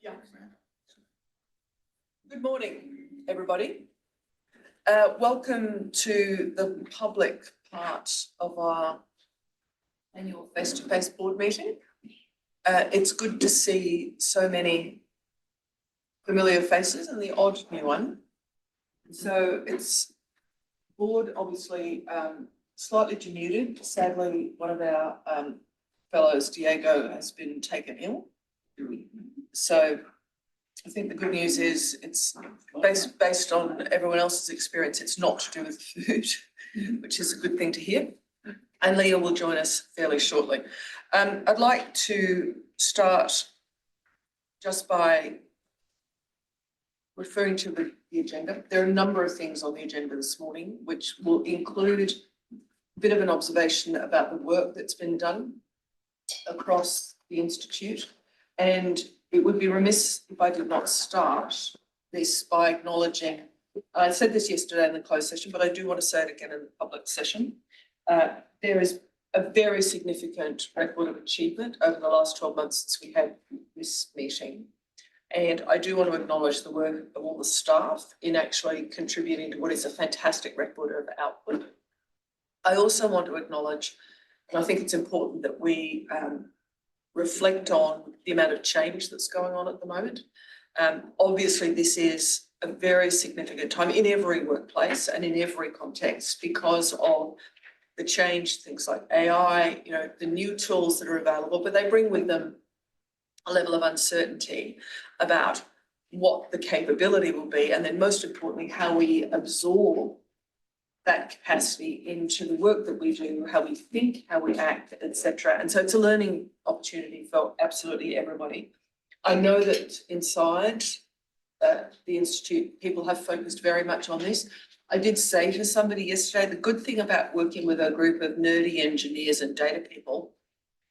Yeah. Good morning, everybody. Welcome to the public part of our annual face-to-face board meeting. It's good to see so many familiar faces and the odd new one. So it's board obviously slightly denuded. Sadly, one of our fellows, Diego, has been taken ill. So I think the good news is it's based on everyone else's experience. It's not to do with food, which is a good thing to hear. And Leah will join us fairly shortly. I'd like to start just by referring to the agenda. There are a number of things on the agenda this morning, which will include a bit of an observation about the work that's been done across the Institute. And it would be remiss if I did not start this by acknowledging, I said this yesterday in the closed session, but I do want to say it again in the public session. There is a very significant record of achievement over the last 12 months since we had this meeting. And I do want to acknowledge the work of all the staff in actually contributing to what is a fantastic record of output. I also want to acknowledge, and I think it's important that we reflect on the amount of change that's going on at the moment. Obviously, this is a very significant time in every workplace and in every context because of the change, things like AI, the new tools that are available, but they bring with them a level of uncertainty about what the capability will be, and then most importantly, how we absorb that capacity into the work that we do, how we think, how we act, etc. And so it's a learning opportunity for absolutely everybody. I know that inside the Institute, people have focused very much on this. I did say to somebody yesterday, the good thing about working with a group of nerdy engineers and data people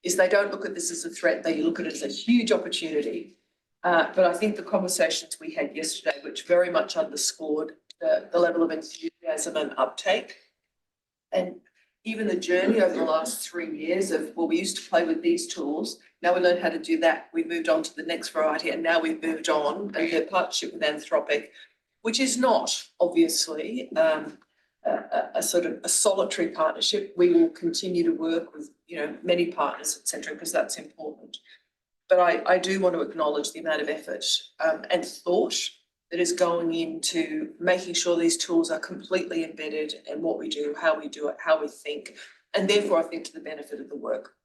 is they don't look at this as a threat, they look at it as a huge opportunity. But I think the conversations we had yesterday, which very much underscored the level of enthusiasm and uptake, and even the journey over the last 3 years of, well, we used to play with these tools, now we learned how to do that, we moved on to the next variety, and now we've moved on and the partnership with Anthropic, which is not obviously a sort of a solitary partnership. We will continue to work with many partners, etc., because that's important. But I do want to acknowledge the amount of effort and thought that is going into making sure these tools are completely embedded in what we do, how we do it, how we think, and therefore I think to the benefit of the work.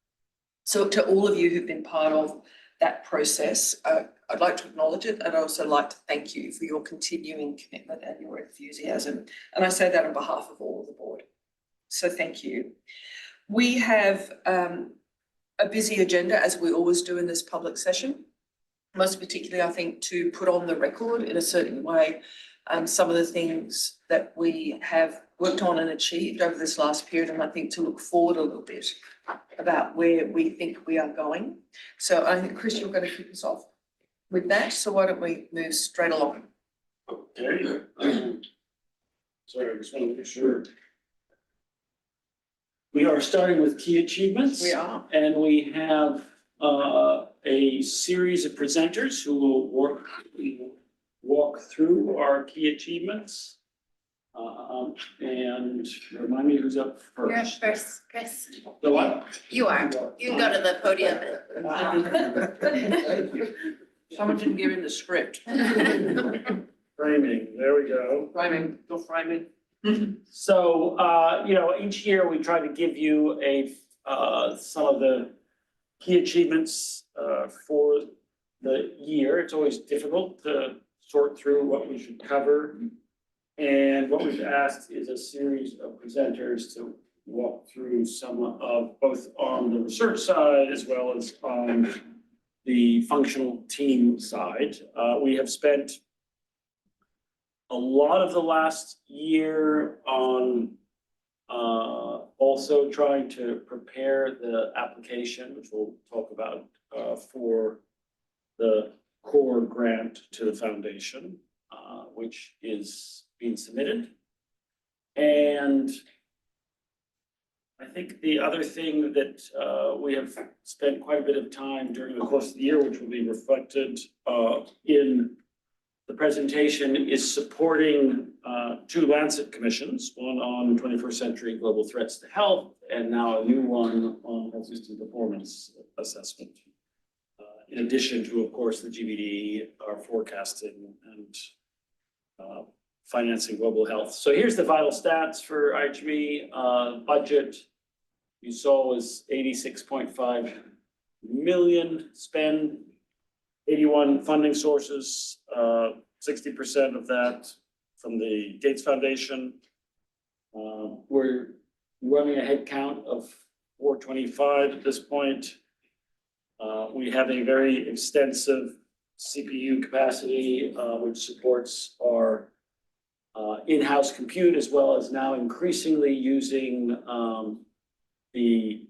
So to all of you who've been part of that process, I'd like to acknowledge it, and I'd also like to thank you for your continuing commitment and your enthusiasm. And I say that on behalf of all of the board. So thank you. We have a busy agenda, as we always do in this public session. Most particularly, I think, to put on the record in a certain way some of the things that we have worked on and achieved over this last period, and I think to look forward a little bit about where we think we are going. So I think, Chris, you're going to kick us off with that, so why don't we move straight along? Okay. Sorry, I just want to make sure. We are starting with key achievements. We are. And we have a series of presenters who will walk through our key achievements. And remind me who's up first. You're up first, Chris. The what? You are. You can go to the podium. Thank you. Someone didn't give him the script. Framing, there we go. Framing, go framing. So, each year we try to give you some of the key achievements for the year. It's always difficult to sort through what we should cover. And what we've asked is a series of presenters to walk through some of both on the research side as well as on the functional team side. We have spent a lot of the last year on also trying to prepare the application, which we'll talk about, for the core grant to the foundation, which is being submitted. And I think the other thing that we have spent quite a bit of time during the course of the year, which will be reflected in the presentation, is supporting two Lancet commissions, one on 21st century global threats to health, and now a new one on health system performance assessment. In addition to, of course, the GBD, our forecasting and financing global health. So here's the vital stats for IHME. Budget you saw was 86.5 million spend, 81 funding sources, 60% of that from the Gates Foundation. We're running a head count of 425 at this point. We have a very extensive CPU capacity, which supports our in-house compute, as well as now increasingly using the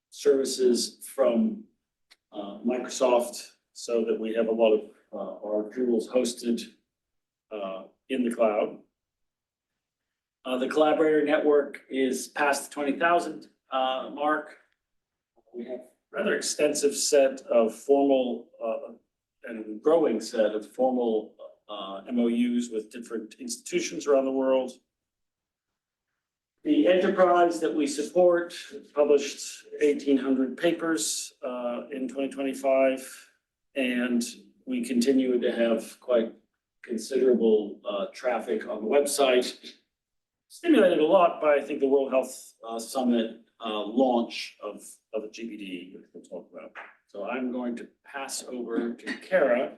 services from Microsoft, so that we have a lot of our tools hosted in the cloud. The collaborator network is past the 20,000 mark. We have a rather extensive set of formal and growing set of formal MOUs with different institutions around the world. The enterprise that we support published 1,800 papers in 2025, and we continue to have quite considerable traffic on the website, stimulated a lot by, I think, the World Health Summit launch of a GBD, which we'll talk about. So I'm going to pass over to Kara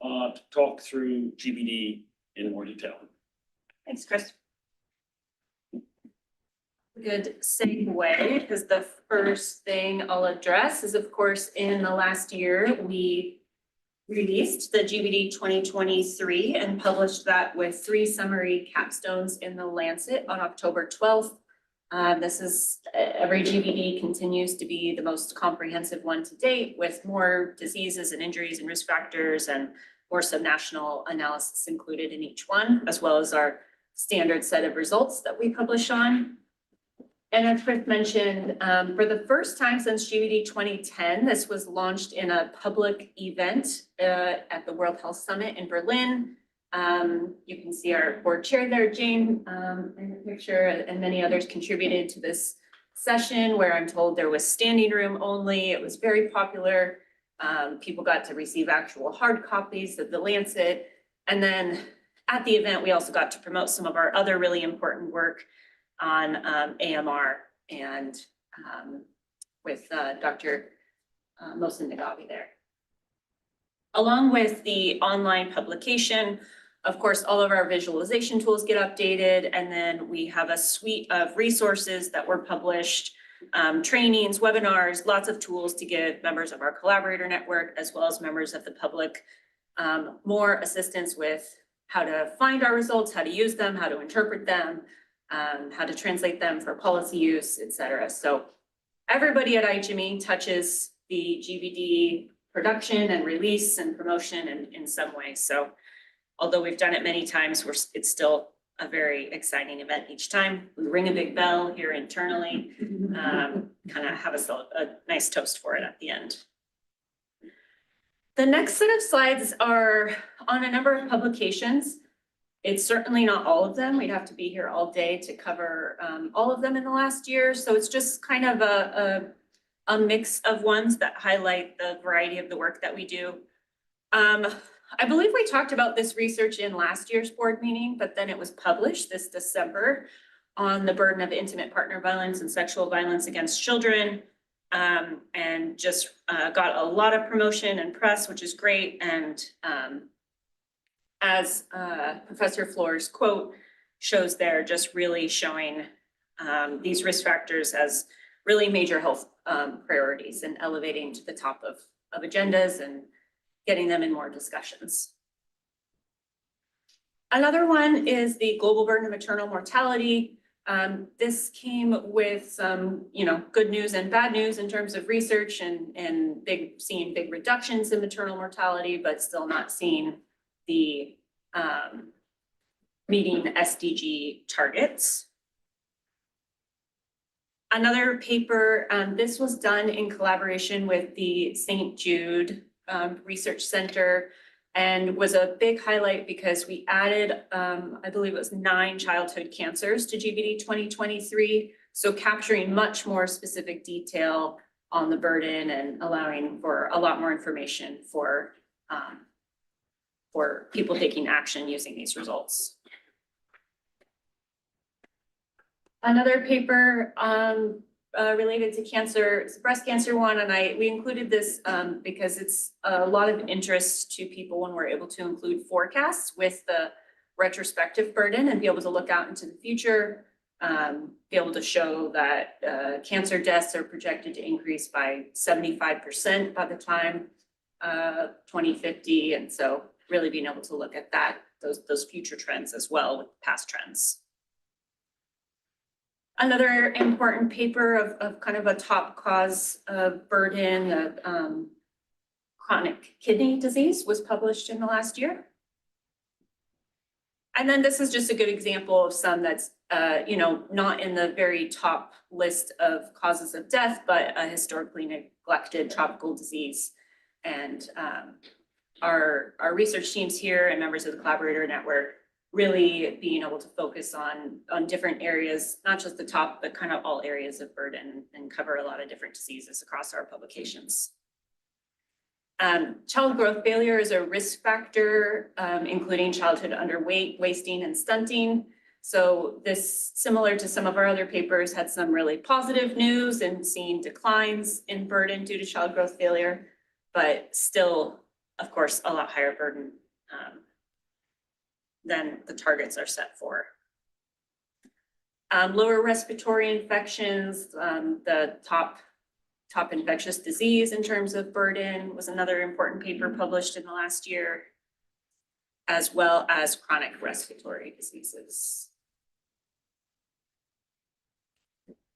to talk through GBD in more detail. Thanks, Chris. Good segue, because the first thing I'll address is, of course, in the last year, we released the GBD 2023 and published that with 3 summary capstones in the Lancet on October 12th. This is, every GBD continues to be the most comprehensive one to date, with more diseases and injuries and risk factors and more subnational analysis included in each one, as well as our standard set of results that we publish on. And as Chris mentioned, for the first time since GBD 2010, this was launched in a public event at the World Health Summit in Berlin. You can see our board chair there, Jane, in the picture, and many others contributed to this session, where I'm told there was standing room only. It was very popular. People got to receive actual hard copies of the Lancet. And then at the event, we also got to promote some of our other really important work on AMR and with Dr. Mohsen Nagabi there. Along with the online publication, of course, all of our visualization tools get updated, and then we have a suite of resources that were published, trainings, webinars, lots of tools to give members of our collaborator network, as well as members of the public, more assistance with how to find our results, how to use them, how to interpret them, how to translate them for policy use, et cetera. So everybody at IHME touches the GBD production and release and promotion in some way. So although we've done it many times, it's still a very exciting event each time. We ring a big bell here internally, kind of have a nice toast for it at the end. The next set of slides are on a number of publications. It's certainly not all of them. We'd have to be here all day to cover all of them in the last year. So it's just kind of a mix of ones that highlight the variety of the work that we do. I believe we talked about this research in last year's board meeting, but then it was published this December on the burden of intimate partner violence and sexual violence against children, and just got a lot of promotion and press, which is great. And as Professor Floor's quote shows there, just really showing these risk factors as really major health priorities and elevating to the top of agendas and getting them in more discussions. Another one is the global burden of maternal mortality. This came with some, good news and bad news in terms of research and seeing big reductions in maternal mortality, but still not seeing the meeting SDG targets. Another paper, this was done in collaboration with the St. Jude Research Center and was a big highlight because we added, I believe it was 9 childhood cancers to GBD 2023. So capturing much more specific detail on the burden and allowing for a lot more information for people taking action using these results. Another paper related to cancer, it's a breast cancer one, and we included this because it's a lot of interest to people when we're able to include forecasts with the retrospective burden and be able to look out into the future, be able to show that cancer deaths are projected to increase by 75% by the time 2050, and so really being able to look at that, those future trends as well with past trends. Another important paper of kind of a top cause of burden of chronic kidney disease was published in the last year. And then this is just a good example of some that's, not in the very top list of causes of death, but a historically neglected tropical disease. And our research teams here and members of the collaborator network really being able to focus on different areas, not just the top, but kind of all areas of burden and cover a lot of different diseases across our publications. Child growth failure is a risk factor, including childhood underweight, wasting, and stunting. So this, similar to some of our other papers, had some really positive news and seeing declines in burden due to child growth failure, but still, of course, a lot higher burden than the targets are set for. Lower respiratory infections, the top infectious disease in terms of burden was another important paper published in the last year, as well as chronic respiratory diseases.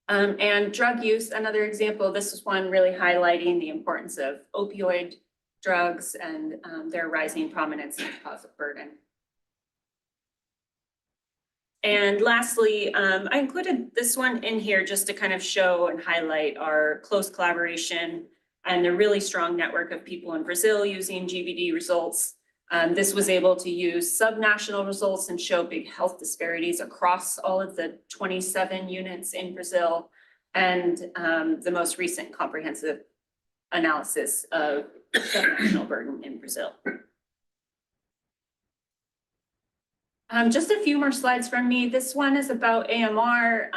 And drug use, another example, this is one really highlighting the importance of opioid drugs and their rising prominence in the cause of burden. And lastly, I included this one in here just to kind of show and highlight our close collaboration and the really strong network of people in Brazil using GBD results. This was able to use subnational results and show big health disparities across all of the 27 units in Brazil, and the most recent comprehensive analysis of subnational burden in Brazil. Just a few more slides from me. This one is about AMR.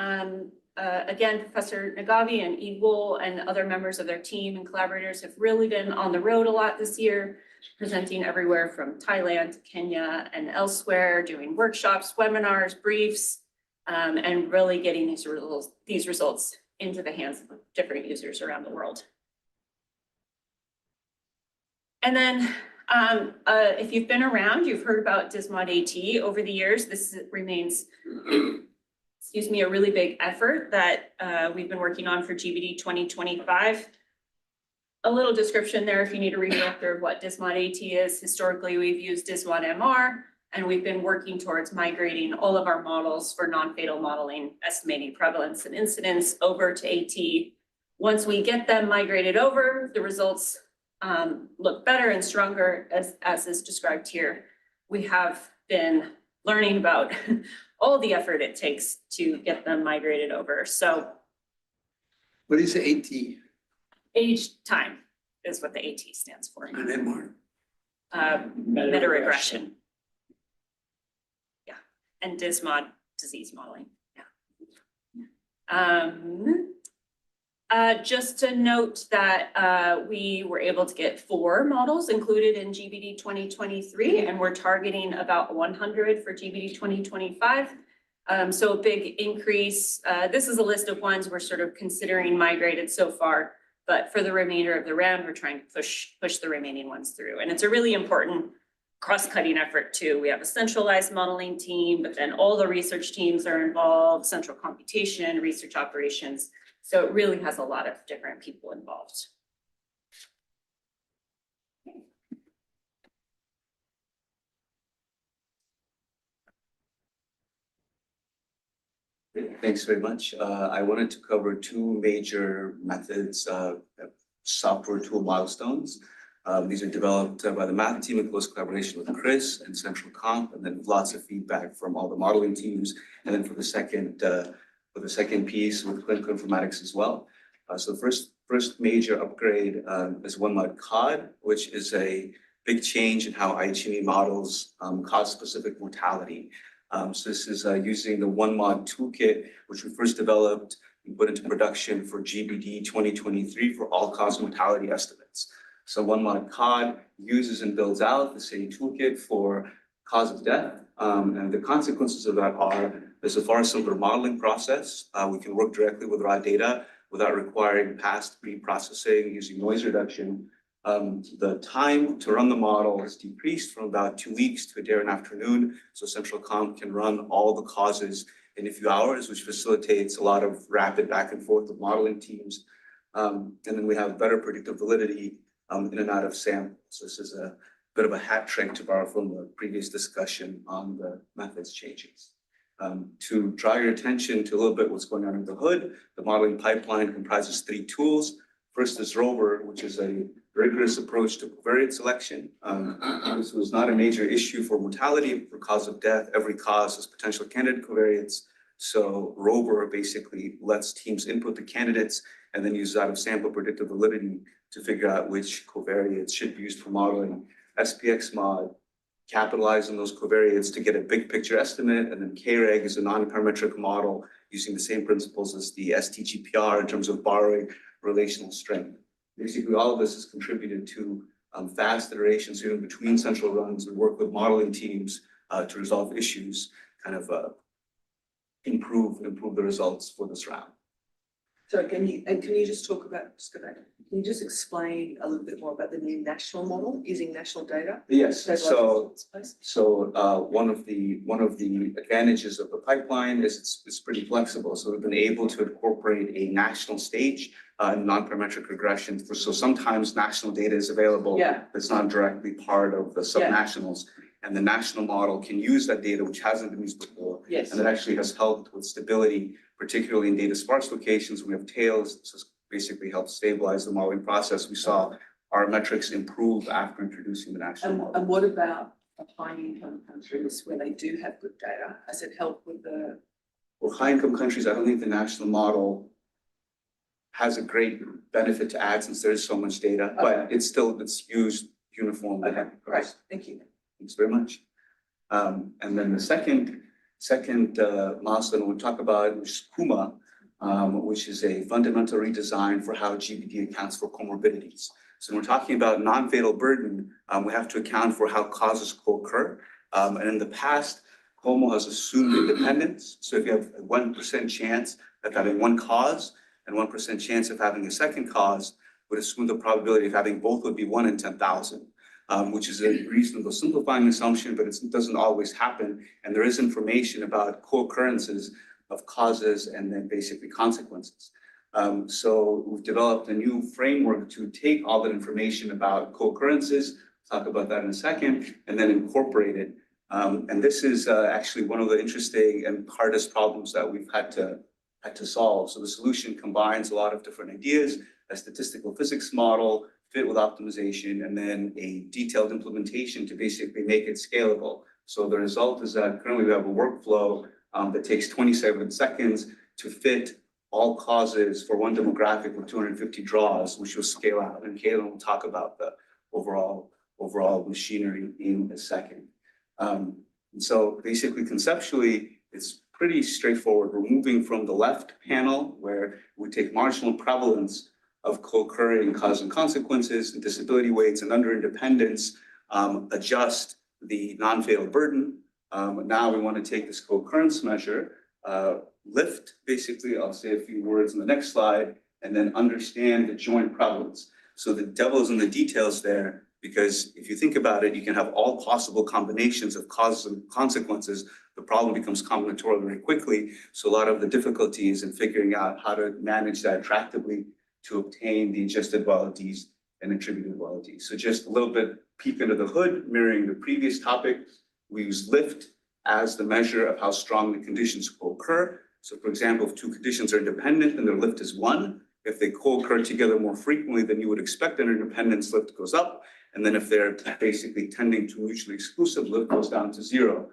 Again, Professor Nagavi and Igul and other members of their team and collaborators have really been on the road a lot this year, presenting everywhere from Thailand to Kenya and elsewhere, doing workshops, webinars, briefs, and really getting these results into the hands of different users around the world. And then if you've been around, you've heard about Dismod AT over the years. This remains, excuse me, a really big effort that we've been working on for GBD 2025. A little description there if you need to read after what Dismod AT is. Historically, we've used Dismod MR, and we've been working towards migrating all of our models for non-fatal modeling, estimating prevalence and incidence over to AT. Once we get them migrated over, the results look better and stronger as is described here. We have been learning about all the effort it takes to get them migrated over. So What is AT? age time is what the AT stands for. And MR? Meta-regression. Yeah, and Dismod disease modeling, yeah. Just to note that we were able to get 4 models included in GBD 2023, and we're targeting about 100 for GBD 2025. So a big increase. This is a list of ones we're sort of considering migrated so far, but for the remainder of the round, we're trying to push the remaining ones through. And it's a really important cross-cutting effort too. We have a centralized modeling team, but then all the research teams are involved, central computation, research operations. So it really has a lot of different people involved. Thanks very much. I wanted to cover two major methods, software tool milestones. These are developed by the math team in close collaboration with Chris and Central Comp, and then lots of feedback from all the modeling teams. And then for the second piece with clinical informatics as well. So the first major upgrade is OneMod COD, which is a big change in how IHME models cause-specific mortality. So this is using the OneMod toolkit, which we first developed and put into production for GBD 2023 for all-cause mortality estimates. So OneMod COD uses and builds out the same toolkit for cause of death. And the consequences of that are, there's a far simpler modeling process. We can work directly with raw data without requiring past pre-processing using noise reduction. The time to run the model has decreased from about 2 weeks to a day and afternoon. So Central Comp can run all the causes in a few hours, which facilitates a lot of rapid back and forth with modeling teams. And then we have better predictive validity in and out of samples. So this is a bit of a hat trick to borrow from the previous discussion on the methods changes. To draw your attention to a little bit what's going on under the hood, the modeling pipeline comprises 3 tools. First is Rover, which is a rigorous approach to covariate selection. This was not a major issue for mortality, for cause of death. Every cause has potential candidate covariates. So Rover basically lets teams input the candidates and then use out of sample predictive validity to figure out which covariates should be used for modeling. SPX mod capitalize on those covariates to get a big picture estimate, and then KREG is a non-parametric model using the same principles as the STGPR in terms of borrowing relational strength. Basically, all of this has contributed to fast iterations even between central runs and work with modeling teams to resolve issues, kind of improve the results for this round. So can you just talk about, can you just explain a little bit more about the new national model using national data? Yes, so Please. one of the advantages of the pipeline is it's pretty flexible. So we've been able to incorporate a national stage non-parametric regression. So sometimes national data is available. Yeah. That's not directly part of the subnationals. And the national model can use that data, which hasn't been used before. Yes. And it actually has helped with stability, particularly in data sparse locations. We have tails. This has basically helped stabilize the modeling process. We saw our metrics improve after introducing the national model. And what about high income countries where they do have good data? Has it helped with the? Well, high income countries, I don't think the national model has a great benefit to add since there is so much data, but it's used uniformly. Okay, great, thank you. Thanks very much. And then the second milestone we'll talk about is PUMA, which is a fundamental redesign for how GBD accounts for comorbidities. So when we're talking about non-fatal burden, we have to account for how causes co-occur. And in the past, COMO has assumed independence. So if you have a 1% chance of having one cause and 1% chance of having a second cause, would assume the probability of having both would be 1 in 10,000. Which is a reasonable simplifying assumption, but it doesn't always happen. And there is information about co-occurrences of causes and then basically consequences. So we've developed a new framework to take all that information about co-occurrences, talk about that in a second, and then incorporate it. And this is actually one of the interesting and hardest problems that we've had to solve. So the solution combines a lot of different ideas, a statistical physics model, fit with optimization, and then a detailed implementation to basically make it scalable. So the result is that currently we have a workflow that takes 27 seconds to fit all causes for one demographic with 250 draws, which will scale out. And Caitlin will talk about the overall machinery in a second. And so basically conceptually, it's pretty straightforward. We're moving from the left panel where we take marginal prevalence of co-occurring cause and consequences and disability weights, and under independence, adjust the non-fatal burden. Now we want to take this co-occurrence measure, lift, basically, I'll say a few words in the next slide, and then understand the joint prevalence. So the devil is in the details there, because if you think about it, you can have all possible combinations of causes and consequences. The problem becomes combinatorial very quickly. So a lot of the difficulty is in figuring out how to manage that attractively to obtain the adjusted volatilities and attributed volatilities. So just a little bit peek under the hood, mirroring the previous topic, we use lift as the measure of how strong the conditions will occur. So for example, if two conditions are independent and their lift is 1, if they co-occur together more frequently than you would expect, then independence lift goes up. And then if they're basically tending to mutually exclusive, lift goes down to 0.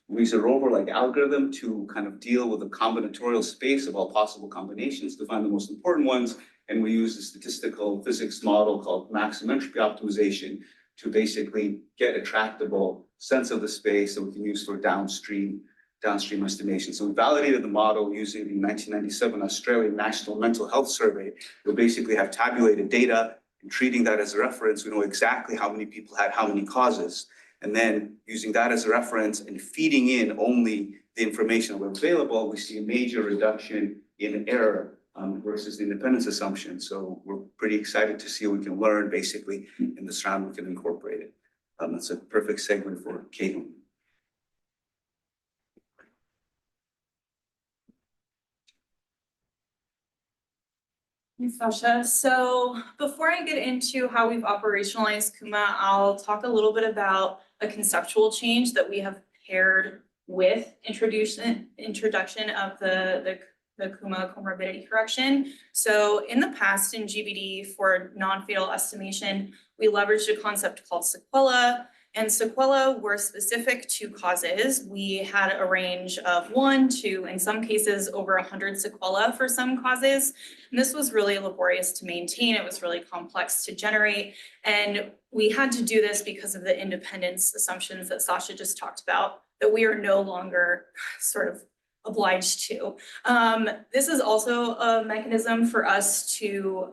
We use a rover-like algorithm to kind of deal with the combinatorial space of all possible combinations to find the most important ones. And we use a statistical physics model called maximum entropy optimization to basically get a tractable sense of the space that we can use for downstream estimation. So we validated the model using the 1997 Australian National Mental Health Survey. We basically have tabulated data and treating that as a reference, we know exactly how many people had how many causes. And then using that as a reference and feeding in only the information that was available, we see a major reduction in error versus the independence assumption. So we're pretty excited to see what we can learn basically in this round, we can incorporate it. That's a perfect segue for Kate. Thanks, Sasha. So before I get into how we've operationalized Kuma, I'll talk a little bit about a conceptual change that we have paired with introduction of the Kuma comorbidity correction. So in the past in GBD for non-fatal estimation, we leveraged a concept called sequela. And sequela were specific to causes. We had a range of 1 to, in some cases, over 100 sequela for some causes. And this was really laborious to maintain. It was really complex to generate. And we had to do this because of the independence assumptions that Sasha just talked about, that we are no longer sort of obliged to. This is also a mechanism for us to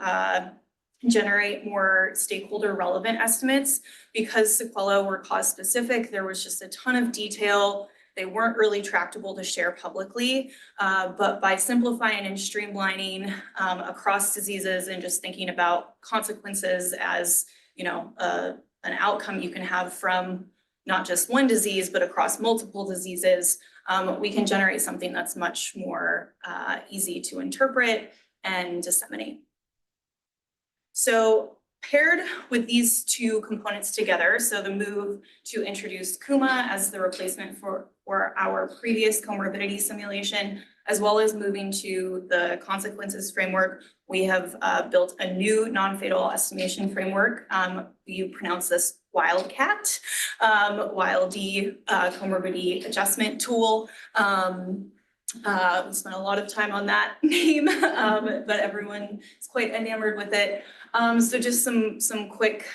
generate more stakeholder relevant estimates. Because sequela were cause specific, there was just a ton of detail. They weren't really tractable to share publicly, but by simplifying and streamlining across diseases and just thinking about consequences as, you know, an outcome you can have from not just one disease, but across multiple diseases, we can generate something that's much more easy to interpret and disseminate. So paired with these two components together, so the move to introduce Kuma as the replacement for our previous comorbidity simulation, as well as moving to the consequences framework, we have built a new non-fatal estimation framework. You pronounce this Wildcat, WILD comorbidity adjustment tool. We spent a lot of time on that name, but everyone is quite enamored with it. So just some quick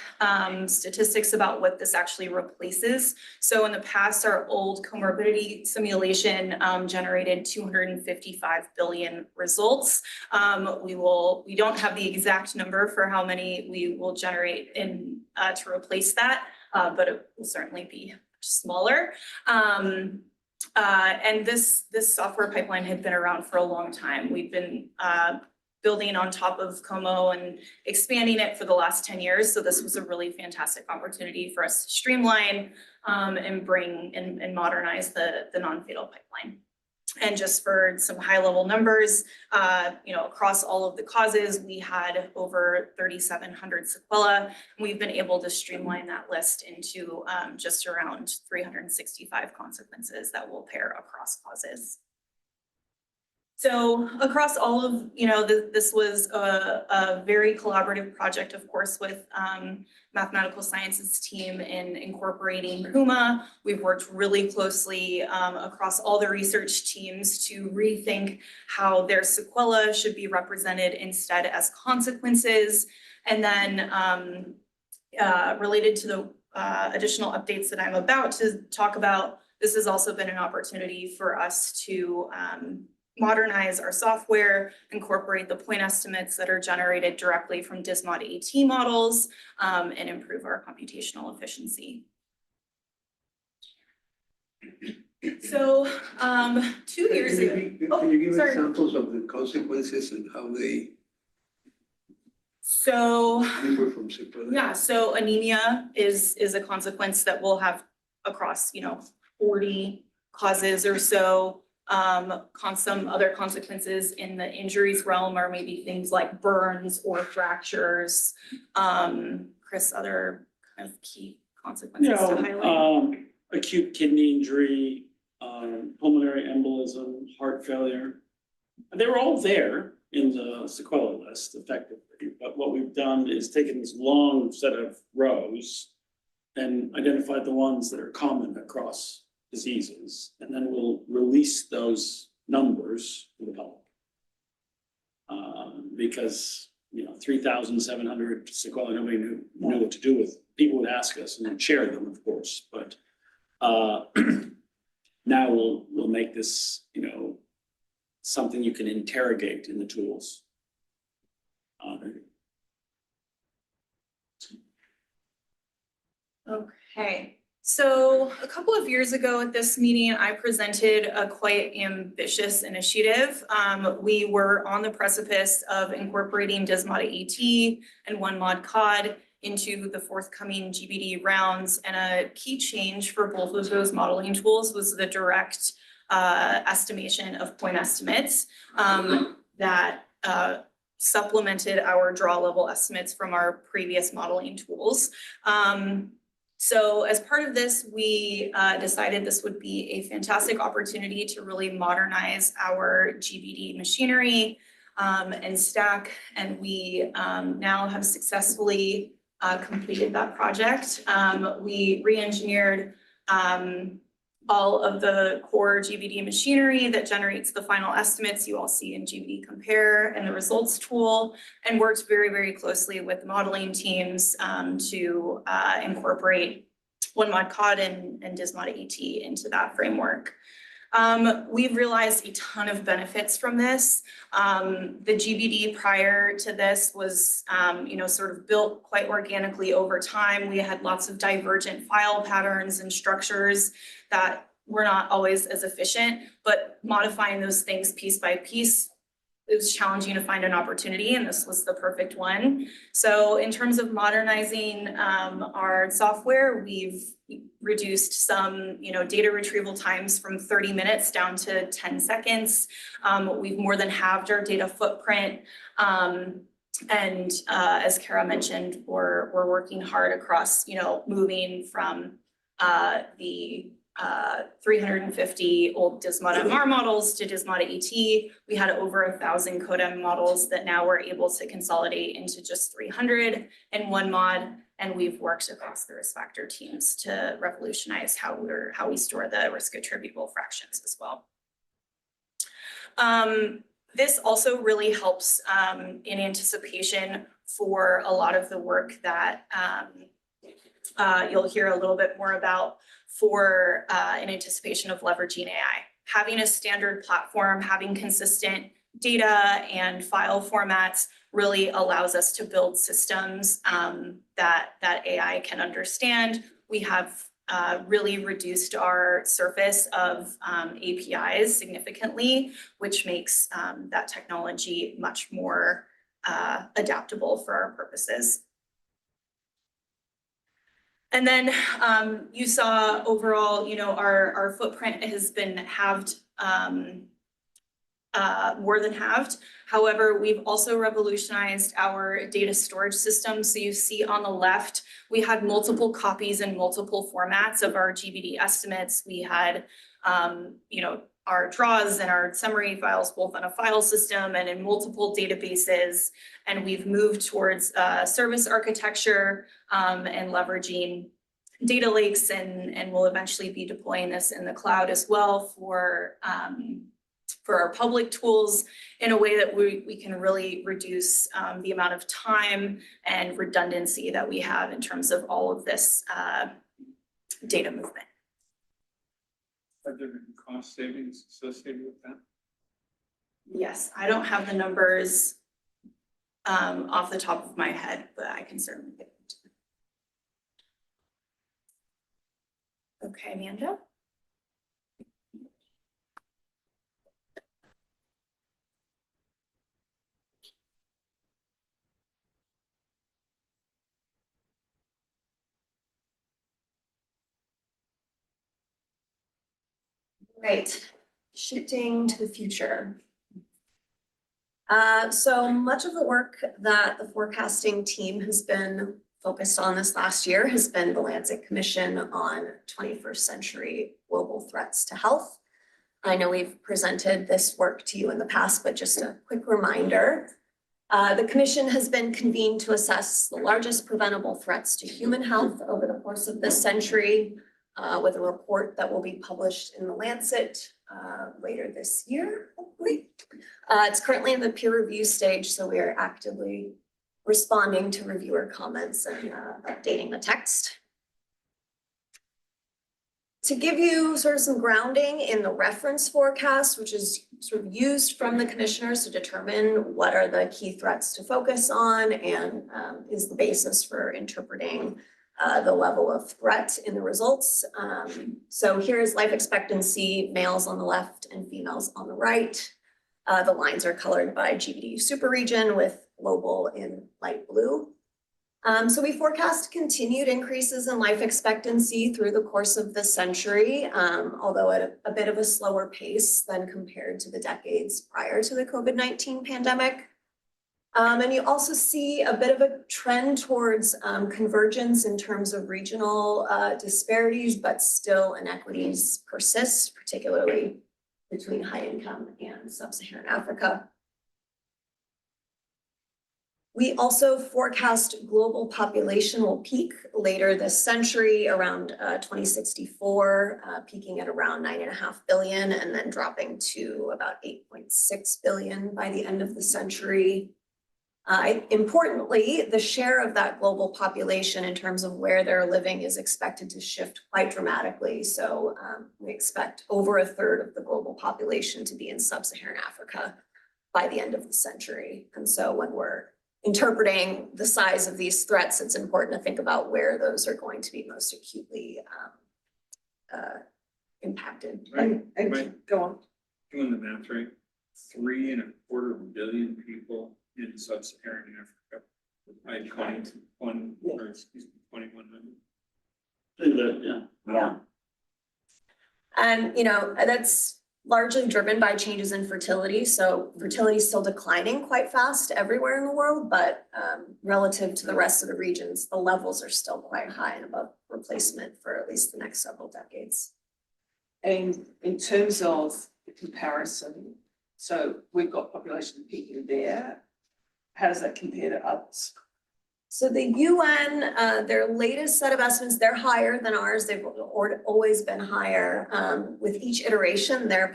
statistics about what this actually replaces. So in the past, our old comorbidity simulation generated 255 billion results. We don't have the exact number for how many we will generate in to replace that, but it will certainly be smaller. And this software pipeline had been around for a long time. We've been building on top of Como and expanding it for the last 10 years. So this was a really fantastic opportunity for us to streamline and bring and modernize the non-fatal pipeline. And just for some high level numbers, you know, across all of the causes, we had over 3,700 sequela. We've been able to streamline that list into just around 365 consequences that will pair across causes. So across all of, you know, this was a very collaborative project, of course, with mathematical sciences team in incorporating Kuma. We've worked really closely across all the research teams to rethink how their sequela should be represented instead as consequences. And then related to the additional updates that I'm about to talk about, this has also been an opportunity for us to modernize our software, incorporate the point estimates that are generated directly from DISMOD AT models, and improve our computational efficiency. So 2 years ago. Can you give sorry. examples of the consequences and how they So differ from sequela? yeah, so anemia is a consequence that we'll have across, you know, 40 causes or so. Some other consequences in the injuries realm are maybe things like burns or fractures. Chris, other kind of key consequences to highlight? Acute kidney injury, pulmonary embolism, heart failure. And they were all there in the sequela list effectively, but what we've done is taken this long set of rows and identified the ones that are common across diseases, and then we'll release those numbers to the public. Because, 3,700 sequela, nobody knew what to do with. People would ask us and then share them, of course, but now we'll make this, something you can interrogate in the tools. Okay, so a couple of years ago at this meeting, I presented a quite ambitious initiative. We were on the precipice of incorporating Desmata AT and one mod cod into the forthcoming GBD rounds. And a key change for both of those modeling tools was the direct estimation of point estimates that supplemented our draw level estimates from our previous modeling tools. So as part of this, we decided this would be a fantastic opportunity to really modernize our GBD machinery and stack. And we now have successfully completed that project. We re-engineered all of the core GBD machinery that generates the final estimates you all see in GBD Compare and the results tool, and worked very, very closely with modeling teams to incorporate one mod cod and Desmata AT into that framework. We've realized a ton of benefits from this. The GBD prior to this was, sort of built quite organically over time. We had lots of divergent file patterns and structures that were not always as efficient, but modifying those things piece by piece, it was challenging to find an opportunity, and this was the perfect one. So in terms of modernizing our software, we've reduced some, data retrieval times from 30 minutes down to 10 seconds. We've more than halved our data footprint. And as Kara mentioned, we're working hard across, moving from the 350 old Desmata MR models to Desmata AT. We had over 1,000 CODEM models that now we're able to consolidate into just 300 and one mod. And we've worked across the risk factor teams to revolutionize how we store the risk attributable fractions as well. This also really helps in anticipation for a lot of the work that you'll hear a little bit more about for in anticipation of leveraging AI. Having a standard platform, having consistent data and file formats really allows us to build systems that AI can understand. We have really reduced our surface of APIs significantly, which makes that technology much more adaptable for our purposes. And then you saw overall, our footprint has been halved, more than halved. However, we've also revolutionized our data storage system. So you see on the left, we had multiple copies and multiple formats of our GBD estimates. We had, our draws and our summary files, both on a file system and in multiple databases. And we've moved towards service architecture and leveraging data lakes, and we'll eventually be deploying this in the cloud as well for our public tools in a way that we can really reduce the amount of time and redundancy that we have in terms of all of this data movement. Are there cost savings associated with that? Yes, I don't have the numbers off the top of my head, but I can certainly get them to you. Okay, Amanda? Right, shifting to the future. So much of the work that the forecasting team has been focused on this last year has been the Lancet Commission on 21st Century Global Threats to Health. I know we've presented this work to you in the past, but just a quick reminder. The commission has been convened to assess the largest preventable threats to human health over the course of this century, with a report that will be published in the Lancet later this year, hopefully. It's currently in the peer review stage, so we are actively responding to reviewer comments and updating the text. To give you sort of some grounding in the reference forecast, which is sort of used from the commissioners to determine what are the key threats to focus on and is the basis for interpreting the level of threat in the results. So here's life expectancy, males on the left and females on the right. The lines are colored by GBD superregion with global in light blue. So we forecast continued increases in life expectancy through the course of the century, although at a bit of a slower pace than compared to the decades prior to the COVID-19 pandemic. And you also see a bit of a trend towards convergence in terms of regional disparities, but still inequities persist, particularly between high income and sub-Saharan Africa. We also forecast global population will peak later this century around 2064, peaking at around 9.5 billion and then dropping to about 8.6 billion by the end of the century. Importantly, the share of that global population in terms of where they're living is expected to shift quite dramatically. So we expect over a third of the global population to be in sub-Saharan Africa by the end of the century. And so when we're interpreting the size of these threats, it's important to think about where those are going to be most acutely impacted. Right, And right. go on. Doing the math right, 3.25 billion people in sub-Saharan Africa by 2021, or excuse me, 2100. Yeah. And, you know, that's largely driven by changes in fertility. So fertility is still declining quite fast everywhere in the world, but relative to the rest of the regions, the levels are still quite high and above replacement for at least the next several decades. And in terms of the comparison, so we've got population peaking there. How does that compare to others? So the UN, their latest set of estimates, they're higher than ours. They've always been higher. With each iteration, their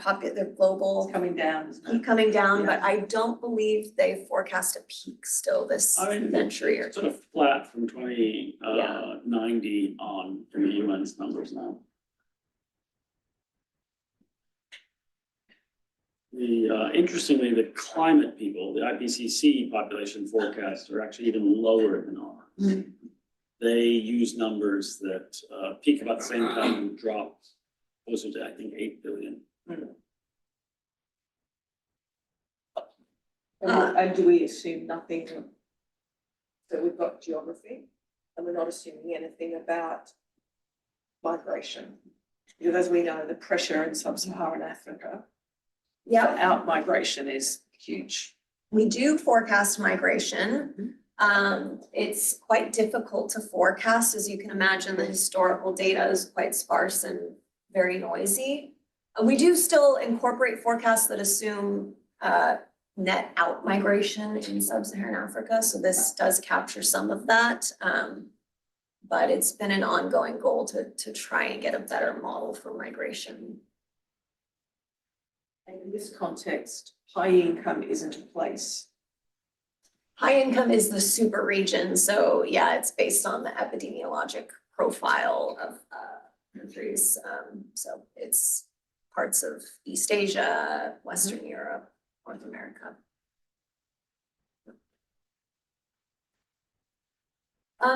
global Coming down, isn't it? keep coming down, Yeah. but I don't believe they forecast a peak still this I mean, century or sort of flat from 90 Yeah. on from the UN's numbers now. Interestingly, the climate people, the IPCC population forecasts are actually even lower than ours. They use numbers that peak about the same time and drop closer to, I think, 8 billion. And do we assume nothing? So we've got geography and we're not assuming anything about migration. Because as we know, the pressure in sub-Saharan Africa, Yeah, out migration is huge. we do forecast migration. It's quite difficult to forecast. As you can imagine, the historical data is quite sparse and very noisy. We do still incorporate forecasts that assume net out migration in sub-Saharan Africa. So this does capture some of that. But it's been an ongoing goal to try and get a better model for migration. And in this context, high income isn't a place. High income is the super region. So yeah, it's based on the epidemiologic profile of countries. So it's parts of East Asia, Western Europe, North America.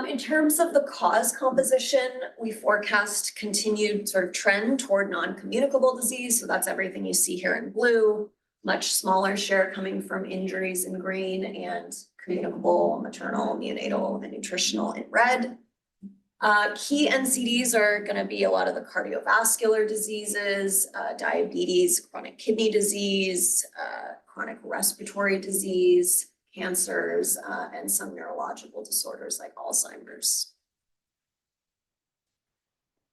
In terms of the cause composition, we forecast continued sort of trend toward non-communicable disease. So that's everything you see here in blue, much smaller share coming from injuries in green and communicable, maternal, neonatal, and nutritional in red. Key NCDs are going to be a lot of the cardiovascular diseases, diabetes, chronic kidney disease, chronic respiratory disease, cancers, and some neurological disorders like Alzheimer's.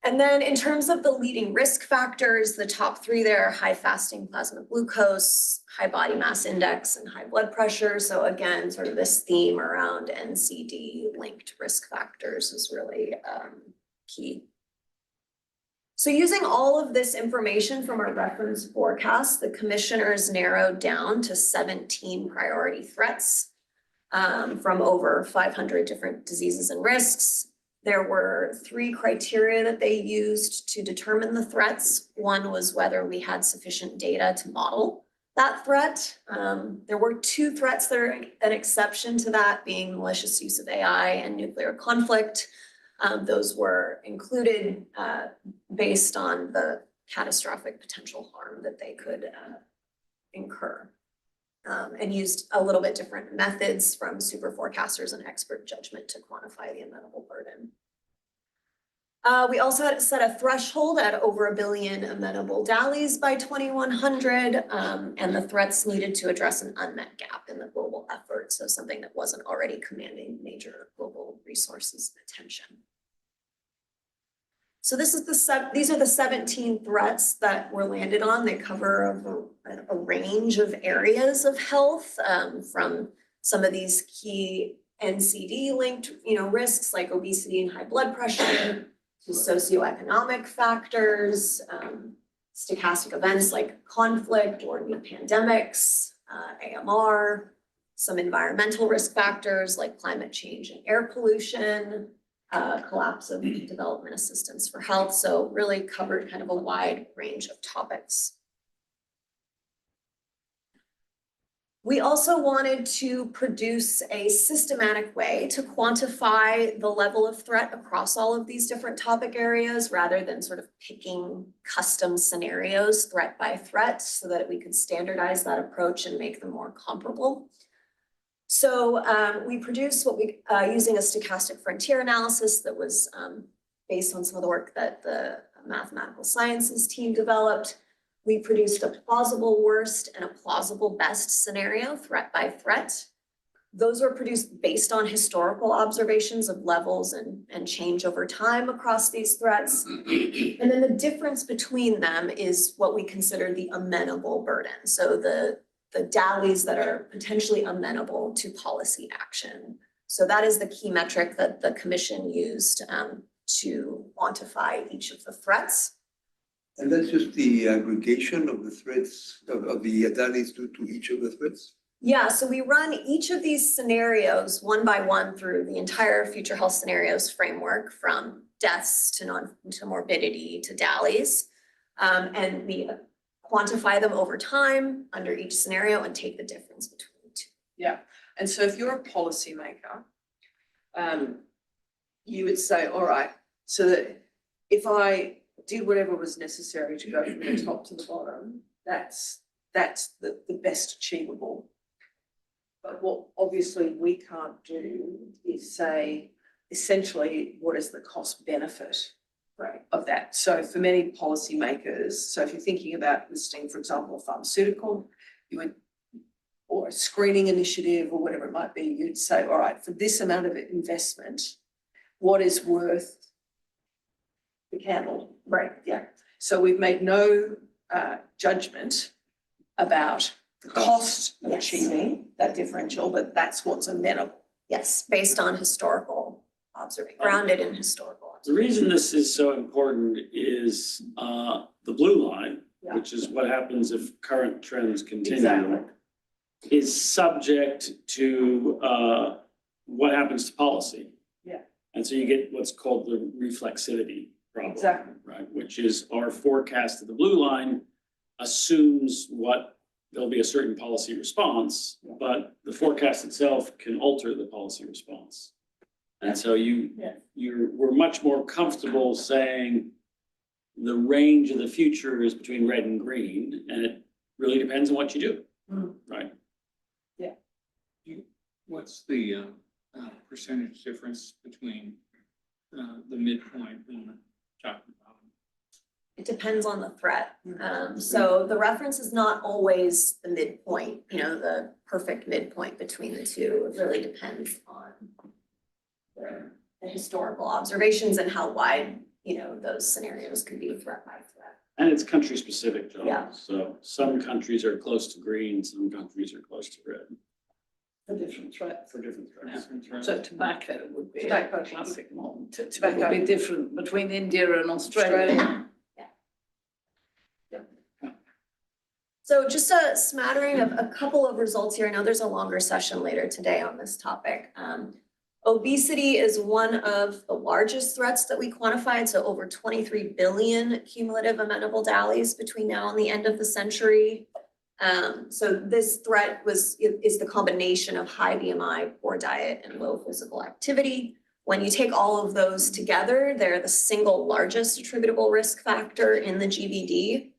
And then in terms of the leading risk factors, the top three there are high fasting plasma glucose, high body mass index, and high blood pressure. So again, sort of this theme around NCD linked risk factors is really key. So using all of this information from our reference forecast, the commissioners narrowed down to 17 priority threats from over 500 different diseases and risks. There were 3 criteria that they used to determine the threats. One was whether we had sufficient data to model that threat. There were 2 threats that are an exception to that, being malicious use of AI and nuclear conflict. Those were included based on the catastrophic potential harm that they could incur. And used a little bit different methods from super forecasters and expert judgment to quantify the amenable burden. We also had set a threshold at over 1 billion amenable DALYs by 2100, and the threats needed to address an unmet gap in the global effort, so something that wasn't already commanding major global resources and attention. So this is these are the 17 threats that were landed on. They cover a range of areas of health, from some of these key NCD linked, risks like obesity and high blood pressure, to socioeconomic factors, stochastic events like conflict or new pandemics, AMR, some environmental risk factors like climate change and air pollution, collapse of development assistance for health. So really covered kind of a wide range of topics. We also wanted to produce a systematic way to quantify the level of threat across all of these different topic areas, rather than sort of picking custom scenarios threat by threat, so that we could standardize that approach and make them more comparable. So we produced using a stochastic frontier analysis that was based on some of the work that the mathematical sciences team developed. We produced a plausible worst and a plausible best scenario, threat by threat. Those were produced based on historical observations of levels and change over time across these threats. And then the difference between them is what we consider the amenable burden. So the DALYs that are potentially amenable to policy action. So that is the key metric that the commission used to quantify each of the threats. And that's just the aggregation of the threats of the DALYs to each of the threats? Yeah, so we run each of these scenarios one by one through the entire future health scenarios framework, from deaths to morbidity to DALYs. And we quantify them over time under each scenario and take the difference between the two. Yeah, and so if you're a policymaker, you would say, all right, so that if I did whatever was necessary to go from the top to the bottom, that's the best achievable. But what obviously we can't do is say, essentially, what is the cost benefit of that? So for many policymakers, so if you're thinking about listing, for example, a pharmaceutical, you would, or a screening initiative or whatever it might be, you'd say, all right, for this amount of investment, what is worth the candle? Right, yeah. So we've made no judgment about the cost of achieving that differential, but that's what's amenable. Yes, based on historical observation, grounded in historical The observation. reason this is so important is the blue line, Yeah. which is what happens if current trends continue, Exactly. is subject to what happens to policy. Yeah. And so you get what's called the reflexivity problem. Exactly. Right, which is our forecast of the blue line assumes there'll be a certain policy response, but the forecast itself can alter the policy response. And so we're much more comfortable saying the range of the future is between red and green, and it really depends on what you do, right? What's the percentage difference between the midpoint and the top and bottom? It depends on the threat. So the reference is not always the midpoint, you know, the perfect midpoint between the two. It really depends on the historical observations and how wide, you know, those scenarios could be threat by threat. And it's country specific, John. Yeah. So some countries are close to green, some countries are close to red A different threat. for different threats. So tobacco would be a Tobacco. classic one. Tobacco. It would be different between India and Australia. So just a smattering of a couple of results here. I know there's a longer session later today on this topic. Obesity is one of the largest threats that we quantified, so over 23 billion cumulative amenable DALYs between now and the end of the century. So this threat is the combination of high BMI, poor diet, and low physical activity. When you take all of those together, they're the single largest attributable risk factor in the GBD.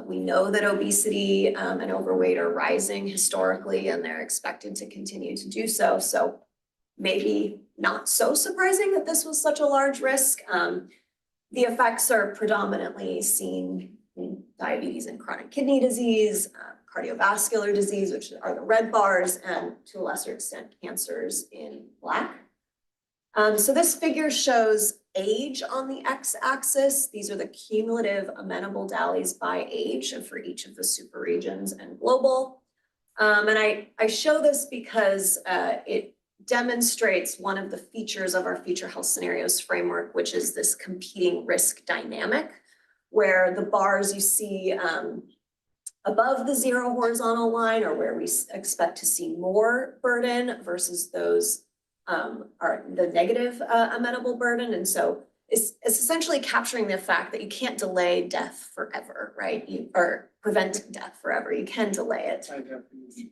We know that obesity and overweight are rising historically, and they're expected to continue to do so. So maybe not so surprising that this was such a large risk. The effects are predominantly seen in diabetes and chronic kidney disease, cardiovascular disease, which are the red bars, and to a lesser extent, cancers in black. So this figure shows age on the x-axis. These are the cumulative amenable DALYs by age and for each of the super regions and global. And I show this because it demonstrates one of the features of our future health scenarios framework, which is this competing risk dynamic, where the bars you see above the zero horizontal line are where we expect to see more burden versus those are the negative amenable burden. And so it's essentially capturing the fact that you can't delay death forever, right? Or prevent death forever. You can delay it.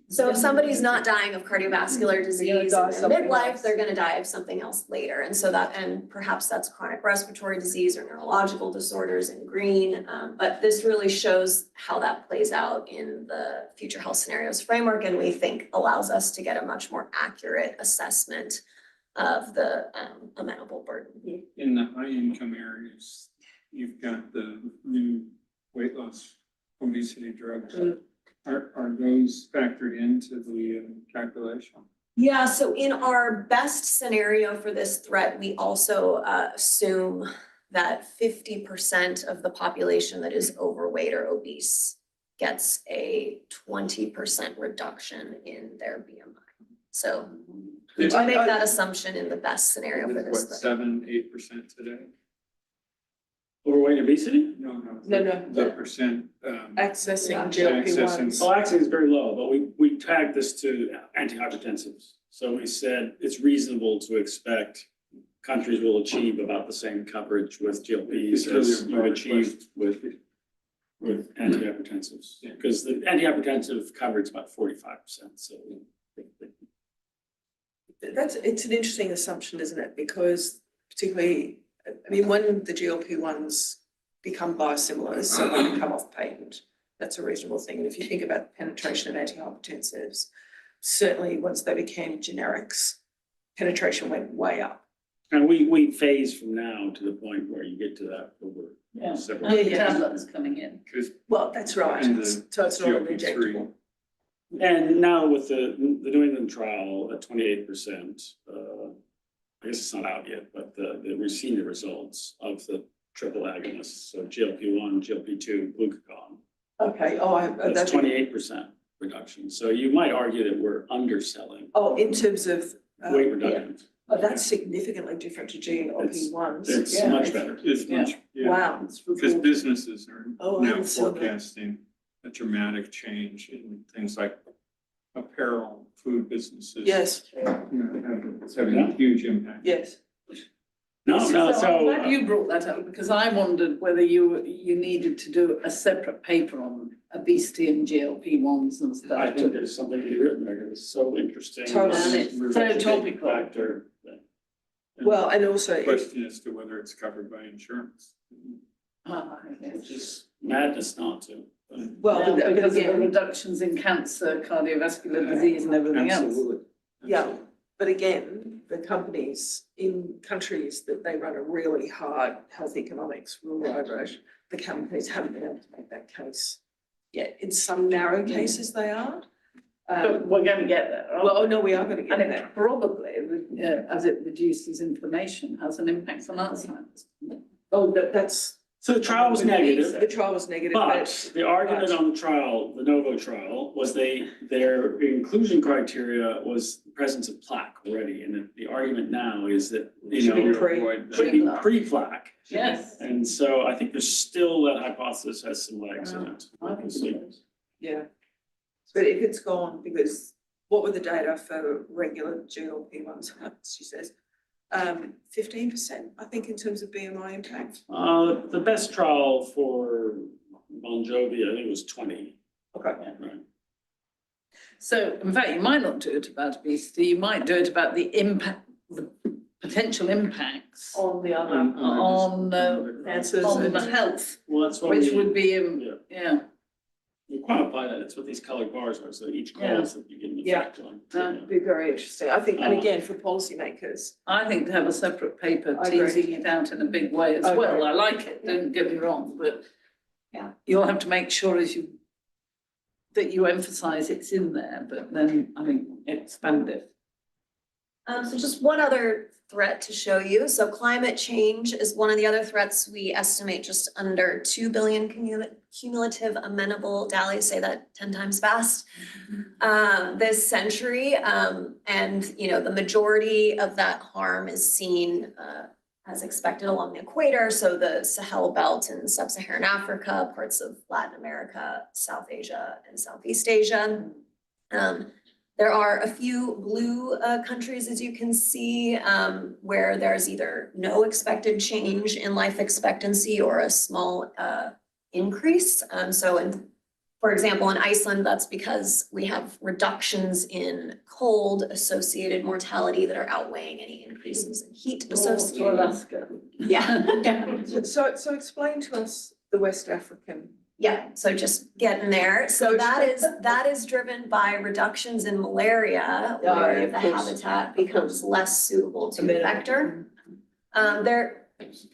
So if somebody's not dying of cardiovascular disease in their midlife, they're gonna die of something else later. And so and perhaps that's chronic respiratory disease or neurological disorders in green. But this really shows how that plays out in the future health scenarios framework, and we think allows us to get a much more accurate assessment of the amenable burden. In the high income areas, you've got the new weight loss obesity drugs. Are those factored into the calculation? Yeah, so in our best scenario for this threat, we also assume that 50% of the population that is overweight or obese gets a 20% reduction in their BMI. So we do make that assumption in the best scenario for this What, threat. 7-8% today? Overweight obesity? No. No. The percent, Accessing Accessing. GLP-1s. Well, actually, it's very low, but we tagged this to antihypertensives. So we said it's reasonable to expect countries will achieve about the same coverage with GLPs as you achieved with antihypertensives. Yeah. Because the antihypertensive coverage is about 45%, so. It's an interesting assumption, isn't it? Because particularly, I mean, when the GLP-1s become biosimilars, so when they come off patent, that's a reasonable thing. And if you think about the penetration of antihypertensives, certainly once they became generics, penetration went way up. And we phase from now to the point where you get to that over Yeah. several. And the Yeah. tablets coming in. because Well, that's right. And the So it's not an GLP-3. injectable. And now with the New England trial at 28%, I guess it's not out yet, but we've seen the results of the triple agonists, so GLP-1, GLP-2, glucagon. Okay, That's that's 28% reduction. So you might argue that we're underselling in terms of. weight yeah. reductions. Oh, that's significantly different to GLP-1s. It's Yeah. much better. it's much, yeah, Wow. because businesses are Oh, I now haven't seen that. forecasting a dramatic change in things like apparel, food businesses. Yes, It's having a huge impact. yes. No, I'm so, glad you brought that up because I wondered whether you needed to do a separate paper on obesity and GLP-1s and I stuff. think there's something to be written there, it's so interesting. Totally. And it's so topical. Factor. Well, and also, The question as to whether it's covered by insurance. Which is madness not to. well, but Because of the again, reductions in cancer, cardiovascular disease and everything else. Absolutely. yeah, but again, the companies in countries that they run a really hard health economics rule over, the companies haven't been able to make that case yet. In some narrow cases, they are. But we're gonna get there, aren't we? Well, no, we are gonna get And there. it probably, as it reduces inflammation, has an impact on Alzheimer's. Oh, that's. So the trial was negative. The trial was negative, But the argument on the trial, the Novo trial, was their inclusion criteria was the presence of plaque already. And the argument now is that, you Should be know, pre- should be pre-plaque. Yes. And so I think there's still that hypothesis has some legs in it. I think so. Yeah. But if it's gone, because what were the data for regular GLP-1s, she says? 15%, I think, in terms of BMI impact. The best trial for Bon Jovi, I think it was 20. Okay. Right. So in fact, you might not do it about obesity, you might do it about the impact, the potential impacts On the other. on Cancers on and- the health, Well, that's what which we, would be, Yeah. yeah, we quantify that. That's what these colored bars are. So each cause that you get an effect on. That'd be very interesting, I think, and again, for policymakers. I think to have a separate paper I agree. teasing it out in a big way as I well, agree. I like it, don't get me wrong, but Yeah. you'll have to make sure that you emphasize it's in there, but then I think expand it. So just one other threat to show you. So climate change is one of the other threats. We estimate just under 2 billion cumulative amenable, Dally, say that 10 times fast, this century. And, you know, the majority of that harm is seen as expected along the equator. So the Sahel Belt in sub-Saharan Africa, parts of Latin America, South Asia, and Southeast Asia. There are a few blue countries, as you can see, where there's either no expected change in life expectancy or a small increase. For example, in Iceland, that's because we have reductions in cold associated mortality that are outweighing any increases in heat To associated. Alaska. Yeah. So explain to us the West African. Yeah, so just getting there. So that is driven by reductions in malaria, Yeah, where of the course. habitat becomes less suitable to the vector.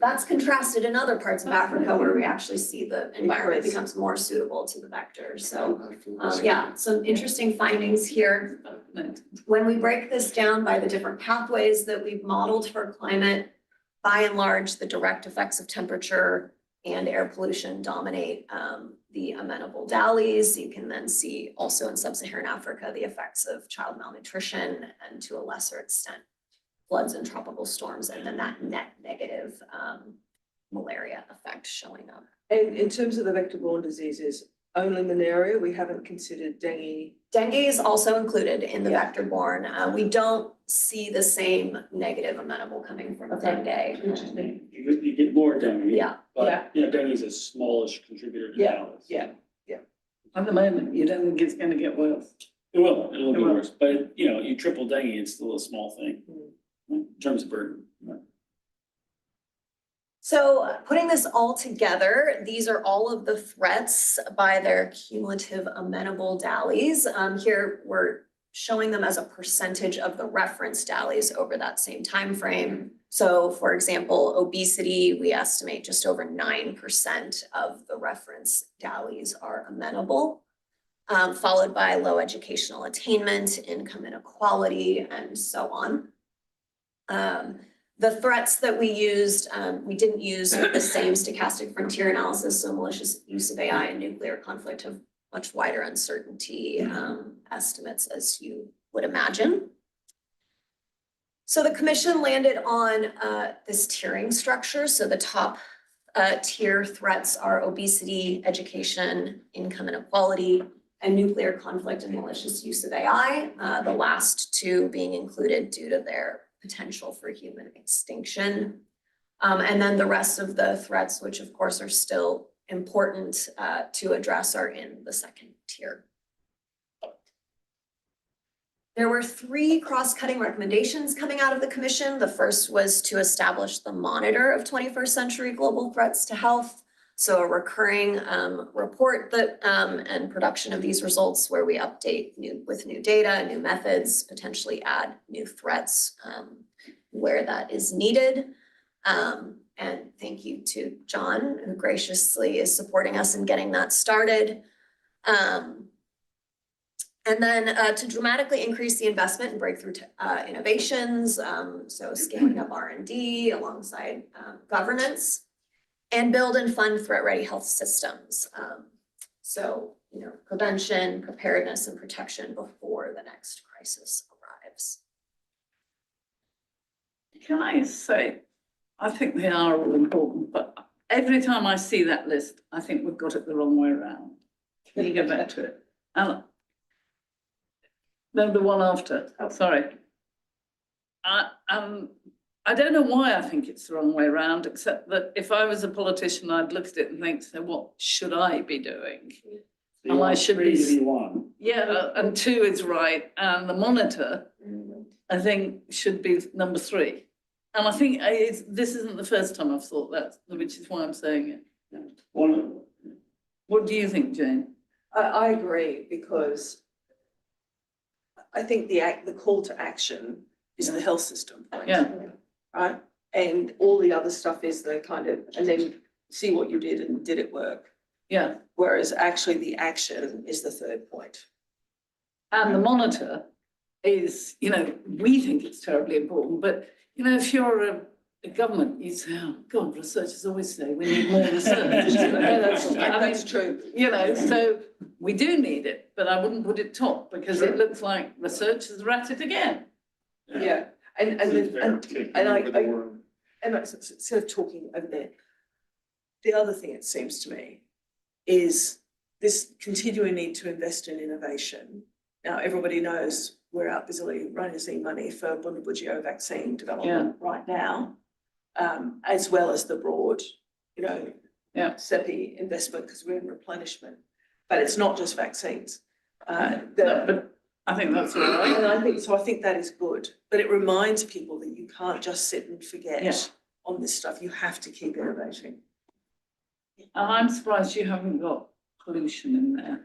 That's contrasted in other parts of Africa where we actually see the environment becomes more suitable to the vector. So, yeah, some interesting findings here. When we break this down by the different pathways that we've modeled for climate, by and large, the direct effects of temperature and air pollution dominate the amenable DALYs. You can then see also in sub-Saharan Africa, the effects of child malnutrition and to a lesser extent, floods and tropical storms, and then that net negative malaria effect showing up. And in terms of the vector-borne diseases, only malaria, we haven't considered dengue. Dengue is also included in the vector-borne. We don't see the same negative amenable coming from dengue. Interesting. You get more dengue. Yeah. But, you know, dengue is a smallish contributor to Yeah, health. yeah. At the moment, you don't think it's gonna get worse? It'll It get will. worse, but you know, you triple dengue, it's still a small thing in terms of burden. So putting this all together, these are all of the threats by their cumulative amenable DALYs. Here we're showing them as a percentage of the reference DALYs over that same time frame. So for example, obesity, we estimate just over 9% of the reference DALYs are amenable, followed by low educational attainment, income inequality, and so on. The threats that we used, we didn't use the same stochastic frontier analysis, so malicious use of AI and nuclear conflict have much wider uncertainty estimates, as you would imagine. So the commission landed on this tiering structure. So the top tier threats are obesity, education, income inequality, and nuclear conflict and malicious use of AI. The last two being included due to their potential for human extinction. And then the rest of the threats, which of course are still important to address, are in the second tier. There were 3 cross-cutting recommendations coming out of the commission. The first was to establish the monitor of 21st century global threats to health. So a recurring report that and production of these results where we update with new data, new methods, potentially add new threats where that is needed. And thank you to John, who graciously is supporting us in getting that started. And then to dramatically increase the investment in breakthrough innovations, so scaling up R&D alongside governance, and build and fund threat-ready health systems. So, prevention, preparedness, and protection before the next crisis arrives. Can I say, I think they are all important, but every time I see that list, I think we've got it the wrong way around. Can you go back to it? No, the one after, sorry. I don't know why I think it's the wrong way around, except that if I was a politician, I'd look at it and think, so what should I be doing? You And I want should three be- to be one. Yeah, and 2 is right, and the monitor, I think, should be number 3. And I think this isn't the first time I've thought that, which is why I'm saying it. One, What do you think, Jane? I agree, because I think the call to action is the health system. Yeah. Right? And all the other stuff is the kind of, and then see what you did and did it work? Yeah, Whereas actually the action is the third point. and the monitor is, we think it's terribly important, but, if you're a government, you say, oh, God, researchers always say we need more research. That's true. So we do need it, but I wouldn't put it top, because it looks like researchers are at it again. Yeah, and instead of talking over there, the other thing it seems to me is this continuing need to invest in innovation. Now, everybody knows we're out busily raising money for Bundibugyo vaccine development right now, as well as the broad, CEPI investment, because we're in replenishment. But it's not just vaccines. But I think that's all right. And I think that is good, but it reminds people that you can't just sit and forget Yeah. on this stuff. You have to keep innovating. And I'm surprised you haven't got pollution in there.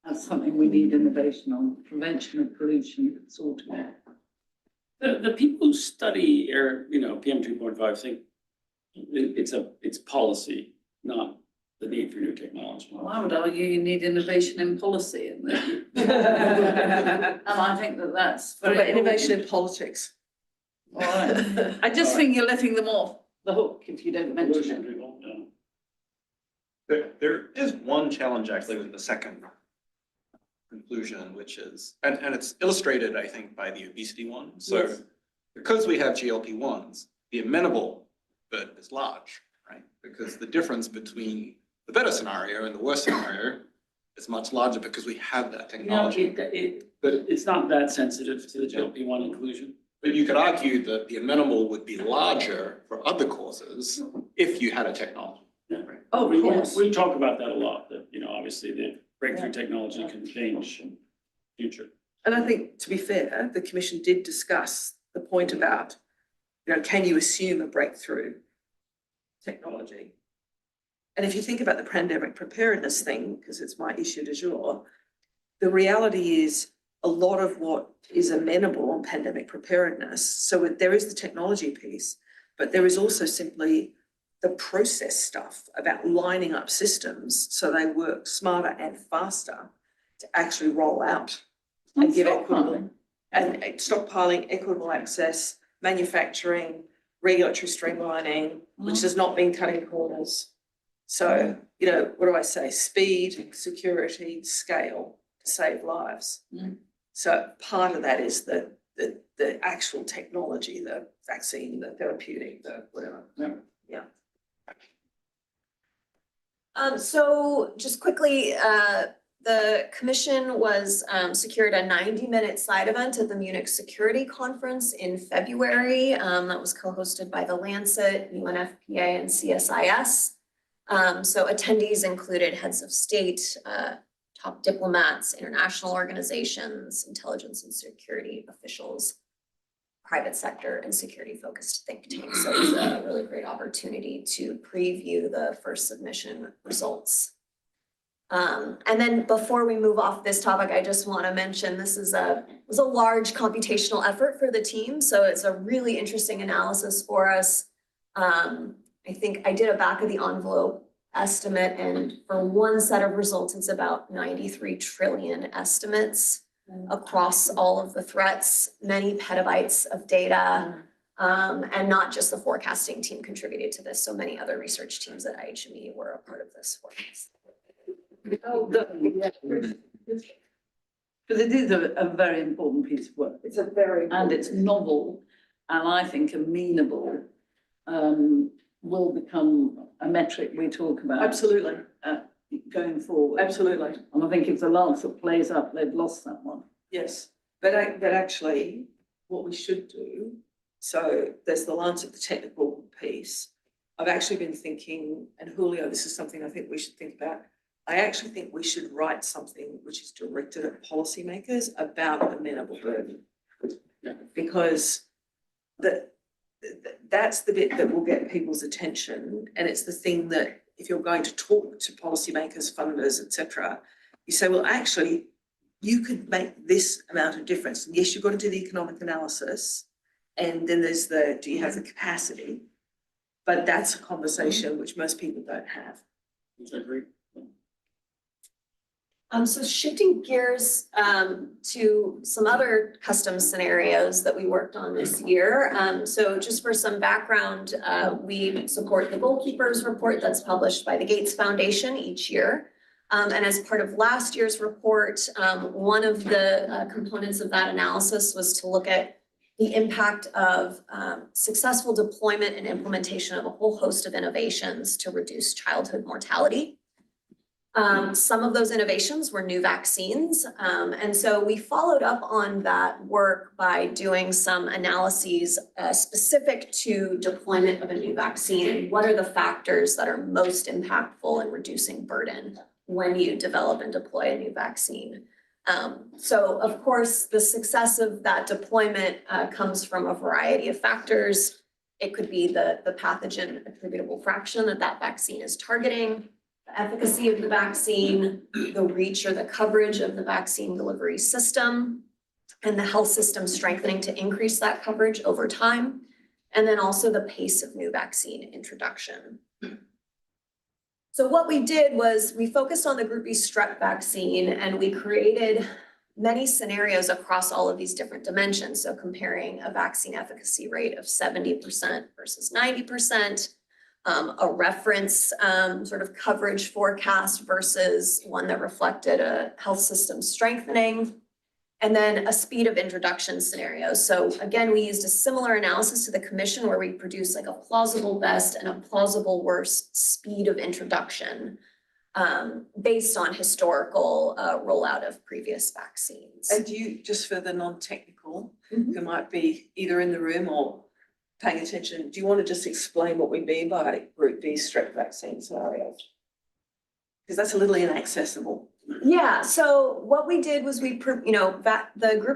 That's something we need innovation on, prevention of pollution, sorting it. the people who study air, PM 2.5 think it's policy, not the need for new technology. Well, I would argue you need innovation in policy in there. And I think that's What very about innovation in politics? All right. I just think you're letting them off the hook if you don't mention Pollution it. people, yeah. There is one challenge actually with the second conclusion, which is, and it's illustrated, I think, by the obesity one. So Yes. because we have GLP-1s, the amenable bit is large, right? Because the difference between the better scenario and the worst scenario is much larger because we have that technology. But it's not that sensitive to the GLP-1 inclusion. But you could argue that the amenable would be larger for other causes if you had a technology. Oh, We of course. we talk about that a lot, that, obviously the breakthrough technology can change in the future. And I think, to be fair, the commission did discuss the point about, can you assume a breakthrough technology? And if you think about the pandemic preparedness thing, because it's my issue du jour, the reality is a lot of what is amenable on pandemic preparedness, so there is the technology piece, but there is also simply the process stuff about lining up systems so they work smarter and faster to actually roll out and give equitable and stockpiling, equitable access, manufacturing, regulatory streamlining, which has not been cutting corners. So, what do I say? Speed, security, scale to save lives. Mm. So part of that is the actual technology, the vaccine, the therapeutic, the whatever. Yeah. So just quickly, the commission was secured a 90-minute side event at the Munich Security Conference in February. That was co-hosted by The Lancet, UNFPA, and CSIS. So attendees included heads of state, top diplomats, international organizations, intelligence and security officials, private sector and security-focused think tanks. So it was a really great opportunity to preview the first submission results. And then before we move off this topic, I just want to mention this was a large computational effort for the team. So it's a really interesting analysis for us. I think I did a back of the envelope estimate, and for one set of results, it's about 93 trillion estimates across all of the threats, many petabytes of data. And not just the forecasting team contributed to this, so many other research teams at IHME were a part of this forecast. Oh, yeah. But it is a very important piece of work. It's a very. And it's novel, and I think amenable, will become a metric we talk about. Absolutely, Going forward. absolutely, And I think if the Lancet plays up, they've lost that one. yes. But actually, what we should do, so there's the Lancet, the technical piece. I've actually been thinking, and Julio, this is something I think we should think about. I actually think we should write something which is directed at policymakers about amenable burden. Because that's the bit that will get people's attention, and it's the thing that if you're going to talk to policymakers, funders, etc., you say, well, actually, you could make this amount of difference. And yes, you've got to do the economic analysis, and then there's do you have the capacity? But that's a conversation which most people don't have. Agree. So shifting gears to some other custom scenarios that we worked on this year. So just for some background, we support the Goalkeepers report that's published by the Gates Foundation each year. And as part of last year's report, one of the components of that analysis was to look at the impact of successful deployment and implementation of a whole host of innovations to reduce childhood mortality. Some of those innovations were new vaccines. And so we followed up on that work by doing some analyses specific to deployment of a new vaccine and what are the factors that are most impactful in reducing burden when you develop and deploy a new vaccine. So of course, the success of that deployment comes from a variety of factors. It could be the pathogen attributable fraction that vaccine is targeting, the efficacy of the vaccine, the reach or the coverage of the vaccine delivery system, and the health system strengthening to increase that coverage over time, and then also the pace of new vaccine introduction. So what we did was we focused on the Group B strep vaccine, and we created many scenarios across all of these different dimensions. So comparing a vaccine efficacy rate of 70% versus 90%, a reference sort of coverage forecast versus one that reflected a health system strengthening, and then a speed of introduction scenario. So again, we used a similar analysis to the commission where we produced like a plausible best and a plausible worst speed of introduction based on historical rollout of previous vaccines. And you, just for the non-technical, who might be either in the room or paying attention, do you want to just explain what we mean by Group B strep vaccine scenarios? Because that's a little inaccessible. Yeah, so what we did was the Group B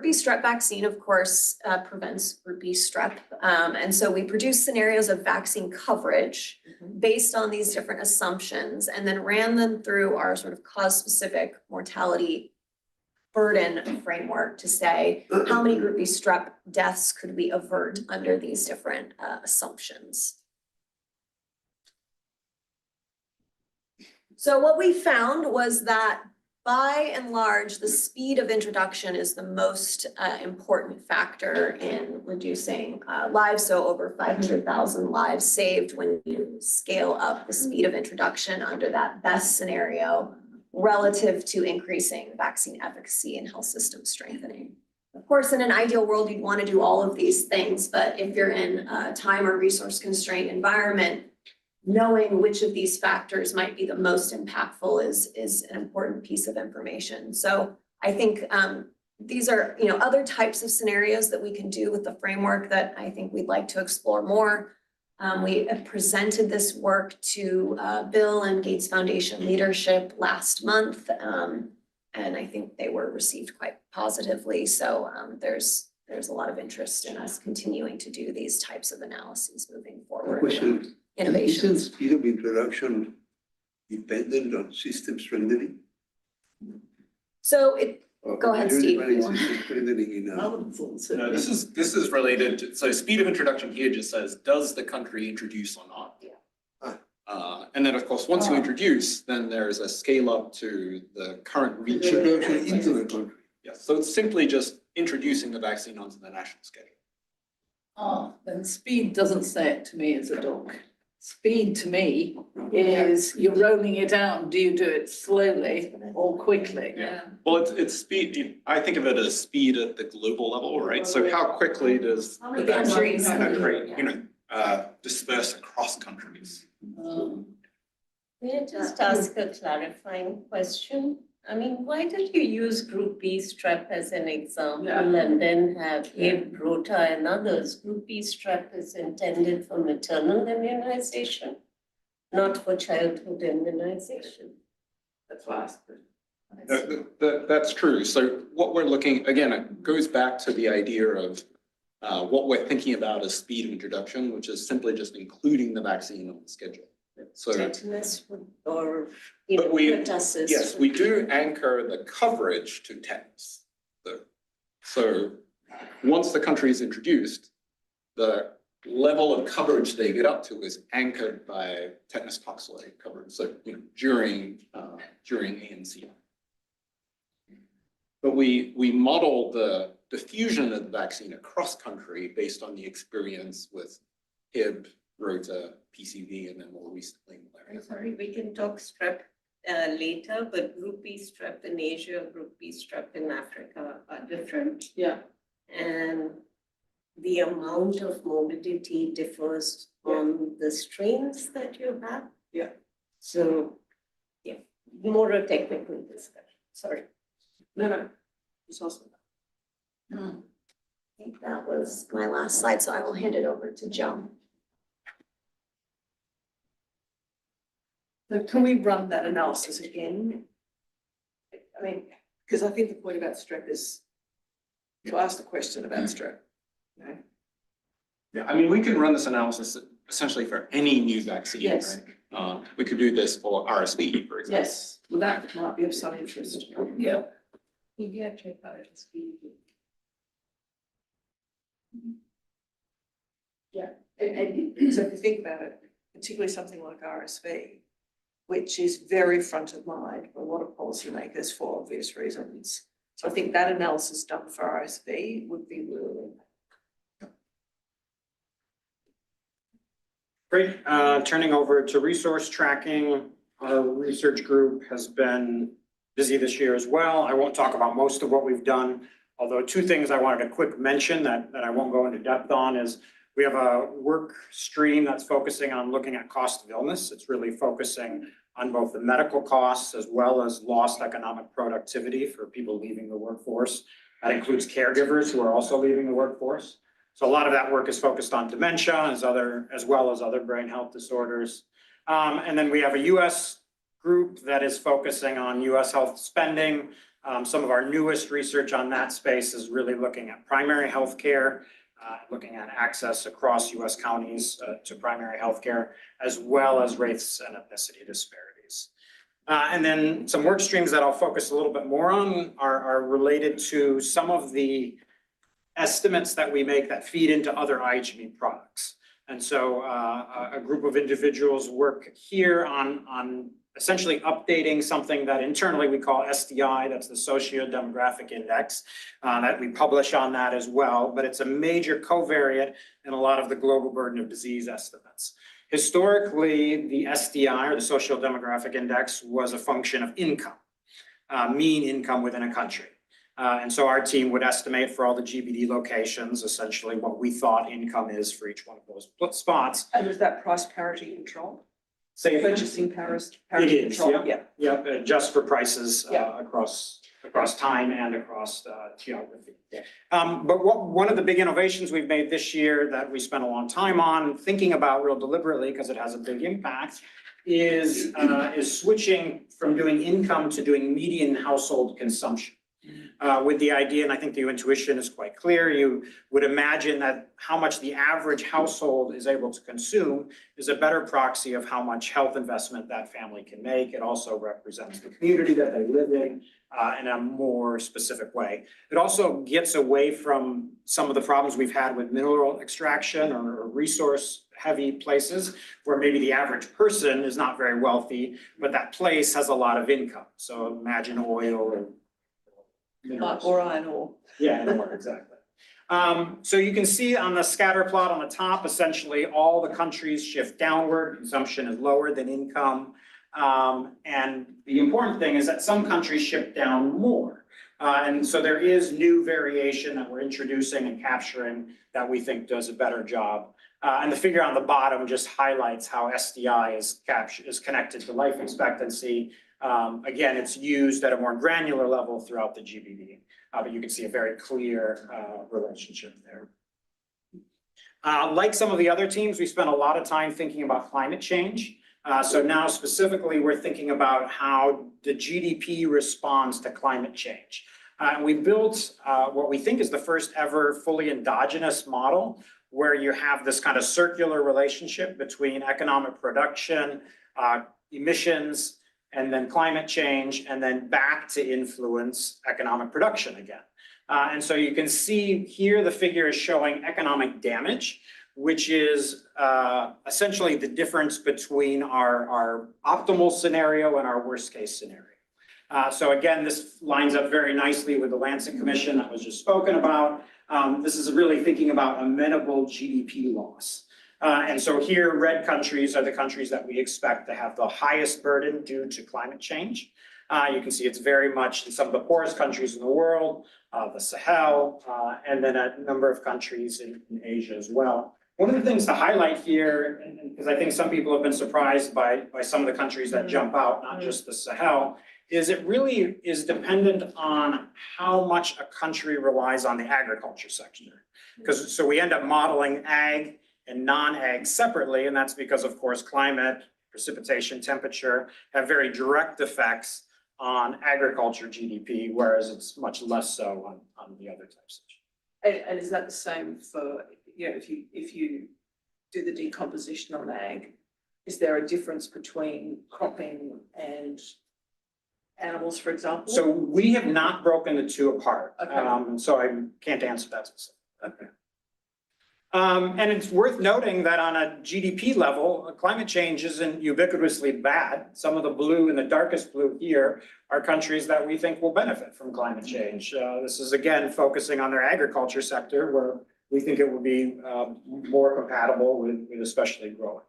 strep vaccine, of course, prevents Group B strep. And so we produced scenarios of vaccine coverage based on these different assumptions and then ran them through our sort of cause-specific mortality burden framework to say how many Group B strep deaths could we avert under these different assumptions. So what we found was that by and large, the speed of introduction is the most important factor in reducing lives. So over 500,000 lives saved when you scale up the speed of introduction under that best scenario relative to increasing vaccine efficacy and health system strengthening. Of course, in an ideal world, you'd want to do all of these things, but if you're in a time or resource constrained environment, knowing which of these factors might be the most impactful is an important piece of information. So I think these are other types of scenarios that we can do with the framework that I think we'd like to explore more. We have presented this work to Bill and Gates Foundation leadership last month, and I think they were received quite positively. So there's a lot of interest in us continuing to do these types of analyses moving forward. Question. Innovation. Isn't speed of introduction dependent on system strengthening? So Go ahead, Steve. Strengthening I would have thought so. No, this is related to, so speed of introduction here just says, does the country introduce or not? And then, of course, once you introduce, then there's a scale up to the current reach. Introduction into the country. Yes, so it's simply just introducing the vaccine onto the national schedule. Then speed doesn't say it to me as a doc. Speed to me is you're rolling it out, do you do it slowly or quickly? Yeah. Well, it's speed, I think of it as speed at the global level, right? So how quickly does the vaccine disperse across countries? May I just ask a clarifying question? I mean, why did you use Group B strep as an example and then have Hib, Rota and others? Group B strep is intended for maternal immunization, not for childhood immunization. That's why I asked. That's true. So what we're looking, again, it goes back to the idea of what we're thinking about as speed of introduction, which is simply just including the vaccine on the schedule. So, Tetanus or but we, pertussis. yes, we do anchor the coverage to tetanus. So once the country is introduced, the level of coverage they get up to is anchored by tetanus toxoid coverage. So, during ANC. But we model the diffusion of the vaccine across country based on the experience with Hib, Rota, PCV, and then more recently malaria. I'm sorry, we can talk strep later, but Group B strep in Asia, Group B strep in Africa are different. Yeah. And the amount of morbidity differs on the strains that you have. Yeah. So, more a technical discussion, sorry. No, it's awesome. I think that was my last slide, so I will hand it over to Joe. So can we run that analysis again? I mean, because I think the point about strep is to ask the question about strep. Okay? Yeah, I mean, we can run this analysis essentially for any new vaccine, Yes. right? We could do this for RSV, for example. Yes, well, that might be of some interest. Yeah. Pediatric RSV. And so if you think about it, particularly something like RSV, which is very front of mind for a lot of policymakers for obvious reasons. So I think that analysis done for RSV would be really. Great, turning over to resource tracking, our research group has been busy this year as well. I won't talk about most of what we've done, although two things I wanted to quick mention that I won't go into depth on is we have a work stream that's focusing on looking at cost of illness. It's really focusing on both the medical costs as well as lost economic productivity for people leaving the workforce. That includes caregivers who are also leaving the workforce. So a lot of that work is focused on dementia as well as other brain health disorders. And then we have a US group that is focusing on US health spending. Some of our newest research on that space is really looking at primary health care, looking at access across US counties to primary health care, as well as race and ethnicity disparities. And then some work streams that I'll focus a little bit more on are related to some of the estimates that we make that feed into other IHME products. And so a group of individuals work here on essentially updating something that internally we call SDI, that's the socio-demographic index, that we publish on that as well, but it's a major covariate in a lot of the global burden of disease estimates. Historically, the SDI, or the social demographic index, was a function of income, mean income within a country. And so our team would estimate for all the GBD locations, essentially what we thought income is for each one of those spots. And is that price parity control? Say again? Purchasing parity It is, control? yeah. Yep, just for prices across time and across geography. Yeah. But one of the big innovations we've made this year that we spent a long time on thinking about real deliberately because it has a big impact is switching from doing income to doing median household consumption. with the idea, and I think the intuition is quite clear, you would imagine that how much the average household is able to consume is a better proxy of how much health investment that family can make. It also represents the community that they live in a more specific way. It also gets away from some of the problems we've had with mineral extraction or resource-heavy places, where maybe the average person is not very wealthy, but that place has a lot of income. So imagine oil or minerals. Or iron ore. Yeah, iron ore, exactly. So you can see on the scatter plot on the top, essentially all the countries shift downward, consumption is lower than income. And the important thing is that some countries shift down more. And so there is new variation that we're introducing and capturing that we think does a better job. And the figure on the bottom just highlights how SDI is connected to life expectancy. Again, it's used at a more granular level throughout the GBD, but you can see a very clear relationship there. Like some of the other teams, we spent a lot of time thinking about climate change. So now specifically, we're thinking about how the GDP responds to climate change. And we built what we think is the first ever fully endogenous model, where you have this kind of circular relationship between economic production, emissions, and then climate change, and then back to influence economic production again. And so you can see here the figure is showing economic damage, which is essentially the difference between our optimal scenario and our worst case scenario. So again, this lines up very nicely with the Lancet Commission that was just spoken about. This is really thinking about amenable GDP loss. And so here, red countries are the countries that we expect to have the highest burden due to climate change. You can see it's very much in some of the poorest countries in the world, the Sahel, and then a number of countries in Asia as well. One of the things to highlight here, because I think some people have been surprised by some of the countries that jump out, not just the Sahel, is it really is dependent on how much a country relies on the agriculture sector. Because so we end up modeling ag and non-ag separately, and that's because, of course, climate, precipitation, temperature have very direct effects on agriculture GDP, whereas it's much less so on the other types. And is that the same for, if you do the decomposition on ag, is there a difference between cropping and animals, for example? So we have not broken the two apart. Okay. So I can't answer that specifically. Okay. And it's worth noting that on a GDP level, climate change isn't ubiquitously bad. Some of the blue and the darkest blue here are countries that we think will benefit from climate change. This is again focusing on their agriculture sector, where we think it will be more compatible with especially growing.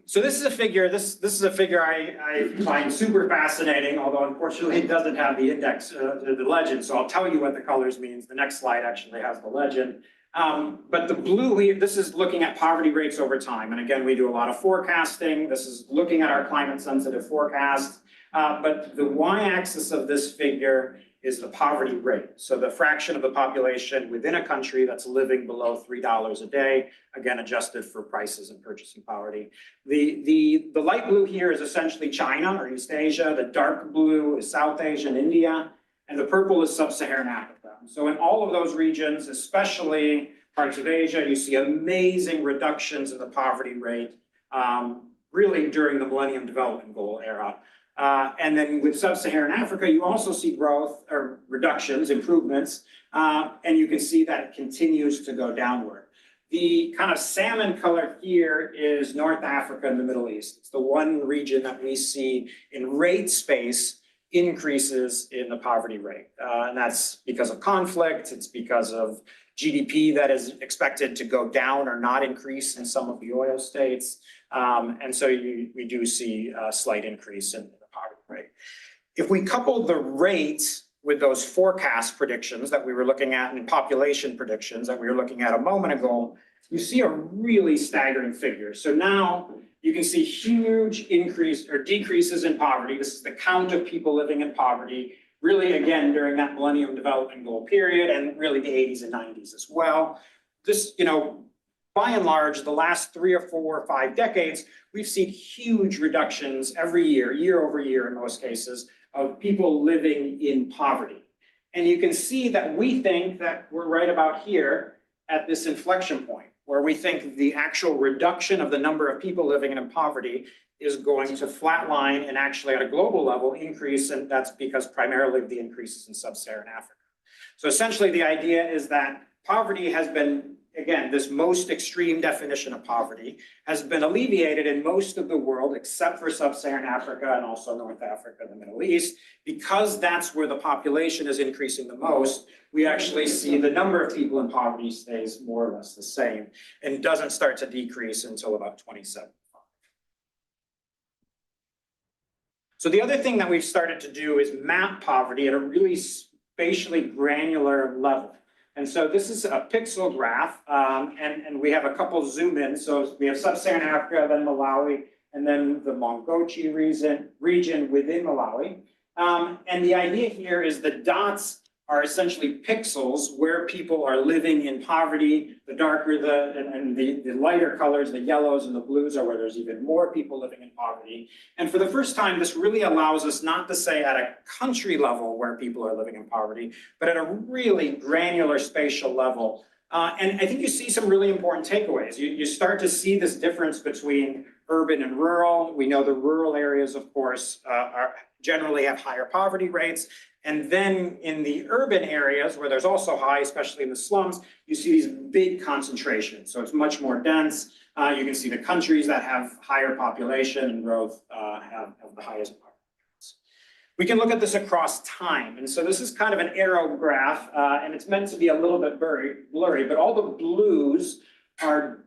So this is a figure. This is a figure I find super fascinating, although unfortunately it doesn't have the index, the legend. So I'll tell you what the colors means. The next slide actually has the legend. But the blue here, this is looking at poverty rates over time. And again, we do a lot of forecasting. This is looking at our climate sensitive forecast. But the y-axis of this figure is the poverty rate. So the fraction of the population within a country that's living below $3 a day, again, adjusted for prices and purchasing poverty. The light blue here is essentially China or East Asia. The dark blue is South Asia and India. And the purple is sub-Saharan Africa. So in all of those regions, especially parts of Asia, you see amazing reductions in the poverty rate, really during the Millennium Development Goal era. And then with sub-Saharan Africa, you also see growth or reductions, improvements, and you can see that it continues to go downward. The kind of salmon color here is North Africa and the Middle East. It's the one region that we see in rate space increases in the poverty rate. And that's because of conflict. It's because of GDP that is expected to go down or not increase in some of the oil states. And so we do see a slight increase in the poverty rate. If we couple the rate with those forecast predictions that we were looking at and population predictions that we were looking at a moment ago, you see a really staggering figure. So now you can see huge increase or decreases in poverty. This is the count of people living in poverty, really again during that Millennium Development Goal period and really the 80s and 90s as well. This, by and large, the last 3 or 4 or 5 decades, we've seen huge reductions every year, year over year in most cases, of people living in poverty. And you can see that we think that we're right about here at this inflection point, where we think the actual reduction of the number of people living in poverty is going to flatline and actually at a global level increase, and that's because primarily of the increases in sub-Saharan Africa. So essentially the idea is that poverty has been, again, this most extreme definition of poverty has been alleviated in most of the world except for sub-Saharan Africa and also North Africa and the Middle East. Because that's where the population is increasing the most, we actually see the number of people in poverty stays more or less the same and doesn't start to decrease until about 2075. So the other thing that we've started to do is map poverty at a really spatially granular level. And so this is a pixel graph, and we have a couple zoom in. So we have sub-Saharan Africa, then Malawi, and then the Mongochi region within Malawi. And the idea here is the dots are essentially pixels where people are living in poverty. The darker the lighter colors, the yellows and the blues, are where there's even more people living in poverty. And for the first time, this really allows us not to say at a country level where people are living in poverty, but at a really granular spatial level. And I think you see some really important takeaways. You start to see this difference between urban and rural. We know the rural areas, of course, generally have higher poverty rates. And then in the urban areas where there's also high, especially in the slums, you see these big concentrations. So it's much more dense. You can see the countries that have higher population and growth have the highest poverty rates. We can look at this across time. And so this is kind of an arrow graph, and it's meant to be a little bit blurry, but all the blues are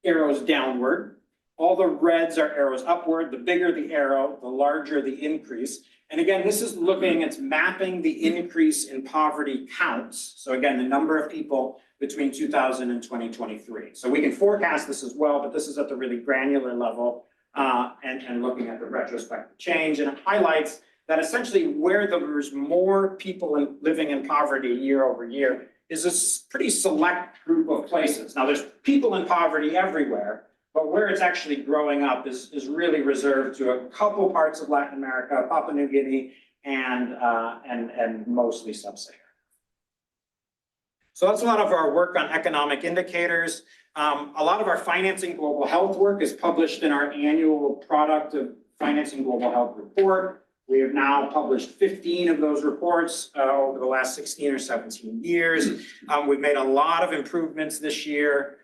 arrows downward. All the reds are arrows upward. The bigger the arrow, the larger the increase. And again, this is it's mapping the increase in poverty counts. So again, the number of people between 2000 and 2023. So we can forecast this as well, but this is at the really granular level and looking at the retrospective change. And it highlights that essentially where there's more people living in poverty year over year is a pretty select group of places. Now there's people in poverty everywhere, but where it's actually growing up is really reserved to a couple parts of Latin America, Papua New Guinea, and mostly sub-Saharan. So that's a lot of our work on economic indicators. A lot of our Financing Global Health work is published in our annual Product of Financing Global Health report. We have now published 15 of those reports over the last 16 or 17 years. We've made a lot of improvements this year.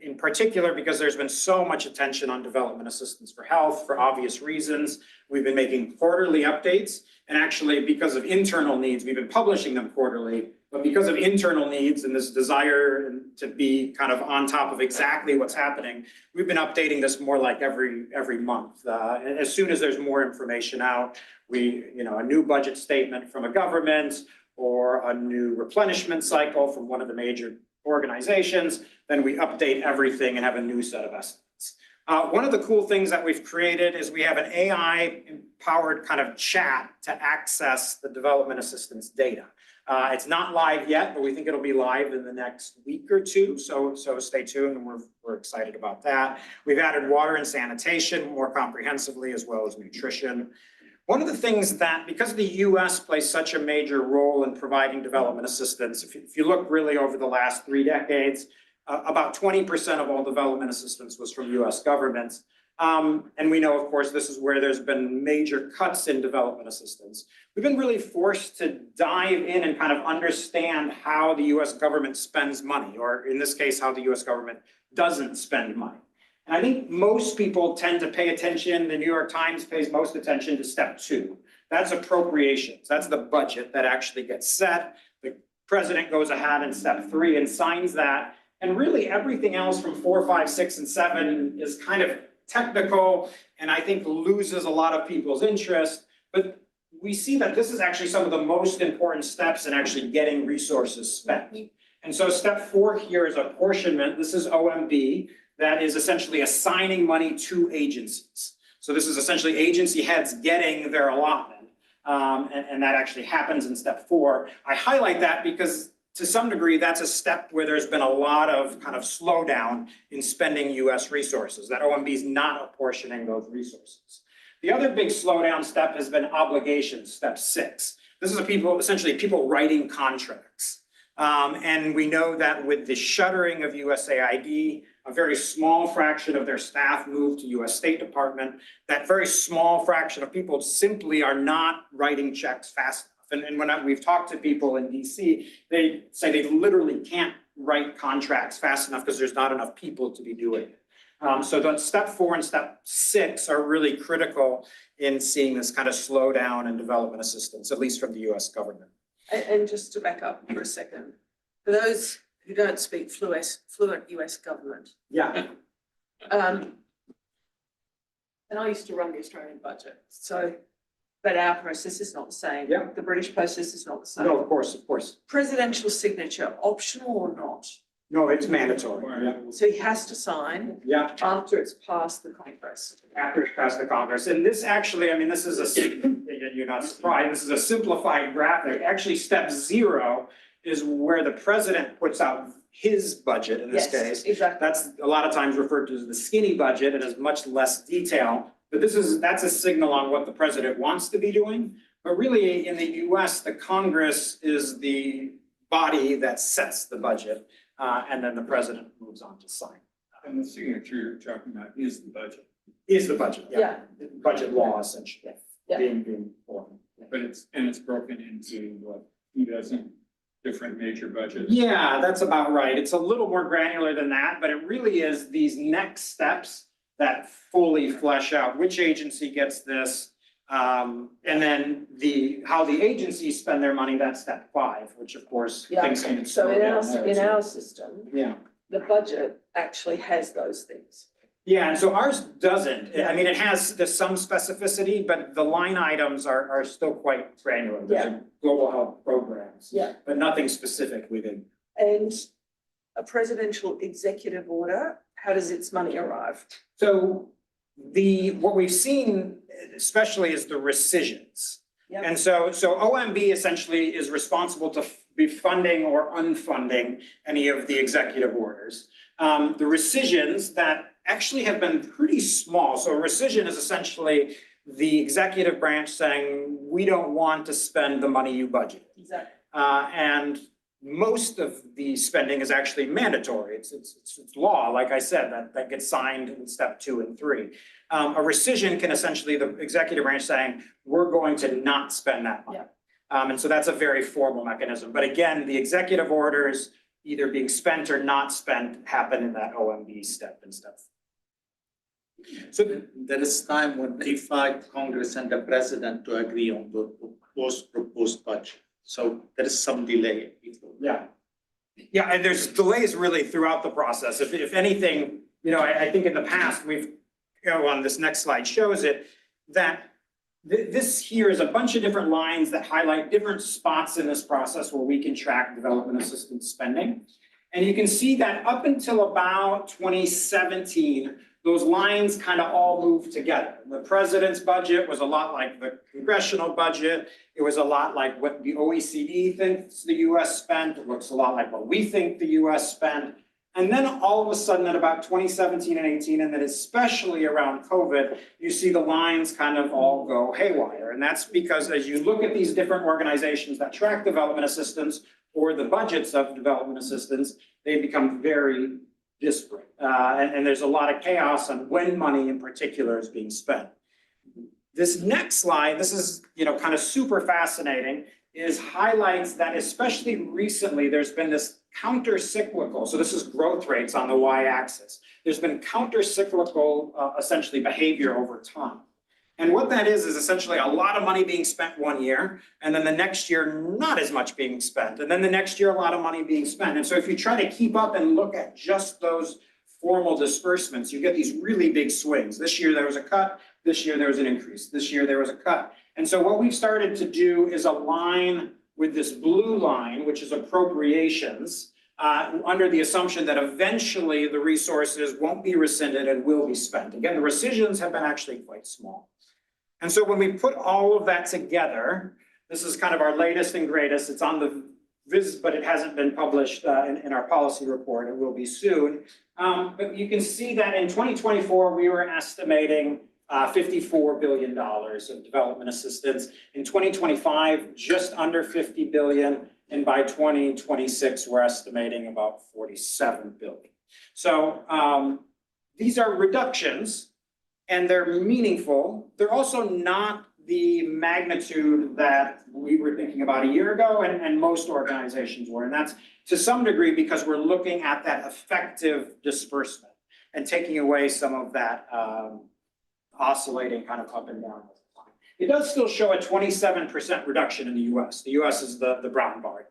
In particular, because there's been so much attention on development assistance for health for obvious reasons. We've been making quarterly updates, and actually because of internal needs, we've been publishing them quarterly, but because of internal needs and this desire to be kind of on top of exactly what's happening, we've been updating this more like every month. As soon as there's more information out, a new budget statement from a government or a new replenishment cycle from one of the major organizations, then we update everything and have a new set of estimates. One of the cool things that we've created is we have an AI-powered kind of chat to access the development assistance data. It's not live yet, but we think it'll be live in the next week or two, so stay tuned, and we're excited about that. We've added water and sanitation more comprehensively, as well as nutrition. One of the things that, because the US plays such a major role in providing development assistance, if you look really over the last 3 decades, about 20% of all development assistance was from US governments. And we know, of course, this is where there's been major cuts in development assistance. We've been really forced to dive in and kind of understand how the US government spends money, or in this case, how the US government doesn't spend money. And I think most people tend to pay attention, the New York Times pays most attention to step 2. That's appropriations. That's the budget that actually gets set. The president goes ahead in step 3 and signs that. And really everything else from 4, 5, 6, and 7 is kind of technical and I think loses a lot of people's interest. But we see that this is actually some of the most important steps in actually getting resources spent. And so step 4 here is apportionment. This is OMB. That is essentially assigning money to agencies. So this is essentially agency heads getting their allotment. And that actually happens in step 4. I highlight that because to some degree, that's a step where there's been a lot of kind of slowdown in spending US resources, that OMB is not apportioning those resources. The other big slowdown step has been obligations, step 6. This is essentially people writing contracts. And we know that with the shuttering of USAID, a very small fraction of their staff moved to US State Department. That very small fraction of people simply are not writing checks fast enough. And when we've talked to people in DC, they say they literally can't write contracts fast enough because there's not enough people to be doing it. So the step 4 and step 6 are really critical in seeing this kind of slowdown in development assistance, at least from the US government. And just to back up for a second, for those who don't speak fluent US government, Yeah. and I used to run the Australian budget, so, but our process is not the same. Yeah. The British process is not the same. No, of course, of course. Presidential signature, optional or not? No, it's mandatory. Yeah. So he has to sign Yeah. after it's passed the Congress. After it's passed the Congress. And this actually, I mean, this is you're not surprised, this is a simplified graphic. Actually, step 0 is where the president puts out his budget in this case. Exactly. That's a lot of times referred to as the skinny budget. It has much less detail. But that's a signal on what the president wants to be doing. But really, in the US, the Congress is the body that sets the budget. And then the president moves on to sign. And the signature you're talking about is the budget, Is the budget, yeah. Budget law essentially. Yeah. Being formed. but it's broken into what, 2 different major budgets. Yeah, that's about right. It's a little more granular than that, but it really is these next steps that fully flesh out which agency gets this. And then how the agencies spend their money, that's step 5, which of course Yeah. things can So slow in down there, in too. our system, Yeah. the budget actually has those things. Yeah, and so ours doesn't. I mean, there's some specificity, but the line items are still quite granular. They're global health programs. Yeah. But nothing specific within. And a presidential executive order, how does its money arrive? So what we've seen especially is the rescissions. Yeah. And so OMB essentially is responsible to be funding or unfunding any of the executive orders. The rescissions that actually have been pretty small. So a rescission is essentially the executive branch saying, we don't want to spend the money you budgeted. Exactly. And most of the spending is actually mandatory. It's law, like I said, that gets signed in step 2 and 3. A rescission can essentially the executive branch saying, we're going to not spend that money. Yeah. And so that's a very formal mechanism. But again, the executive orders either being spent or not spent happen in that OMB step and stuff. So there is time when if Congress and the president to agree on the proposed budget. So there is some delay. Yeah. Yeah, and there's delays really throughout the process. If anything, I think in the past, we've, on this next slide shows it, that this here is a bunch of different lines that highlight different spots in this process where we can track development assistance spending. And you can see that up until about 2017, those lines kind of all moved together. The president's budget was a lot like the congressional budget. It was a lot like what the OECD thinks the US spent. It looks a lot like what we think the US spent. And then all of a sudden at about 2017 and 18, and then especially around COVID, you see the lines kind of all go haywire. And that's because as you look at these different organizations that track development assistance or the budgets of development assistance, they become very disparate. And there's a lot of chaos on when money in particular is being spent. This next slide, this is kind of super fascinating, is highlights that especially recently there's been this counter-cyclical, so this is growth rates on the y-axis. There's been counter-cyclical essentially behavior over time. And what that is essentially a lot of money being spent one year, and then the next year not as much being spent, and then the next year a lot of money being spent. And so if you try to keep up and look at just those formal disbursements, you get these really big swings. This year there was a cut, this year there was an increase, this year there was a cut. And so what we've started to do is align with this blue line, which is appropriations, under the assumption that eventually the resources won't be rescinded and will be spent. Again, the rescissions have been actually quite small. And so when we put all of that together, this is kind of our latest and greatest. It's on the viz, but it hasn't been published in our policy report. It will be soon. But you can see that in 2024, we were estimating $54 billion of development assistance. In 2025, just under 50 billion, and by 2026, we're estimating about 47 billion. So these are reductions, and they're meaningful. They're also not the magnitude that we were thinking about a year ago, and most organizations were. And that's to some degree because we're looking at that effective disbursement and taking away some of that oscillating kind of up and down. It does still show a 27% reduction in the US. The US is the brown bar.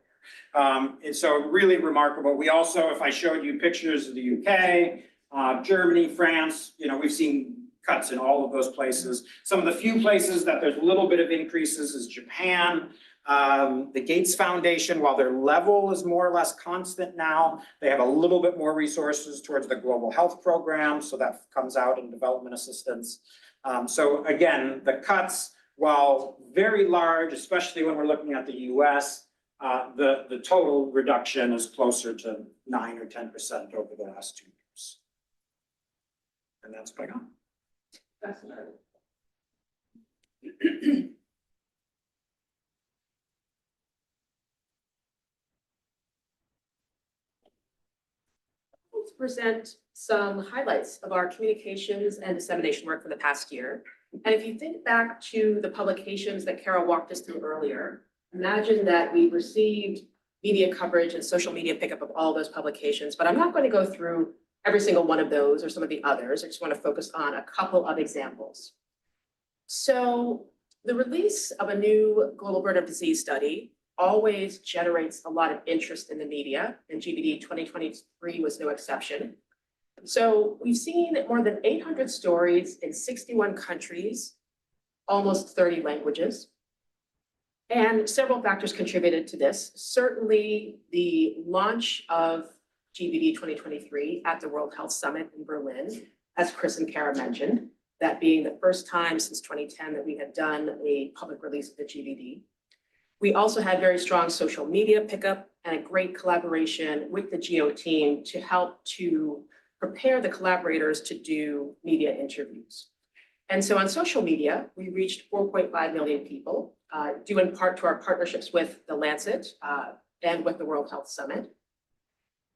And so really remarkable. We also, if I showed you pictures of the UK, Germany, France, we've seen cuts in all of those places. Some of the few places that there's a little bit of increases is Japan. The Gates Foundation, while their level is more or less constant now, they have a little bit more resources towards the global health program, so that comes out in development assistance. So again, the cuts, while very large, especially when we're looking at the US, the total reduction is closer to 9 or 10% over the last 2 years. And that's what I got. To present some highlights of our communications and dissemination work for the past year. And if you think back to the publications that Carol walked us through earlier, imagine that we received media coverage and social media pickup of all those publications, but I'm not going to go through every single one of those or some of the others. I just want to focus on a couple of examples. So the release of a new global burden of disease study always generates a lot of interest in the media, and GBD 2023 was no exception. So we've seen more than 800 stories in 61 countries, almost 30 languages. And several factors contributed to this. Certainly the launch of GBD 2023 at the World Health Summit in Berlin, as Chris and Kara mentioned, that being the first time since 2010 that we had done a public release of the GBD. We also had very strong social media pickup and a great collaboration with the GEO team to help to prepare the collaborators to do media interviews. And so on social media, we reached 4.5 million people, due in part to our partnerships with The Lancet and with the World Health Summit.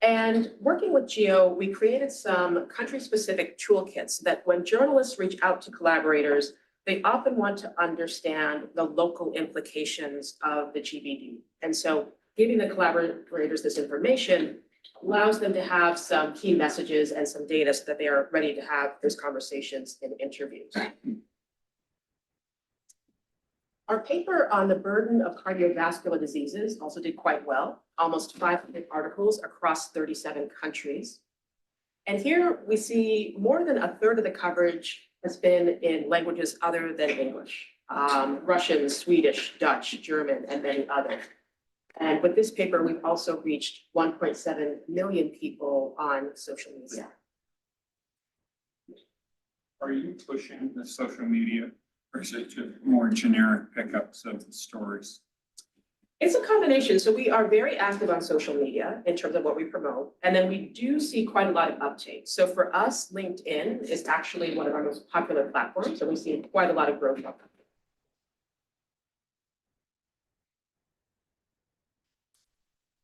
And working with GEO, we created some country-specific toolkits that when journalists reach out to collaborators, they often want to understand the local implications of the GBD. And so giving the collaborators this information allows them to have some key messages and some data so that they are ready to have those conversations in interviews. Our paper on the burden of cardiovascular diseases also did quite well, almost 500 articles across 37 countries. And here we see more than a third of the coverage has been in languages other than English, Russian, Swedish, Dutch, German, and many others. And with this paper, we've also reached 1.7 million people on social media. Are you pushing the social media, or is it just more generic pickups of the stories? It's a combination. So we are very active on social media in terms of what we promote. And then we do see quite a lot of uptake. So for us, LinkedIn is actually one of our most popular platforms. So we've seen quite a lot of growth.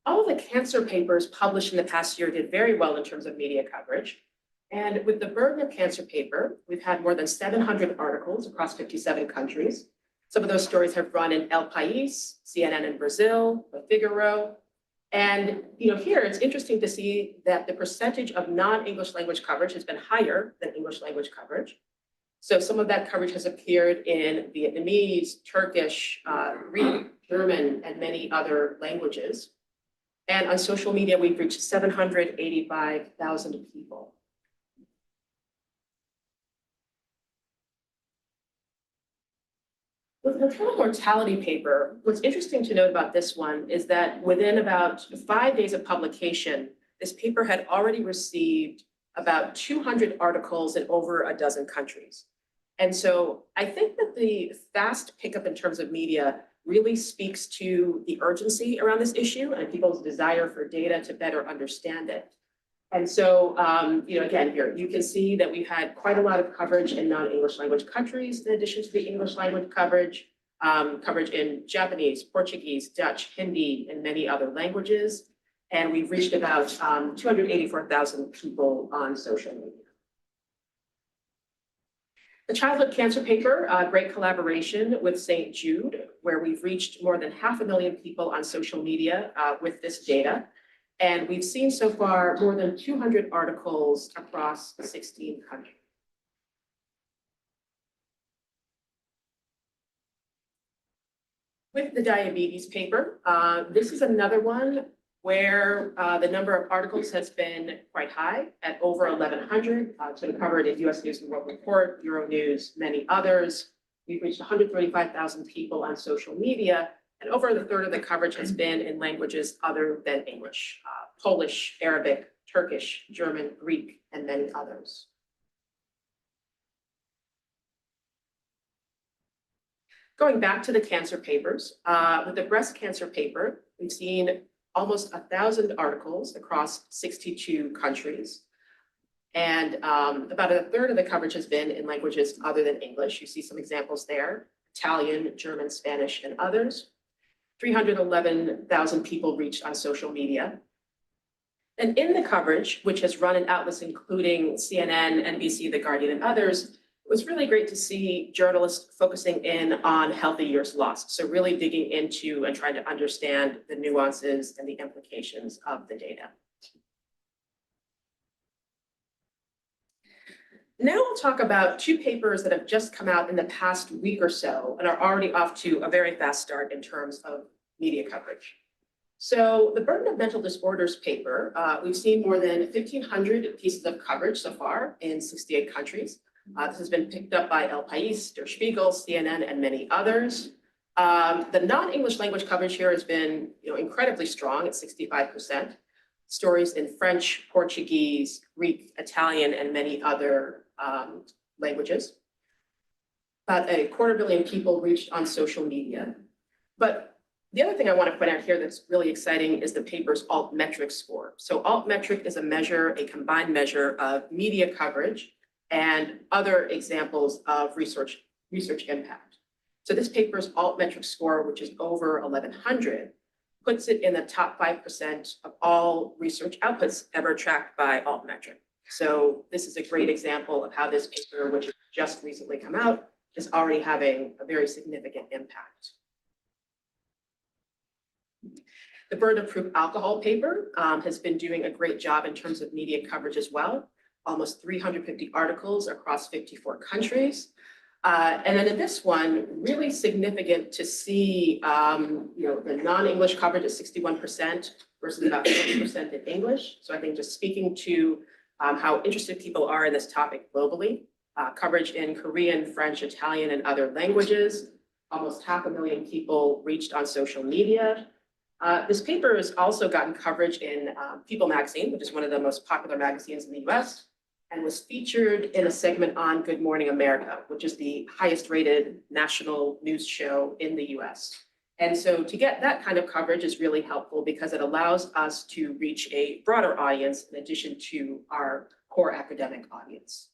All of the cancer papers published in the past year did very well in terms of media coverage. And with the burden of cancer paper, we've had more than 700 articles across 57 countries. Some of those stories have run in El País, CNN in Brazil, The Figaro. And here it's interesting to see that the percentage of non-English language coverage has been higher than English language coverage. So some of that coverage has appeared in Vietnamese, Turkish, Greek, German, and many other languages. And on social media, we've reached 785,000 people. With the maternal mortality paper, what's interesting to note about this one is that within about 5 days of publication, this paper had already received about 200 articles in over a dozen countries. And so I think that the fast pickup in terms of media really speaks to the urgency around this issue and people's desire for data to better understand it. And so, again, here, you can see that we've had quite a lot of coverage in non-English language countries, in addition to the English language coverage. Coverage in Japanese, Portuguese, Dutch, Hindi, and many other languages. And we've reached about 284,000 people on social media. The childhood cancer paper, great collaboration with St. Jude, where we've reached more than 500,000 people on social media with this data. And we've seen so far more than 200 articles across 16 countries. With the diabetes paper, this is another one where the number of articles has been quite high at over 1,100. It's been covered in US News and World Report, Euronews, many others. We've reached 135,000 people on social media, and over a third of the coverage has been in languages other than English, Polish, Arabic, Turkish, German, Greek, and many others. Going back to the cancer papers, with the breast cancer paper, we've seen almost 1,000 articles across 62 countries. And about a third of the coverage has been in languages other than English. You see some examples there: Italian, German, Spanish, and others. 311,000 people reached on social media. And in the coverage, which has run in outlets including CNN, NBC, The Guardian, and others, it was really great to see journalists focusing in on healthy years lost. So really digging into and trying to understand the nuances and the implications of the data. Now we'll talk about two papers that have just come out in the past week or so and are already off to a very fast start in terms of media coverage. So the burden of mental disorders paper, we've seen more than 1,500 pieces of coverage so far in 68 countries. This has been picked up by El País, Der Spiegel, CNN, and many others. The non-English language coverage here has been incredibly strong at 65%. Stories in French, Portuguese, Greek, Italian, and many other languages. About 250,000 people reached on social media. But the other thing I want to point out here that's really exciting is the paper's altmetric score. So altmetric is a measure, a combined measure of media coverage and other examples of research impact. So this paper's altmetric score, which is over 1,100, puts it in the top 5% of all research outputs ever tracked by altmetric. So this is a great example of how this paper, which has just recently come out, is already having a very significant impact. The burden of proof alcohol paper has been doing a great job in terms of media coverage as well. Almost 350 articles across 54 countries. And then in this one, really significant to see, the non-English coverage is 61% versus about 40% in English. So I think just speaking to how interested people are in this topic globally, coverage in Korean, French, Italian, and other languages. Almost 500,000 people reached on social media. This paper has also gotten coverage in People magazine, which is one of the most popular magazines in the US, and was featured in a segment on Good Morning America, which is the highest rated national news show in the US. And so to get that kind of coverage is really helpful because it allows us to reach a broader audience in addition to our core academic audience.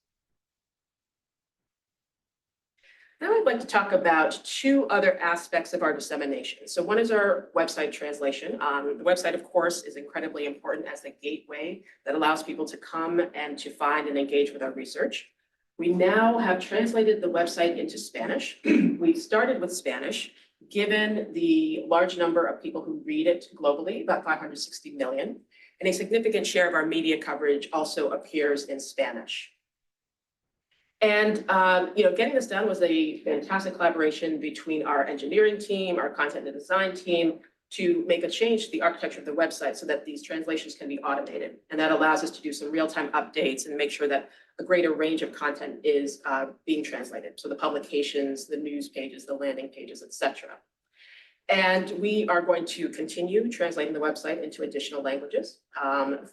Now I'd like to talk about two other aspects of our dissemination. So one is our website translation. The website, of course, is incredibly important as the gateway that allows people to come and to find and engage with our research. We now have translated the website into Spanish. We started with Spanish, given the large number of people who read it globally, about 560 million, and a significant share of our media coverage also appears in Spanish. And getting this done was a fantastic collaboration between our engineering team, our content and design team, to make a change to the architecture of the website so that these translations can be automated. And that allows us to do some real-time updates and make sure that a greater range of content is being translated. So the publications, the news pages, the landing pages, et cetera. And we are going to continue translating the website into additional languages.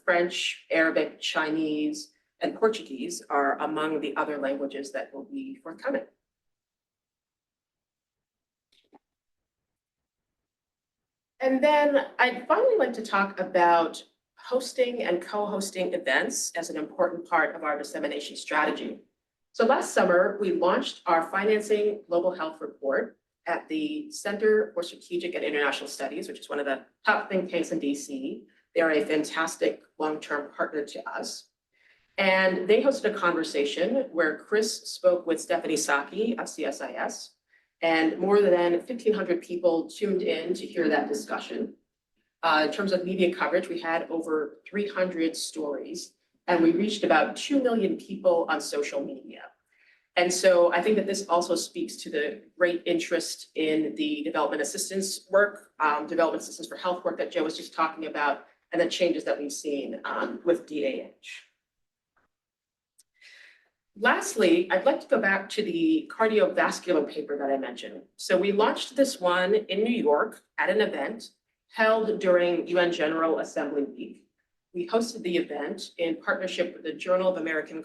French, Arabic, Chinese, and Portuguese are among the other languages that will be forthcoming. And then I'd finally like to talk about hosting and co-hosting events as an important part of our dissemination strategy. So last summer, we launched our Financing Global Health Report at the Center for Strategic and International Studies, which is one of the top think tanks in DC. They are a fantastic long-term partner to us. And they hosted a conversation where Chris spoke with Stephanie Saki of CSIS, and more than 1,500 people tuned in to hear that discussion. In terms of media coverage, we had over 300 stories, and we reached about 2 million people on social media. And so I think that this also speaks to the great interest in the development assistance work, development assistance for health work that Joe was just talking about, and the changes that we've seen with DAH. Lastly, I'd like to go back to the cardiovascular paper that I mentioned. So we launched this one in New York at an event held during UN General Assembly Week. We hosted the event in partnership with the Journal of American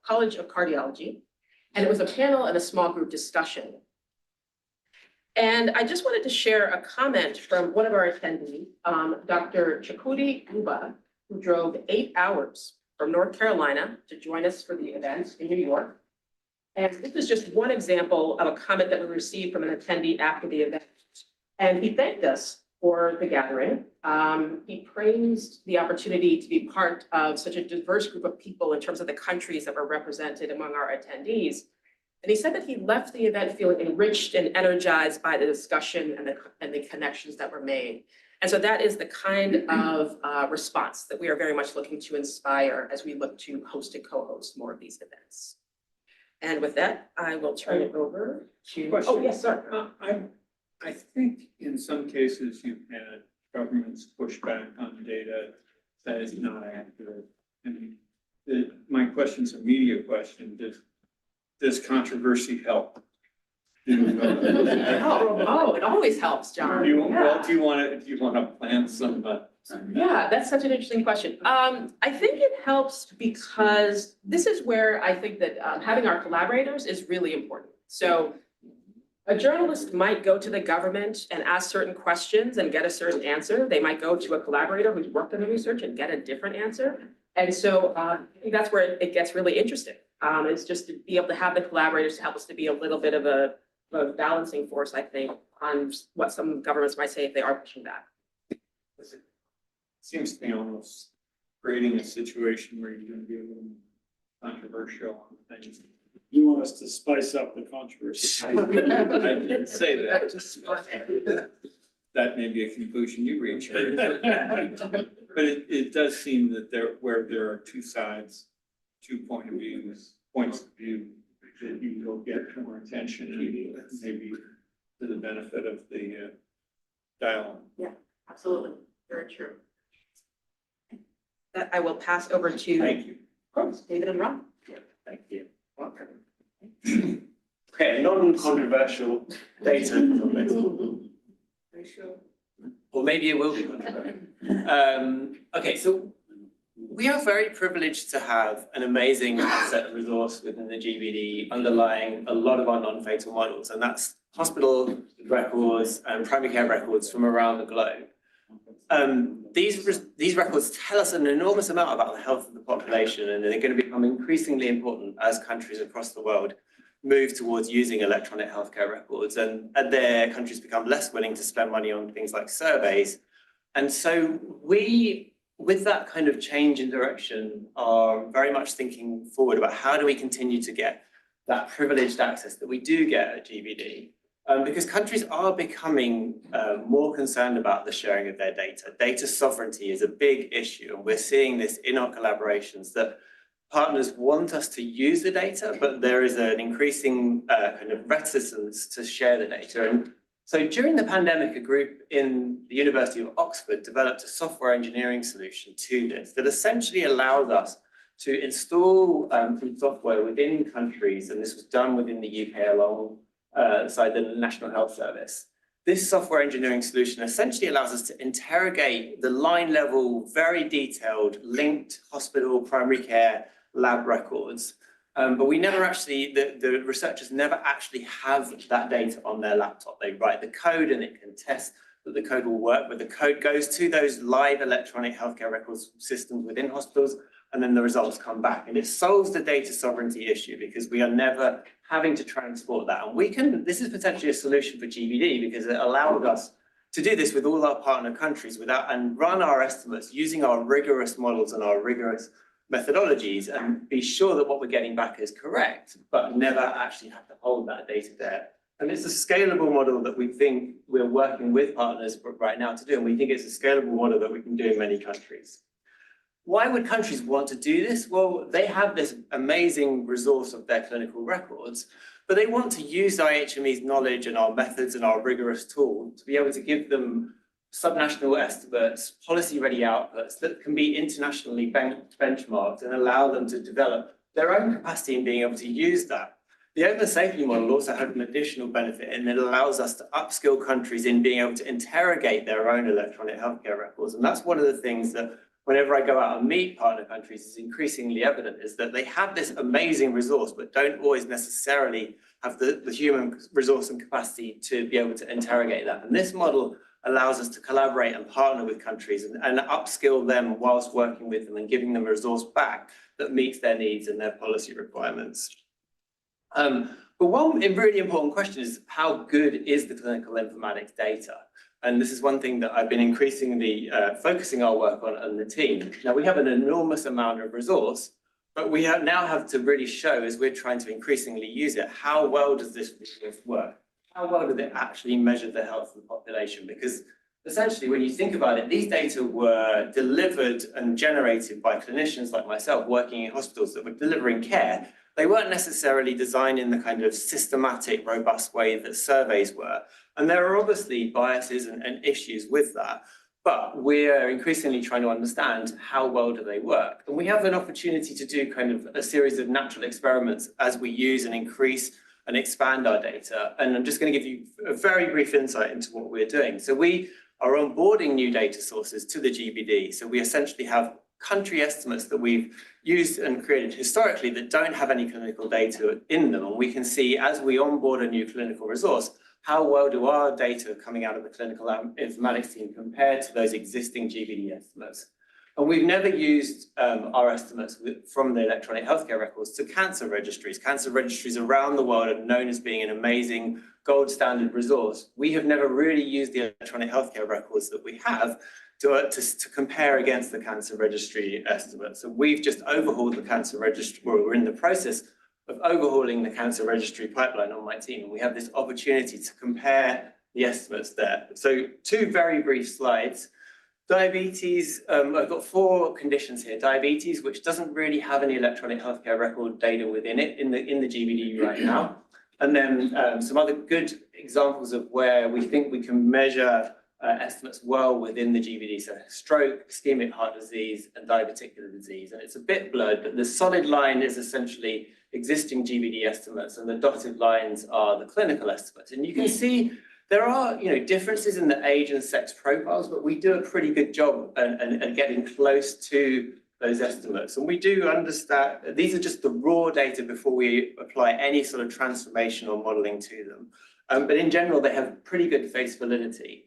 College of Cardiology, and it was a panel and a small group discussion. And I just wanted to share a comment from one of our attendees, Dr. Chakudi Guba, who drove 8 hours from North Carolina to join us for the event in New York. And this is just one example of a comment that we received from an attendee after the event. And he thanked us for the gathering. He praised the opportunity to be part of such a diverse group of people in terms of the countries that were represented among our attendees. And he said that he left the event feeling enriched and energized by the discussion and the connections that were made. And so that is the kind of response that we are very much looking to inspire as we look to host and co-host more of these events. And with that, I will turn it over to, Question. oh, yes, sir. I think in some cases you've had governments push back on data that is not accurate. And my question's a media question. Does controversy help? Oh, it always helps, John. Do you want Yeah. to plant some? Yeah, that's such an interesting question. I think it helps because this is where I think that having our collaborators is really important. So a journalist might go to the government and ask certain questions and get a certain answer. They might go to a collaborator who's worked on the research and get a different answer. And so I think that's where it gets really interesting. It's just to be able to have the collaborators to help us to be a little bit of a balancing force, I think, on what some governments might say if they are pushing back. Seems to be almost creating a situation where you're going to be a little controversial on things. You want us to spice up the controversy? I didn't say that. That may be a conclusion you reach. But it does seem that where there are two sides, 2 points of view, that you will get more attention and maybe to the benefit of the dialogue. Yeah, absolutely. Very true. That I will pass over to. Thank you. Of course, David and Rob. Thank you. Okay, non-controversial data topics. Or maybe it will be controversial. Okay, so we are very privileged to have an amazing asset of resource within the GBD underlying a lot of our non-fatal models, and that's hospital records and primary care records from around the globe. These records tell us an enormous amount about the health of the population, and they're going to become increasingly important as countries across the world move towards using electronic healthcare records, and their countries become less willing to spend money on things like surveys. And so we, with that kind of change in direction, are very much thinking forward about how do we continue to get that privileged access that we do get at GBD. Because countries are becoming more concerned about the sharing of their data. Data sovereignty is a big issue, and we're seeing this in our collaborations that partners want us to use the data, but there is an increasing kind of reticence to share the data. And so during the pandemic, a group in the University of Oxford developed a software engineering solution to this that essentially allows us to install some software within countries, and this was done within the UK alongside the National Health Service. This software engineering solution essentially allows us to interrogate the line level, very detailed, linked hospital, primary care, lab records. But we never actually, the researchers never actually have that data on their laptop. They write the code and it can test that the code will work, but the code goes to those live electronic healthcare records systems within hospitals, and then the results come back. And it solves the data sovereignty issue because we are never having to transport that. And this is potentially a solution for GBD because it allowed us to do this with all our partner countries and run our estimates using our rigorous models and our rigorous methodologies and be sure that what we're getting back is correct, but never actually have to hold that data there. And it's a scalable model that we think we're working with partners right now to do, and we think it's a scalable model that we can do in many countries. Why would countries want to do this? Well, they have this amazing resource of their clinical records, but they want to use IHME's knowledge and our methods and our rigorous tool to be able to give them subnational estimates, policy-ready outputs that can be internationally benchmarked and allow them to develop their own capacity in being able to use that. The open safety model also has an additional benefit, and it allows us to upskill countries in being able to interrogate their own electronic healthcare records. And that's one of the things that whenever I go out and meet partner countries is increasingly evident, is that they have this amazing resource, but don't always necessarily have the human resource and capacity to be able to interrogate that. And this model allows us to collaborate and partner with countries and upskill them whilst working with them and giving them a resource back that meets their needs and their policy requirements. But one really important question is how good is the clinical informatics data? And this is one thing that I've been increasingly focusing our work on the team. Now, we have an enormous amount of resource, but we now have to really show, as we're trying to increasingly use it, how well does this resource work? How well does it actually measure the health of the population? Because essentially, when you think about it, these data were delivered and generated by clinicians like myself working in hospitals that were delivering care. They weren't necessarily designed in the kind of systematic, robust way that surveys were. And there are obviously biases and issues with that. But we're increasingly trying to understand how well do they work. And we have an opportunity to do kind of a series of natural experiments as we use and increase and expand our data. And I'm just going to give you a very brief insight into what we're doing. So we are onboarding new data sources to the GBD. So we essentially have country estimates that we've used and created historically that don't have any clinical data in them. And we can see as we onboard a new clinical resource, how well do our data coming out of the clinical informatics team compare to those existing GBD estimates? And we've never used our estimates from the electronic healthcare records to cancer registries. Cancer registries around the world are known as being an amazing gold standard resource. We have never really used the electronic healthcare records that we have to compare against the cancer registry estimates. So we've just overhauled the cancer registry, or we're in the process of overhauling the cancer registry pipeline on my team. And we have this opportunity to compare the estimates there. So two very brief slides. Diabetes, I've got 4 conditions here. Diabetes, which doesn't really have any electronic healthcare record data within it in the GBD right now. And then some other good examples of where we think we can measure estimates well within the GBD. So stroke, ischemic heart disease, and diverticular disease. And it's a bit blurred, but the solid line is essentially existing GBD estimates, and the dotted lines are the clinical estimates. And you can see there are, differences in the age and sex profiles, but we do a pretty good job at getting close to those estimates. And we do understand, these are just the raw data before we apply any sort of transformational modeling to them. But in general, they have pretty good face validity.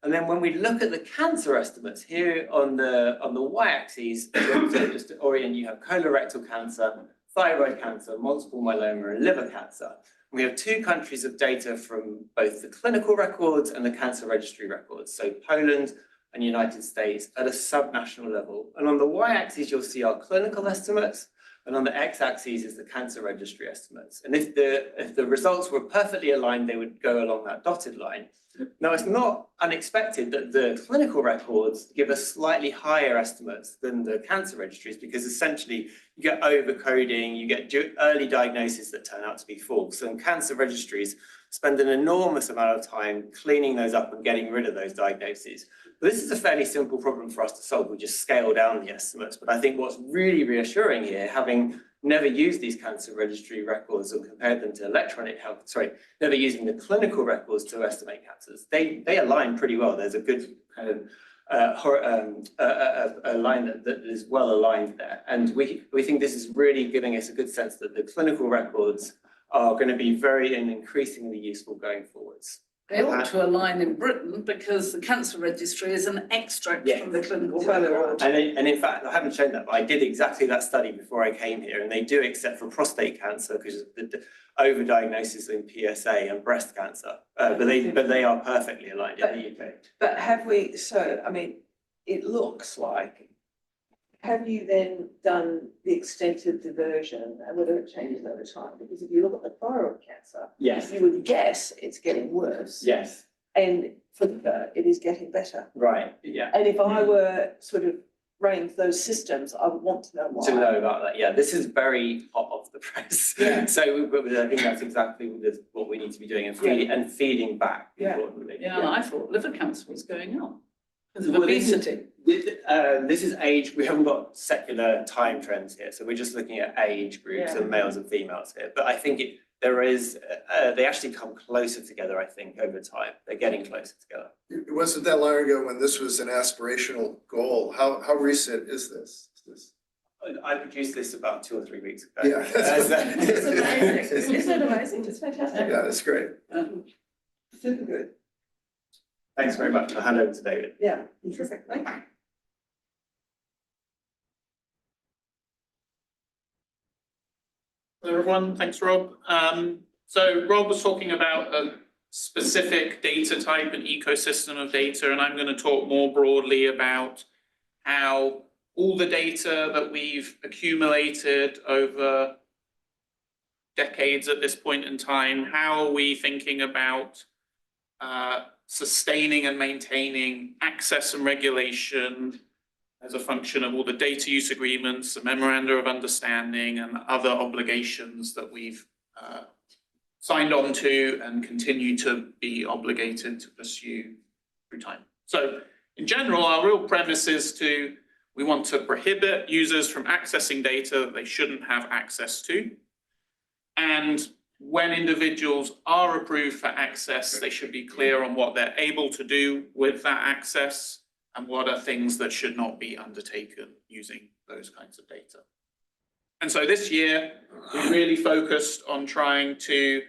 And then when we look at the cancer estimates here on the y-axis, so just to orient, you have colorectal cancer, thyroid cancer, multiple myeloma, and liver cancer. We have 2 countries of data from both the clinical records and the cancer registry records. So Poland and United States at a subnational level. And on the y-axis, you'll see our clinical estimates. And on the x-axis is the cancer registry estimates. And if the results were perfectly aligned, they would go along that dotted line. Now, it's not unexpected that the clinical records give us slightly higher estimates than the cancer registries, because essentially you get overcoding, you get early diagnoses that turn out to be false. And cancer registries spend an enormous amount of time cleaning those up and getting rid of those diagnoses. But this is a fairly simple problem for us to solve. We just scale down the estimates. But I think what's really reassuring here, having never used these cancer registry records and compared them to electronic health, never using the clinical records to estimate cancers, they align pretty well. There's a good kind of a line that is well aligned there. And we think this is really giving us a good sense that the clinical records are going to be very and increasingly useful going forwards. They ought to align in Britain because the cancer registry is an extract from the clinical record. And in fact, I haven't shown that, but I did exactly that study before I came here, and they do except for prostate cancer because of the overdiagnosis in PSA and breast cancer. But they are perfectly aligned in the UK. But have we, so, I mean, it looks like, have you then done the extensive diversion and whether it changes over time? Because if you look at the thyroid cancer, Yes. you would guess it's getting worse. Yes. And for the, it is getting better. Right. Yeah. And if I were sort of running those systems, I would want to know why. To know about that, yeah, this is very hot off the press. Yeah. So I think that's exactly what we need to be doing and feeding back importantly. Yeah, I thought liver cancer was going up because of Well, this is- obesity. This is age, we haven't got secular time trends here, so we're just looking at age groups and males and females here. But I think there is, they actually come closer together, I think, over time. They're getting closer together. It wasn't that long ago when this was an aspirational goal. How recent is this? I produced this about 2 or 3 weeks ago. Yeah. It's amazing. Isn't it amazing? It's fantastic. Yeah, that's great. Super good. Thanks very much. I'll hand over to David. Yeah, terrific. Thank you. Hello, everyone. Thanks, Rob. So Rob was talking about a specific data type and ecosystem of data, and I'm going to talk more broadly about how all the data that we've accumulated over decades at this point in time, how are we thinking about sustaining and maintaining access and regulation as a function of all the data use agreements, the memoranda of understanding, and other obligations that we've signed on to and continue to be obligated to pursue through time. So in general, our real premise is we want to prohibit users from accessing data that they shouldn't have access to. And when individuals are approved for access, they should be clear on what they're able to do with that access and what are things that should not be undertaken using those kinds of data. And so this year, we really focused on trying to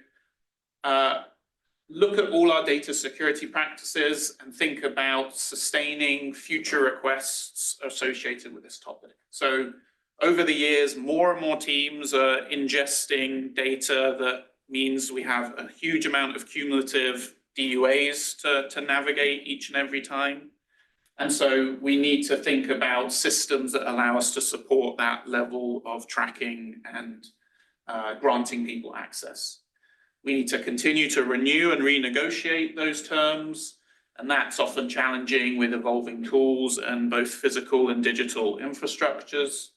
look at all our data security practices and think about sustaining future requests associated with this topic. So over the years, more and more teams are ingesting data that means we have a huge amount of cumulative DUAs to navigate each and every time. And so we need to think about systems that allow us to support that level of tracking and granting people access. We need to continue to renew and renegotiate those terms, and that's often challenging with evolving tools and both physical and digital infrastructures.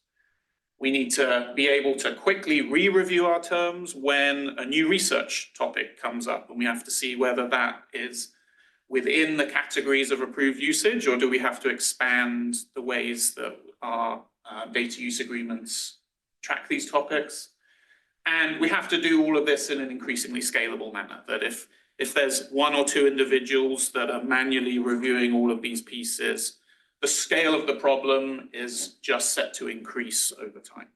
We need to be able to quickly re-review our terms when a new research topic comes up, and we have to see whether that is within the categories of approved usage, or do we have to expand the ways that our data use agreements track these topics? And we have to do all of this in an increasingly scalable manner, that if there's 1 or 2 individuals that are manually reviewing all of these pieces, the scale of the problem is just set to increase over time.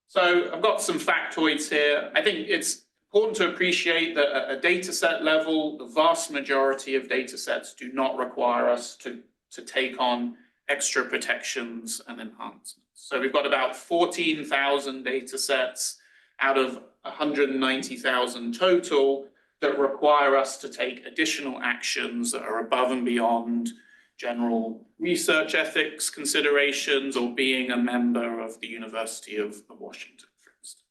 So I've got some factoids here. I think it's important to appreciate that at a data set level, the vast majority of data sets do not require us to take on extra protections and enhancements. So we've got about 14,000 data sets out of 190,000 total that require us to take additional actions that are above and beyond general research ethics considerations or being a member of the University of Washington, for instance.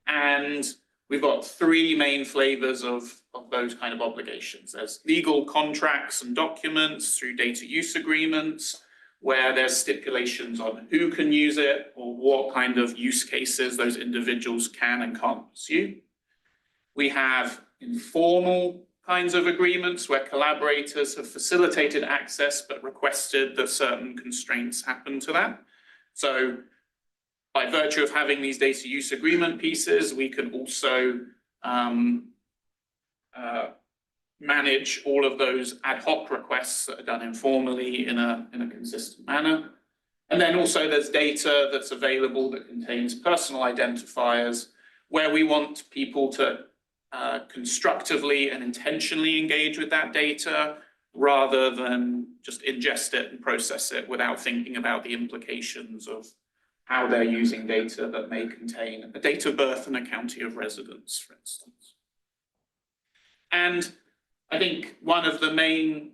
And we've got 3 main flavors of those kind of obligations. There's legal contracts and documents through data use agreements, where there's stipulations on who can use it or what kind of use cases those individuals can and can't pursue. We have informal kinds of agreements where collaborators have facilitated access but requested that certain constraints happen to that. So by virtue of having these data use agreement pieces, we can also manage all of those ad hoc requests that are done informally in a consistent manner. And then also there's data that's available that contains personal identifiers where we want people to constructively and intentionally engage with that data rather than just ingest it and process it without thinking about the implications of how they're using data that may contain a date of birth and a county of residence, for instance. And I think one of the main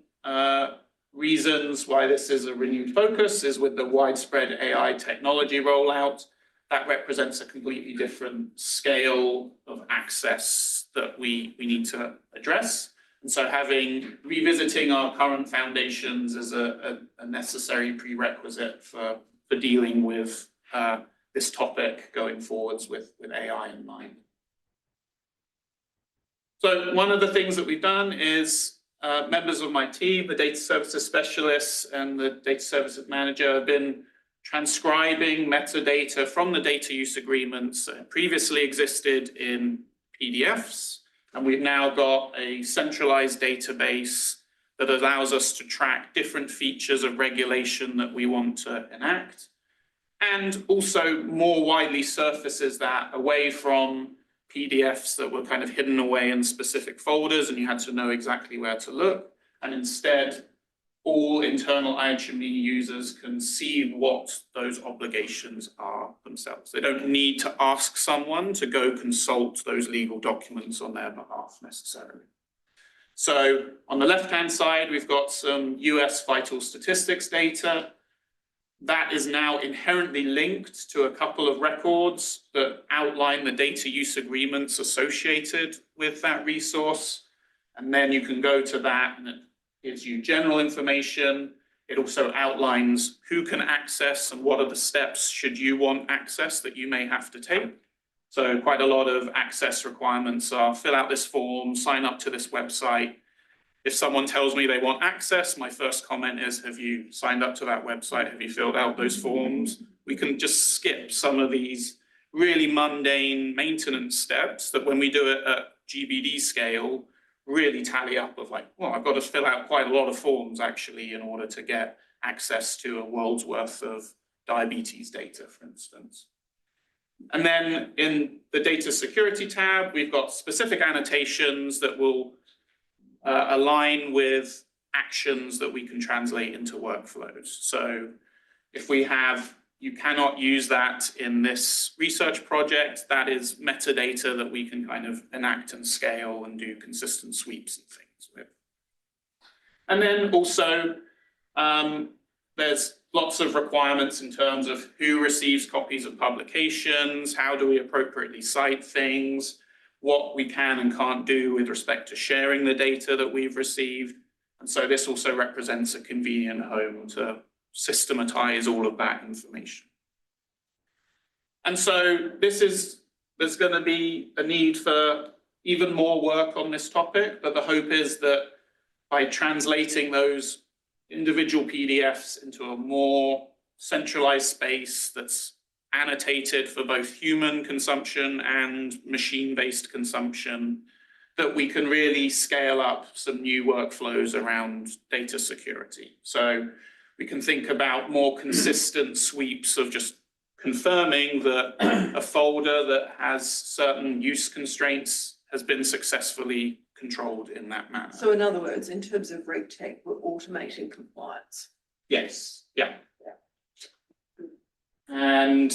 reasons why this is a renewed focus is with the widespread AI technology rollout. That represents a completely different scale of access that we need to address. And so revisiting our current foundations is a necessary prerequisite for dealing with this topic going forwards with AI in mind. So one of the things that we've done is members of my team, the data services specialists and the data services manager, have been transcribing metadata from the data use agreements that previously existed in PDFs. And we've now got a centralized database that allows us to track different features of regulation that we want to enact, and also more widely surfaces that away from PDFs that were kind of hidden away in specific folders and you had to know exactly where to look. And instead, all internal IHME users can see what those obligations are themselves. They don't need to ask someone to go consult those legal documents on their behalf necessarily. So on the left-hand side, we've got some US vital statistics data. That is now inherently linked to a couple of records that outline the data use agreements associated with that resource. And then you can go to that and it gives you general information. It also outlines who can access and what are the steps should you want access that you may have to take. So quite a lot of access requirements are fill out this form, sign up to this website. If someone tells me they want access, my first comment is, have you signed up to that website? Have you filled out those forms? We can just skip some of these really mundane maintenance steps that when we do it at GBD scale, really tally up of like, well, I've got to fill out quite a lot of forms actually in order to get access to a world's worth of diabetes data, for instance. And then in the data security tab, we've got specific annotations that will align with actions that we can translate into workflows. So if we have, you cannot use that in this research project, that is metadata that we can kind of enact and scale and do consistent sweeps and things with. And then also, there's lots of requirements in terms of who receives copies of publications, how do we appropriately cite things, what we can and can't do with respect to sharing the data that we've received. And so this also represents a convenient home to systematize all of that information. And so there's going to be a need for even more work on this topic, but the hope is that by translating those individual PDFs into a more centralized space that's annotated for both human consumption and machine-based consumption, that we can really scale up some new workflows around data security. So we can think about more consistent sweeps of just confirming that a folder that has certain use constraints has been successfully controlled in that manner. So in other words, in terms of reg tech, we're automating compliance. Yes, yeah. And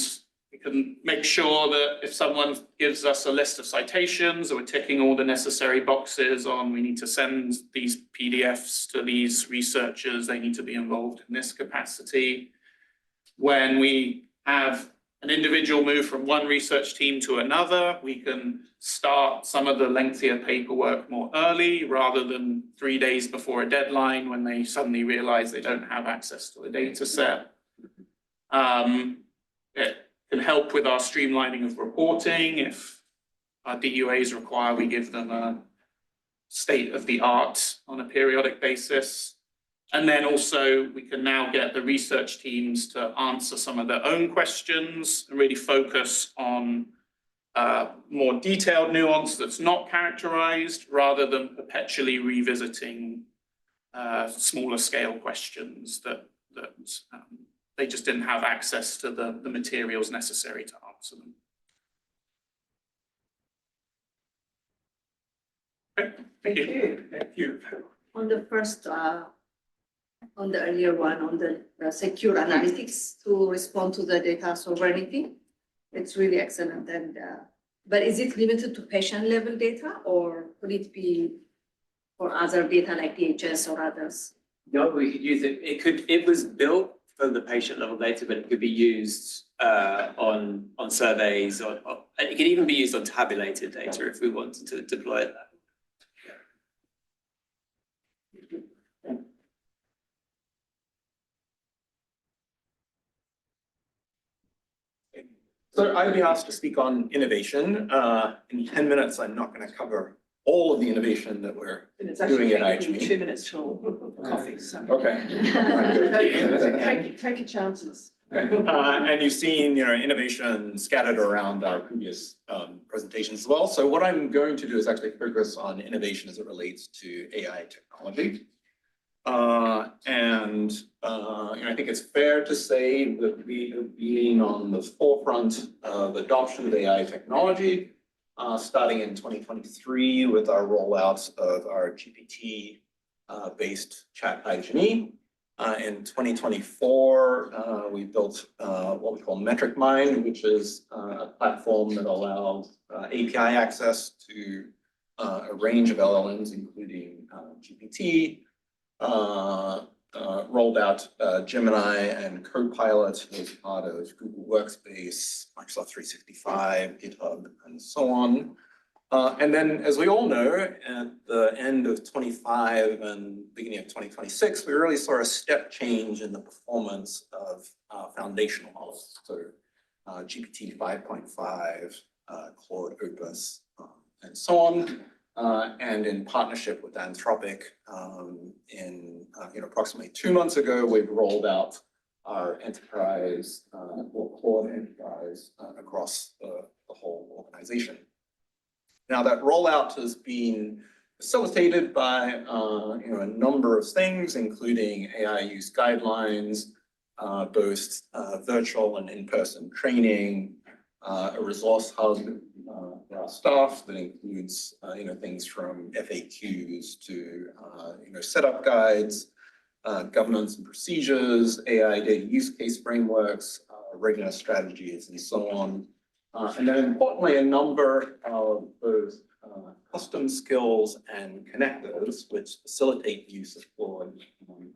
we can make sure that if someone gives us a list of citations, or we're ticking all the necessary boxes on we need to send these PDFs to these researchers, they need to be involved in this capacity. When we have an individual move from one research team to another, we can start some of the lengthier paperwork more early rather than 3 days before a deadline when they suddenly realize they don't have access to a data set. It can help with our streamlining of reporting. If our DUAs require we give them a state of the art on a periodic basis. And then also we can now get the research teams to answer some of their own questions and really focus on more detailed nuance that's not characterized rather than perpetually revisiting smaller scale questions that they just didn't have access to the materials necessary to answer them. Thank you. Thank you. On the first, on the earlier one, on the secure analytics to respond to the data sovereignty, it's really excellent and, but is it limited to patient level data or could it be for other data like DHS or others? No, we could use it, it was built for the patient level data, but it could be used on surveys or and it could even be used on tabulated data if we wanted to deploy that. So I've been asked to speak on innovation. In 10 minutes, I'm not going to cover all of the innovation that we're And it's actually doing at taking IHME. 2 minutes till coffee, so. Okay. Take your chances. And you've seen, innovation scattered around our previous presentations as well. So what I'm going to do is actually focus on innovation as it relates to AI technology. I think it's fair to say that we have been on the forefront of adoption of AI technology, starting in 2023 with our rollout of our GPT based chat IHME. In 2024, we built what we call Metric Mind, which is a platform that allows API access to a range of LLMs, including GPT. Rolled out Gemini and Copilot as part of Google Workspace, Microsoft 365, GitHub, and so on. And then, as we all know, at the end of 25 and beginning of 2026, we really saw a step change in the performance of foundational models. So GPT 5.5, Claude Opus, and so on. And in partnership with Anthropic, in approximately 2 months ago, we've rolled out our enterprise, or Claude Enterprise, across the whole organization. Now that rollout has been facilitated by a number of things, including AI use guidelines, both virtual and in-person training, a resource hub for our staff that includes things from FAQs to setup guides, governance and procedures, AI data use case frameworks, readiness strategies, and so on. And then importantly, a number of those custom skills and connectors which facilitate the use of Claude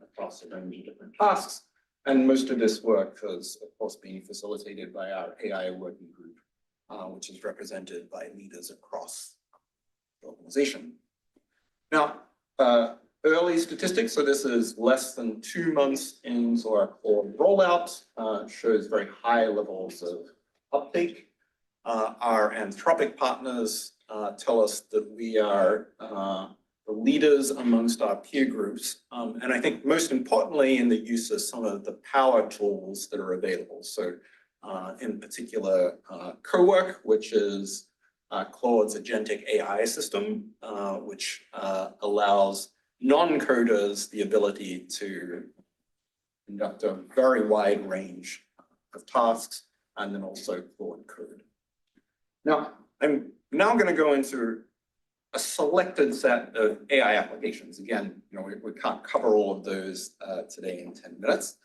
across a range of different tasks. And most of this work has, of course, been facilitated by our AI working group, which is represented by leaders across the organization. Now, early statistics, so this is less than 2 months into our Claude rollout, shows very high levels of uptake. Our Anthropic partners tell us that we are the leaders amongst our peer groups, and I think most importantly in the use of some of the power tools that are available. So in particular, CoWork, which is Claude's agentic AI system, which allows non-coders the ability to conduct a very wide range of tasks, and then also Claude Code. Now, I'm going to go into a selected set of AI applications. Again, we can't cover all of those today in 10 minutes.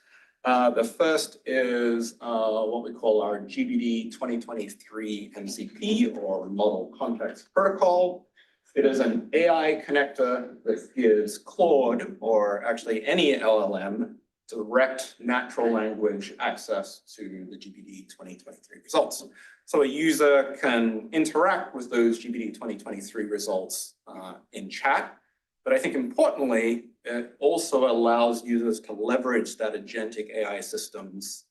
The first is what we call our GBD 2023 MCP, or Model Context Protocol. It is an AI connector that gives Claude, or actually any LLM, direct natural language access to the GBD 2023 results. So a user can interact with those GBD 2023 results in chat, but I think importantly, it also allows users to leverage that agentic AI system's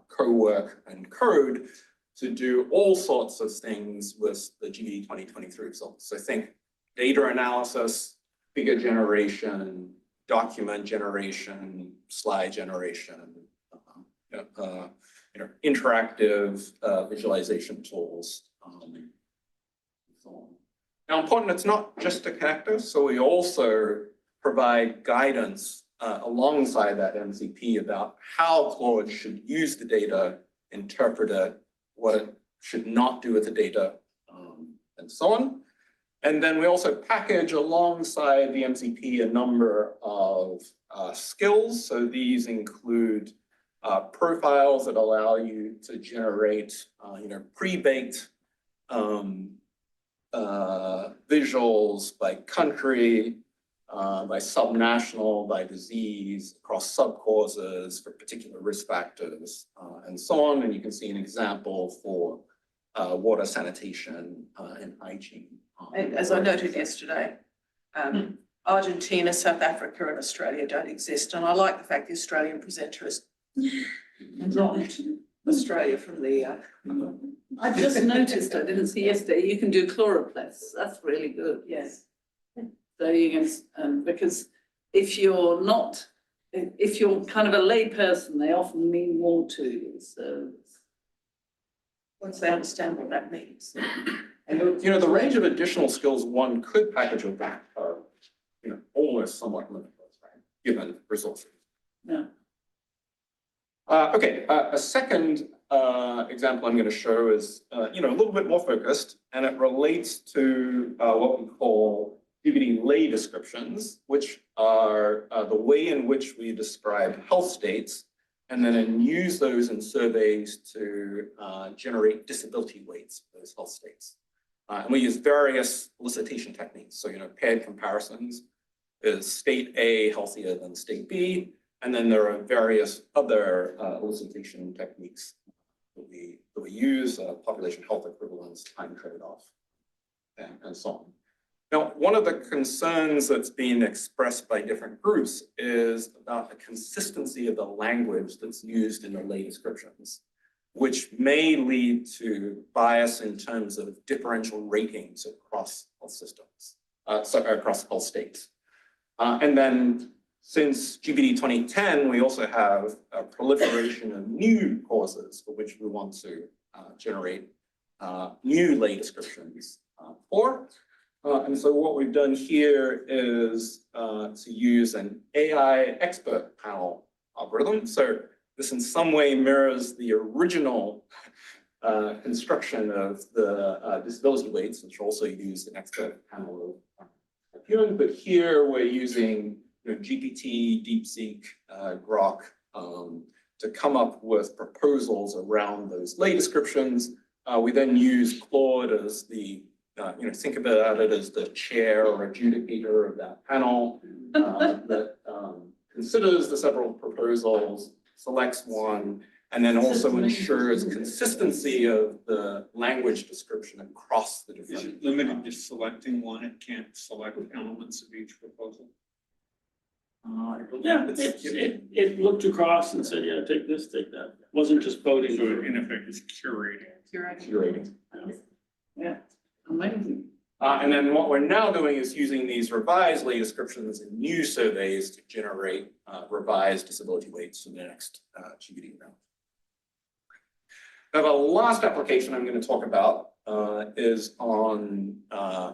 CoWork and code to do all sorts of things with the GBD 2023 results. So think data analysis, figure generation, document generation, slide generation, interactive visualization tools. Now, important, it's not just a connector, so we also provide guidance alongside that MCP about how Claude should use the data, interpret it, what it should not do with the data, and so on. And then we also package alongside the MCP a number of skills. So these include profiles that allow you to generate, pre-baked visuals by country, by subnational, by disease, across subcauses for particular risk factors, and so on. And you can see an example for water sanitation and hygiene. As I noted yesterday, Argentina, South Africa and Australia don't exist. And I like the fact the Australian presenter has dropped Australia from the. I just noticed, I didn't see yesterday, you can do chloroplasts, that's really good. Yes. So you can, because if you're not, if you're kind of a lay person, they often mean more to you, so. Once they understand what that means. And the range of additional skills one could package with that are, almost somewhat limitless, right? Given resources. Yeah. Okay, a second example I'm going to show is, a little bit more focused, and it relates to what we call GBD lay descriptions, which are the way in which we describe health states, and then use those in surveys to generate disability weights for those health states. And we use various elicitation techniques. So, paired comparisons. Is state A healthier than state B? And then there are various other elicitation techniques that we use, population health equivalence, time trade-off, and so on. Now, one of the concerns that's being expressed by different groups is about the consistency of the language that's used in the lay descriptions, which may lead to bias in terms of differential ratings across health systems, across health states. And then since GBD 2010, we also have a proliferation of new causes for which we want to generate new lay descriptions for. And so what we've done here is to use an AI expert panel algorithm. So this in some way mirrors the original construction of the disability weights, which also used an expert panel of humans. But here we're using GPT, DeepSeek, Grok to come up with proposals around those lay descriptions. We then use Claude as the think about it as the chair or adjudicator of that panel that considers the several proposals, selects one, and then also ensures consistency of the language description across the different. Is it limited to selecting one? It can't select elements of each proposal? Yeah, it looked across and said, yeah, take this, take that. It wasn't just voting. So in effect, it's curating. Curating. Yeah, amazing. And then what we're now doing is using these revised lay descriptions in new surveys to generate revised disability weights for the next GBD round. Now, the last application I'm going to talk about is on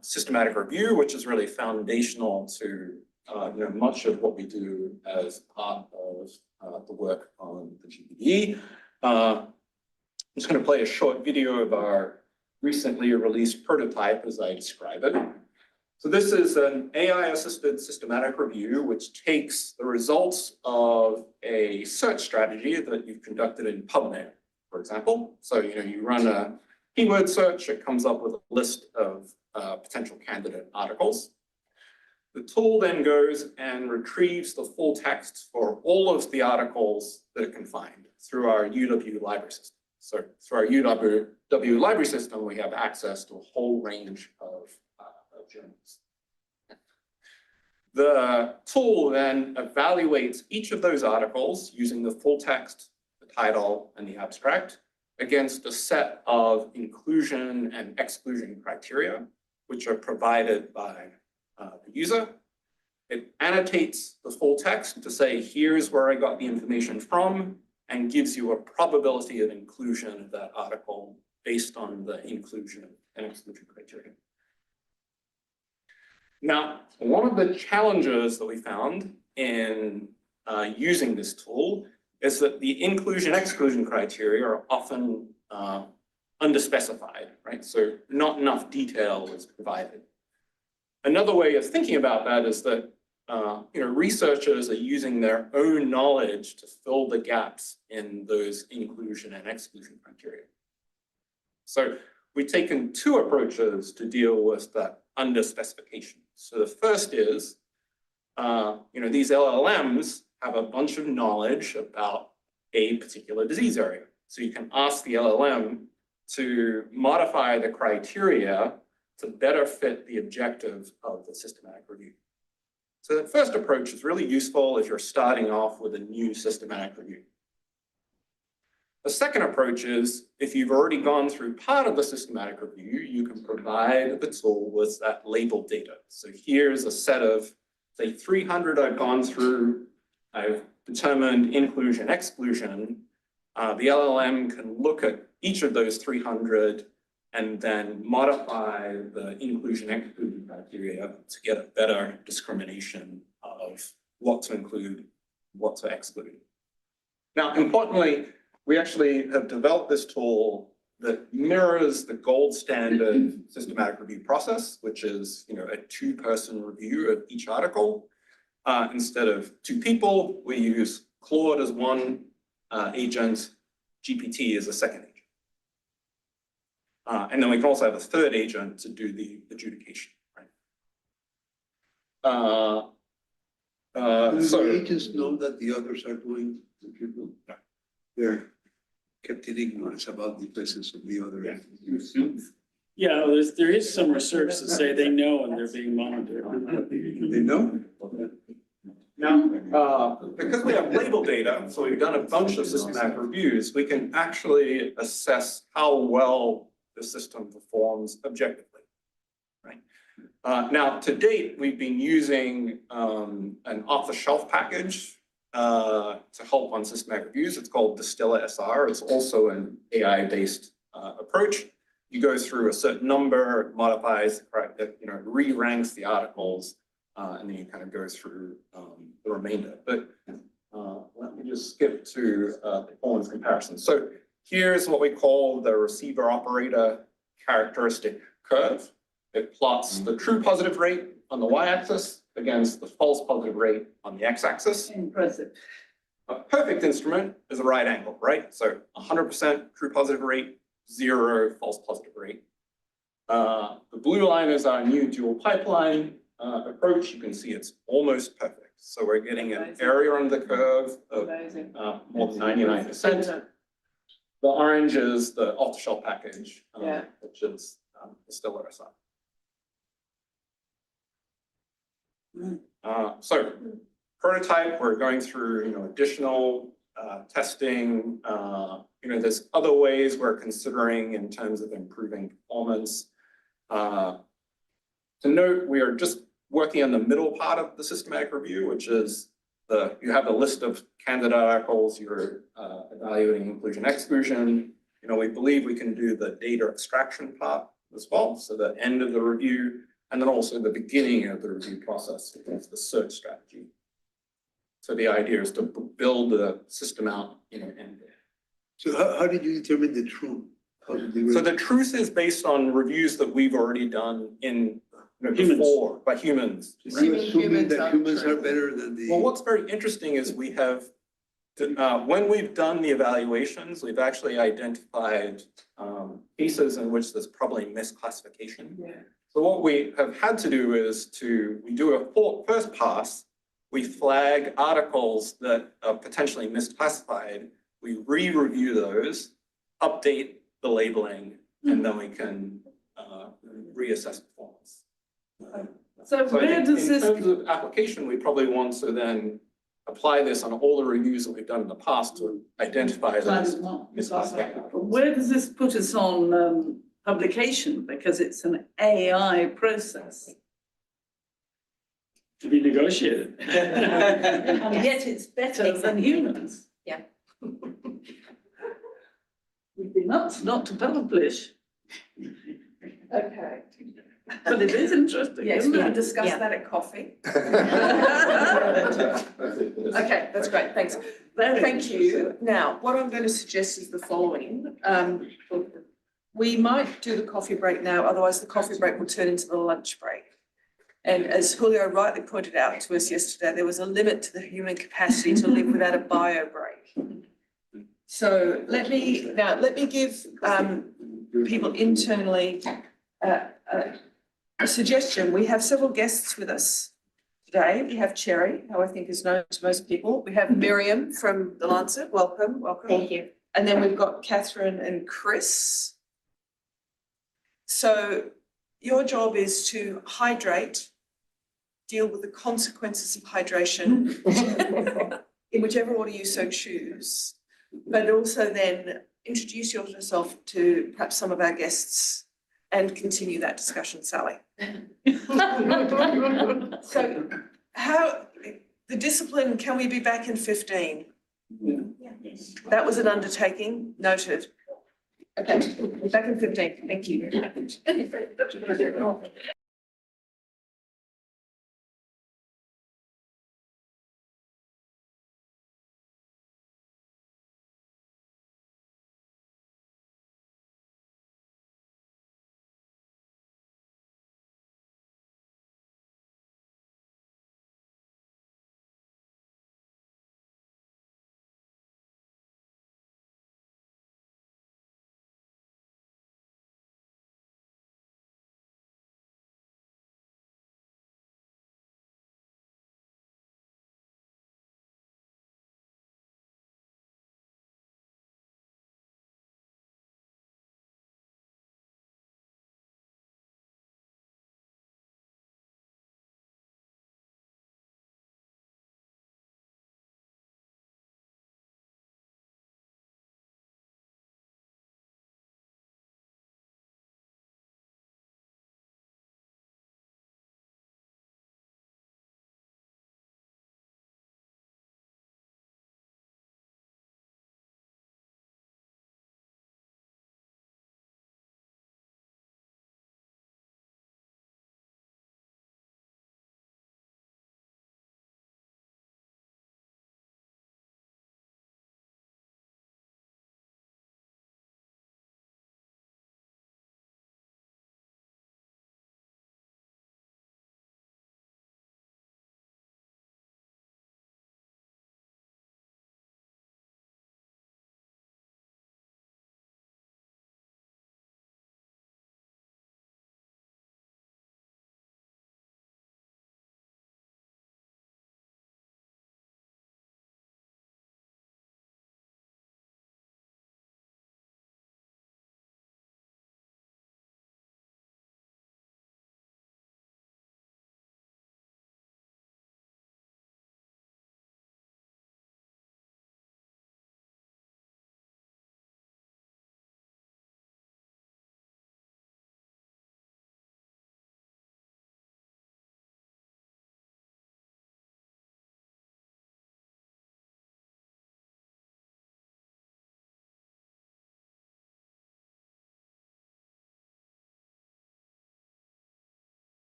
systematic review, which is really foundational to much of what we do as part of the work on the GBD. I'm just going to play a short video of our recently released prototype as I describe it. So this is an AI-assisted systematic review, which takes the results of a search strategy that you've conducted in PubMed, for example. So, you run a keyword search, it comes up with a list of potential candidate articles. The tool then goes and retrieves the full text for all of the articles that it can find through our UW library system. So through our UW library system, we have access to a whole range of journals. The tool then evaluates each of those articles using the full text, the title, and the abstract against a set of inclusion and exclusion criteria, which are provided by the user. It annotates the full text to say, here's where I got the information from, and gives you a probability of inclusion of that article based on the inclusion and exclusion criteria. Now, one of the challenges that we found in using this tool is that the inclusion-exclusion criteria are often underspecified, right? So not enough detail is provided. Another way of thinking about that is that researchers are using their own knowledge to fill the gaps in those inclusion and exclusion criteria. So we've taken two approaches to deal with that underspecification. So the first is, these LLMs have a bunch of knowledge about a particular disease area. So you can ask the LLM to modify the criteria to better fit the objective of the systematic review. So the first approach is really useful if you're starting off with a new systematic review. The second approach is if you've already gone through part of the systematic review, you can provide the tool with that labeled data. So here's a set of, say, 300 I've gone through. I've determined inclusion, exclusion. The LLM can look at each of those 300 and then modify the inclusion, exclusion criteria to get a better discrimination of what to include, what to exclude. Now, importantly, we actually have developed this tool that mirrors the gold standard systematic review process, which is a two-person review of each article. Instead of two people, we use Claude as one agent, GPT as a second agent. And then we can also have a third agent to do the adjudication. Right? Do So the agents know that the others are doing the people? No. They're kept in ignorance about the presence of the other entities. Yeah, there is some research to say they know and they're being monitored. They know? now, because we have label data, so we've done a bunch of systematic reviews, we can actually assess how well the system performs objectively. Right? Now, to date, we've been using an off-the-shelf package to help on systematic reviews. It's called Distilla SR. It's also an AI-based approach. You go through a certain number, modifies, re-ranks the articles, and then you kind of go through the remainder. But let me just skip to performance comparison. So here's what we call the receiver operator characteristic curve. It plots the true positive rate on the y-axis against the false positive rate on the x-axis. Impressive. A perfect instrument is a right angle, right? So 100% true positive rate, 0 false positive rate. The blue line is our new dual pipeline approach. You can see it's almost perfect. So we're getting an area under the curve of more than 99%. The orange is the off-the-shelf package, which is still RSI. So prototype, we're going through additional testing. There's other ways we're considering in terms of improving performance. To note, we are just working on the middle part of the systematic review, which is you have a list of candidate articles, you're evaluating inclusion, exclusion. We believe we can do the data extraction part as well, so the end of the review, and then also the beginning of the review process, the search strategy. So the idea is to build the system out, end. So how did you determine the truth? So the truth is based on reviews that we've already done before by humans. Are you assuming that humans are better than the? Well, what's very interesting is we have, when we've done the evaluations, we've actually identified cases in which there's probably misclassification. Yeah. So what we have had to do is we do a first pass, we flag articles that are potentially misclassified, we re-review those, update the labeling, and then we can reassess performance. So where does this? In terms of application, we probably want to then apply this on all the reviews that we've done in the past to identify those misclassified. Where does this put us on publication? Because it's an AI process. To be negotiated. And yet it's better than humans. Yeah. We've been up not to publish. Okay. But it is interesting, Yes, isn't we can it? discuss that at coffee. Okay, that's great, thanks. Thank you. Now, what I'm going to suggest is the following. We might do the coffee break now, otherwise the coffee break will turn into the lunch break. And as Julio rightly pointed out to us yesterday, there was a limit to the human capacity to live without a bio break. So let me give people internally a suggestion. We have several guests with us today. We have Cherry, who I think is known to most people. We have Miriam from The Lancet. Welcome, welcome. Thank you. And then we've got Catherine and Chris. So your job is to hydrate, deal with the consequences of hydration in whichever order you so choose, but also then introduce yourself to perhaps some of our guests and continue that discussion, Sally. So how, the discipline, can we be back in 15? That was an undertaking, noted. Okay, back in 15, thank you.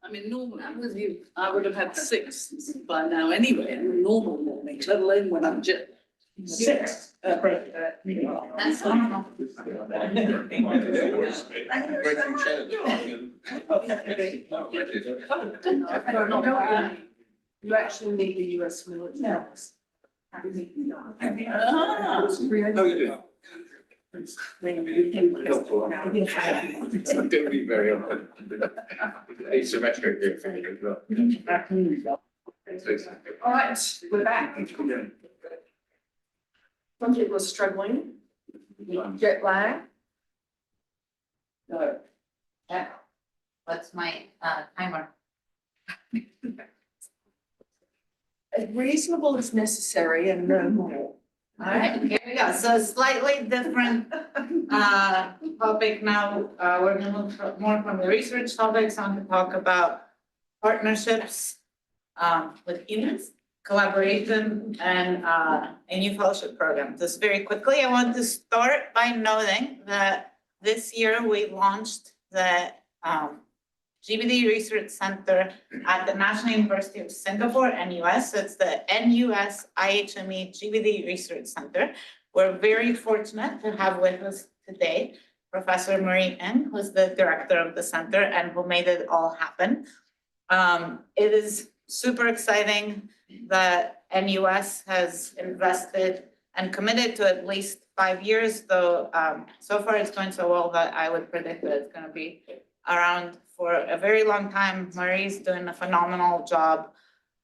I mean, normally, I'm with you, I would have had 6 by now anyway, in a normal morning, let alone when I'm just. 6. That's normal. You actually need the US military. Ah. No, you do. It's not gonna be very often. Asymmetric here for you as well. All right, we're back. Some people are struggling, jet lag. No. Yeah. What's my timer? As reasonable as necessary and no more. All right, here we go. So slightly different topic now. We're gonna move more from the research topics on to talk about partnerships with humans, collaboration, and a new fellowship program. Just very quickly, I want to start by noting that this year we launched the GBD Research Center at the National University of Singapore, NUS. So it's the NUS IHME GBD Research Center. We're very fortunate to have with us today Professor Marie Ng, who's the director of the center and who made it all happen. It is super exciting that NUS has invested and committed to at least 5 years, though so far it's going so well that I would predict that it's gonna be around for a very long time. Marie's doing a phenomenal job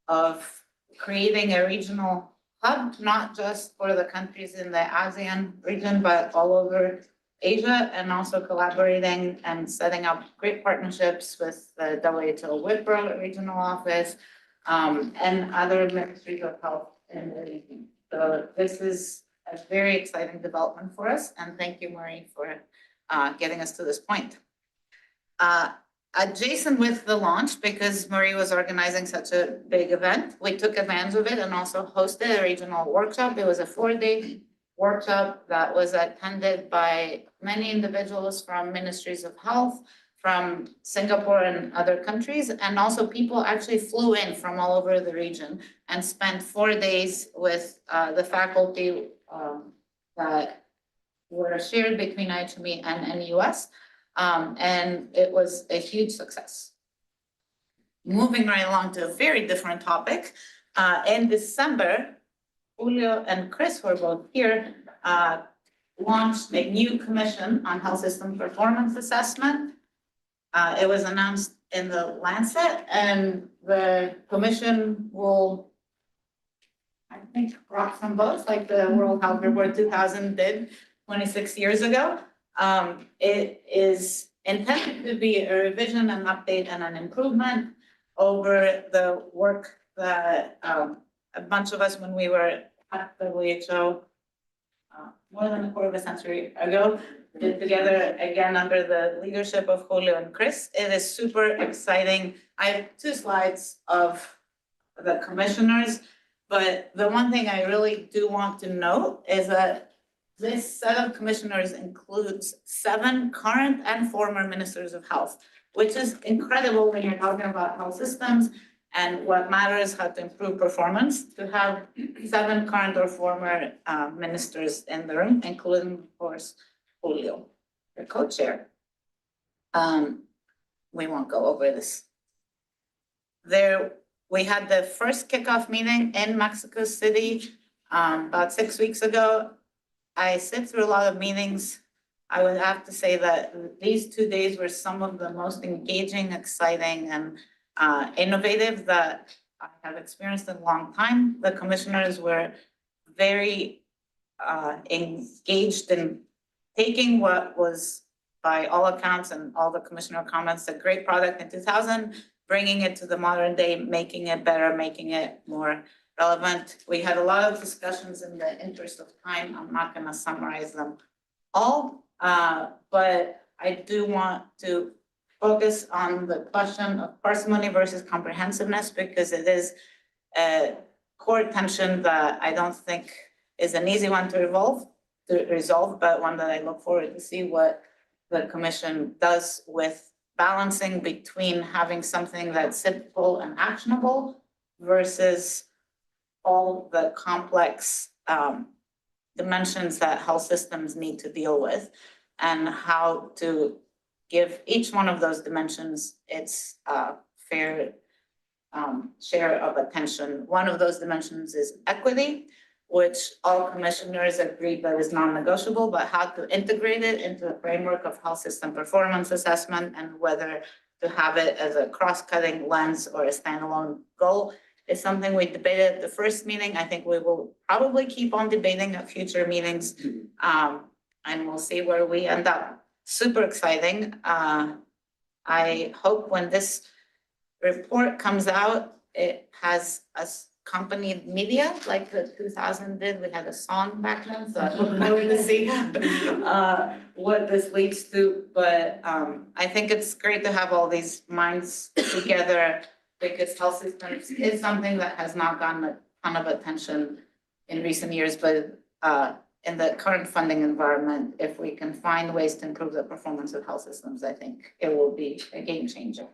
of creating a regional hub, not just for the countries in the ASEAN region, but all over Asia, and also collaborating and setting up great partnerships with the WHO WIPRO regional office, and other ministries of health in the region. So this is a very exciting development for us, and thank you, Marie, for getting us to this point. Adjacent with the launch, because Marie was organizing such a big event, we took advantage of it and also hosted a regional workshop. It was a 4-day workshop that was attended by many individuals from ministries of health, from Singapore and other countries, and also people actually flew in from all over the region and spent 4 days with the faculty that were shared between IHME and NUS. And it was a huge success. Moving right along to a very different topic, in December, Julio and Chris, who are both here, launched a new commission on health system performance assessment. It was announced in the Lancet, and the commission will, I think, rock some boats like the World Health Report 2000 did 26 years ago. It is intended to be a revision, an update, and an improvement over the work that a bunch of us, when we were at the WHO more than a quarter of a century ago, did together again under the leadership of Julio and Chris. It is super exciting. I have 2 slides of the commissioners, but the one thing I really do want to note is that this set of commissioners includes 7 current and former ministers of health, which is incredible when you're talking about health systems and what matters, how to improve performance, to have 7 current or former ministers in the room, including, of course, Julio, the co-chair. We won't go over this. We had the first kickoff meeting in Mexico City about 6 weeks ago. I sit through a lot of meetings. I would have to say that these 2 days were some of the most engaging, exciting, and innovative that I have experienced in a long time. The commissioners were very engaged in taking what was, by all accounts and all the commissioner comments, a great product in 2000, bringing it to the modern day, making it better, making it more relevant. We had a lot of discussions. In the interest of time, I'm not going to summarize them all, but I do want to focus on the question of parsimony versus comprehensiveness, because it is a core tension that I don't think is an easy one to resolve, but one that I look forward to see what the commission does with balancing between having something that's simple and actionable versus all the complex dimensions that health systems need to deal with, and how to give each one of those dimensions its fair share of attention. One of those dimensions is equity, which all commissioners agree that is non-negotiable, but how to integrate it into the framework of health system performance assessment and whether to have it as a cross-cutting lens or a standalone goal is something we debated at the first meeting. I think we will probably keep on debating at future meetings, and we'll see where we end up. Super exciting. I hope when this report comes out, it has accompanied media like the 2000 did. We had a song back then, so I look forward to see what this leads to. But I think it's great to have all these minds together, because health systems is something that has not gotten a ton of attention in recent years, but in the current funding environment, if we can find ways to improve the performance of health systems, I think it will be a game changer.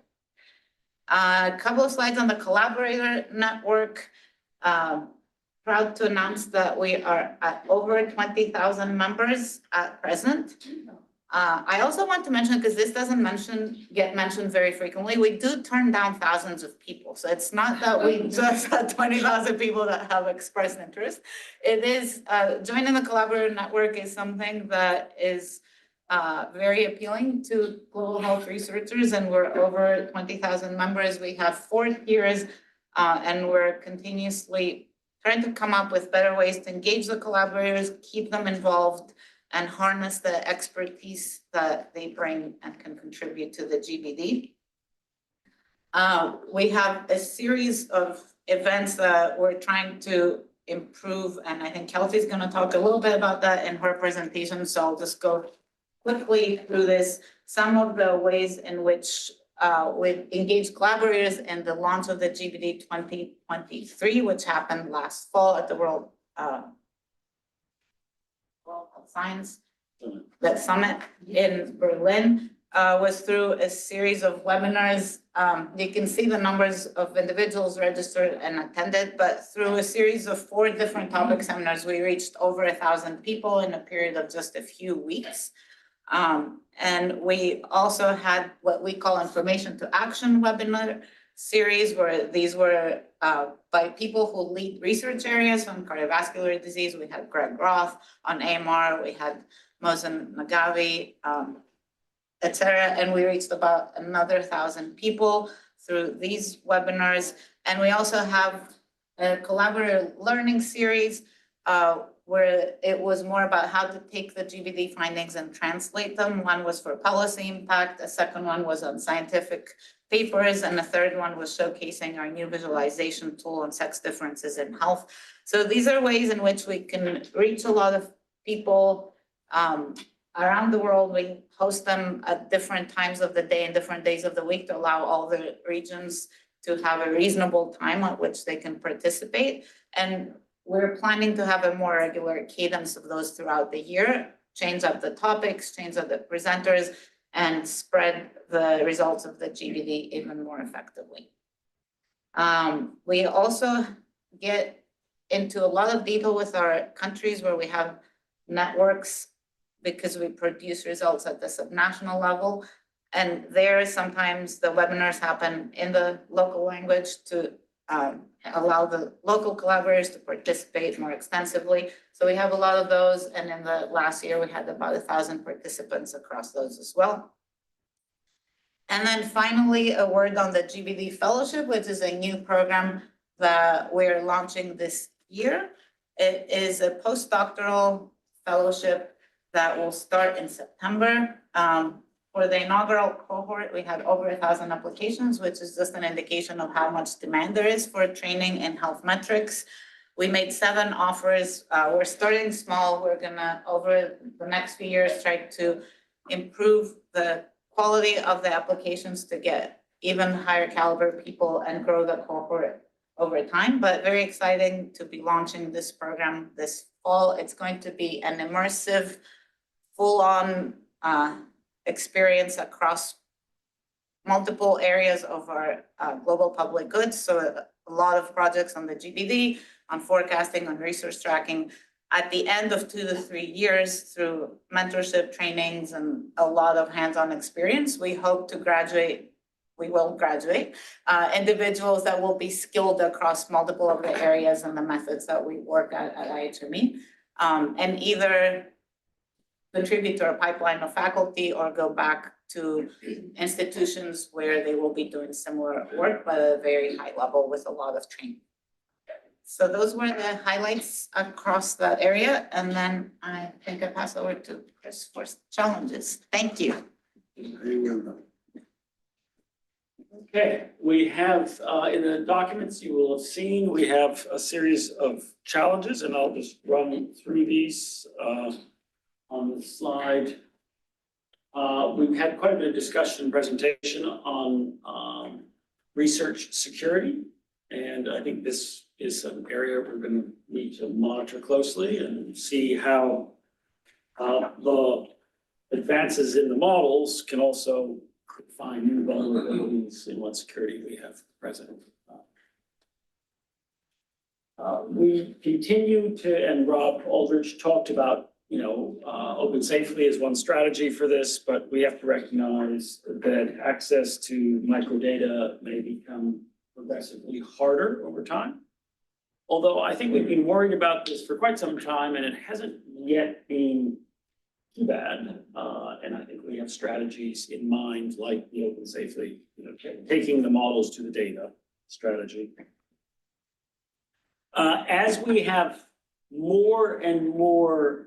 A couple of slides on the collaborator network. Proud to announce that we are at over 20,000 members at present. I also want to mention, because this doesn't get mentioned very frequently, we do turn down thousands of people. So it's not that we just had 20,000 people that have expressed interest. It is, joining the collaborator network is something that is very appealing to global health researchers, and we're over 20,000 members. We have 4 tiers, and we're continuously trying to come up with better ways to engage the collaborators, keep them involved, and harness the expertise that they bring and can contribute to the GBD. We have a series of events that we're trying to improve, and I think Kelsey's going to talk a little bit about that in her presentation, so I'll just go quickly through this. Some of the ways in which we've engaged collaborators in the launch of the GBD 2023, which happened last fall at the World Science Summit in Berlin, was through a series of webinars. You can see the numbers of individuals registered and attended, but through a series of 4 different topic seminars, we reached over 1,000 people in a period of just a few weeks. And we also had what we call information to action webinar series, where these were by people who lead research areas on cardiovascular disease. We had Greg Roth. On AMR, we had Mosen Nagavi, et cetera. And we reached about another 1,000 people through these webinars. And we also have a collaborative learning series where it was more about how to take the GBD findings and translate them. One was for policy impact, a second one was on scientific papers, and the third one was showcasing our new visualization tool on sex differences in health. So these are ways in which we can reach a lot of people around the world. We host them at different times of the day and different days of the week to allow all the regions to have a reasonable time at which they can participate. And we're planning to have a more regular cadence of those throughout the year, change up the topics, change up the presenters, and spread the results of the GBD even more effectively. We also get into a lot of detail with our countries where we have networks, because we produce results at the subnational level. And there, sometimes the webinars happen in the local language to allow the local collaborators to participate more extensively. So we have a lot of those, and in the last year, we had about 1,000 participants across those as well. And then finally, a word on the GBD Fellowship, which is a new program that we're launching this year. It is a postdoctoral fellowship that will start in September. For the inaugural cohort, we had over 1,000 applications, which is just an indication of how much demand there is for training in health metrics. We made 7 offers. We're starting small. We're gonna, over the next few years, try to improve the quality of the applications to get even higher caliber people and grow the cohort over time. But very exciting to be launching this program this fall. It's going to be an immersive, full-on experience across multiple areas of our global public goods. So a lot of projects on the GBD, on forecasting, on resource tracking. At the end of 2 to 3 years, through mentorship trainings and a lot of hands-on experience, we hope to graduate, we will graduate, individuals that will be skilled across multiple of the areas and the methods that we work at IHME. And either contribute to a pipeline of faculty or go back to institutions where they will be doing similar work, but at a very high level with a lot of training. So those were the highlights across that area, and then I think I pass over to Chris for challenges. Thank you. Okay, we have, in the documents you will have seen, we have a series of challenges, and I'll just run through these on the slide. We've had quite a bit of discussion and presentation on research security, and I think this is an area we're going to need to monitor closely and see how the advances in the models can also find new vulnerabilities in what security we have present. We continue to, and Rob Aldridge talked about, open safely as one strategy for this, but we have to recognize that access to microdata may become progressively harder over time. Although I think we've been worried about this for quite some time, and it hasn't yet been too bad. And I think we have strategies in mind, like the open safely, taking the models to the data strategy. As we have more and more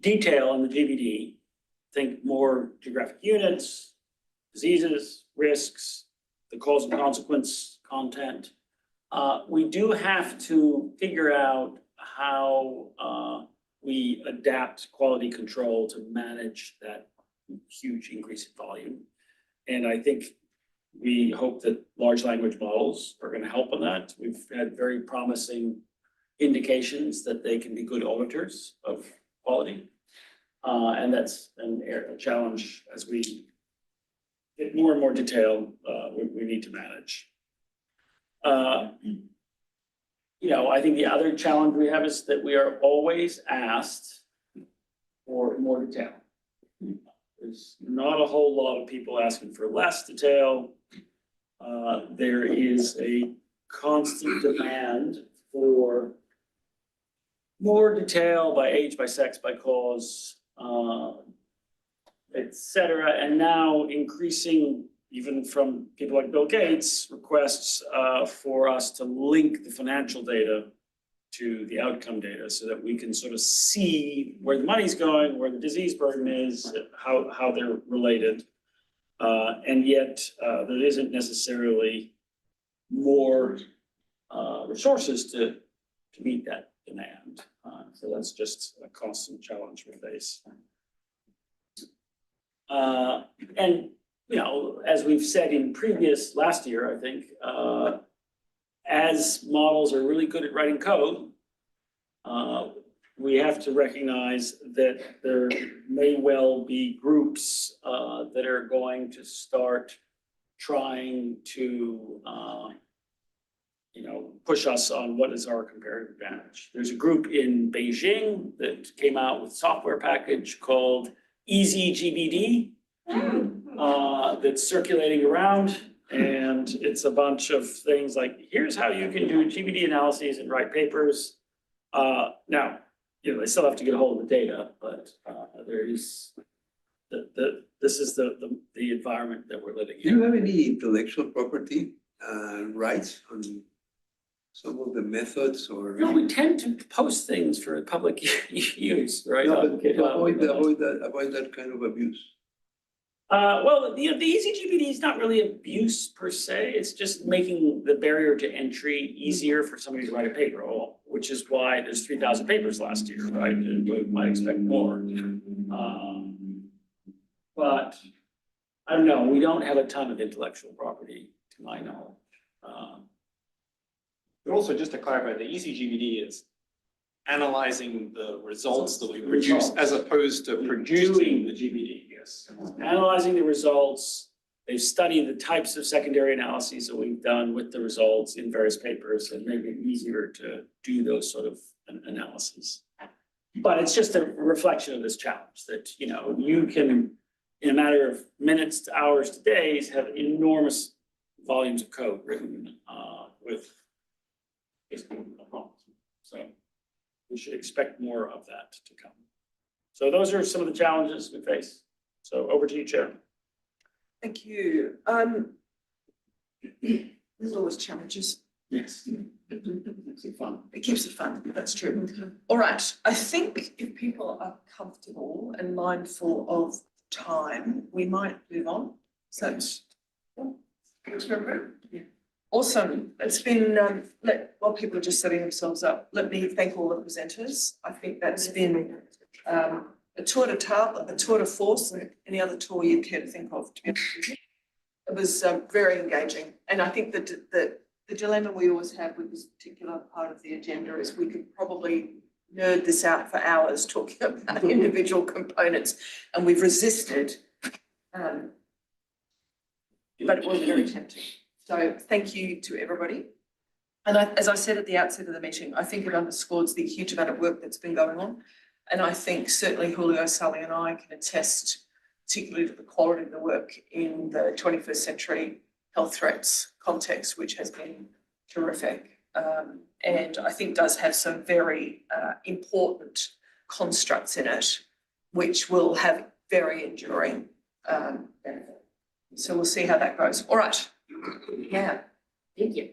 detail in the GBD, think more geographic units, diseases, risks, the cause and consequence content. We do have to figure out how we adapt quality control to manage that huge increase in volume. And I think we hope that large language models are going to help on that. We've had very promising indications that they can be good auditors of quality. And that's a challenge as we get more and more detail, we need to manage. I think the other challenge we have is that we are always asked for more detail. There's not a whole lot of people asking for less detail. There is a constant demand for more detail by age, by sex, by cause, et cetera. And now increasing, even from people like Bill Gates, requests for us to link the financial data to the outcome data so that we can sort of see where the money's going, where the disease burden is, how they're related. And yet there isn't necessarily more resources to meet that demand. So that's just a constant challenge we face. And as we've said in last year, I think, as models are really good at writing code, we have to recognize that there may well be groups that are going to start trying to push us on what is our comparative advantage. There's a group in Beijing that came out with a software package called Easy GBD that's circulating around, and it's a bunch of things like, here's how you can do GBD analyses and write papers. Now, they still have to get a hold of the data, but there is this is the environment that we're living in. Do you have any intellectual property rights on some of the methods or? No, we tend to post things for public use, right? No, but avoid that kind of abuse. Well, the easy GBD is not really abuse per se. It's just making the barrier to entry easier for somebody to write a paper, which is why there's 3,000 papers last year, right? And we might expect more. But I don't know, we don't have a ton of intellectual property to my knowledge. But also, just to clarify, the ECGBD is analyzing the results that we produce as opposed to producing the GBD. Yes. this. Analyzing the results, they've studied the types of secondary analyses that we've done with the results in various papers and made it easier to do those sort of analyses. But it's just a reflection of this challenge that, you know, you can, in a matter of minutes to hours to days, have enormous volumes of code written with basically no problems. So we should expect more of that to come. So those are some of the challenges we face. So over to you, Chair. Thank you. There's always challenges. Yes. It's fun. It keeps it fun, that's true. All right, I think if people are comfortable and mindful of time, we might move on. So, awesome. It's been, while people are just setting themselves up, let me thank all the presenters. I think that's been a tour de table, a tour de force, and any other tour you'd care to think of. To be honest with you. It was very engaging, and I think that the dilemma we always have with this particular part of the agenda is we could probably nerd this out for hours talking about individual components, and we've resisted, but it was very tempting. So thank you to everybody. And as I said at the outset of the meeting, I think it underscores the huge amount of work that's been going on. And I think certainly Julio, Sally and I can attest particularly to the quality of the work in the 21st century health threats context, which has been terrific. And I think does have some very important constructs in it, which will have very enduring benefit. So we'll see how that goes. All right. Yeah. Thank you.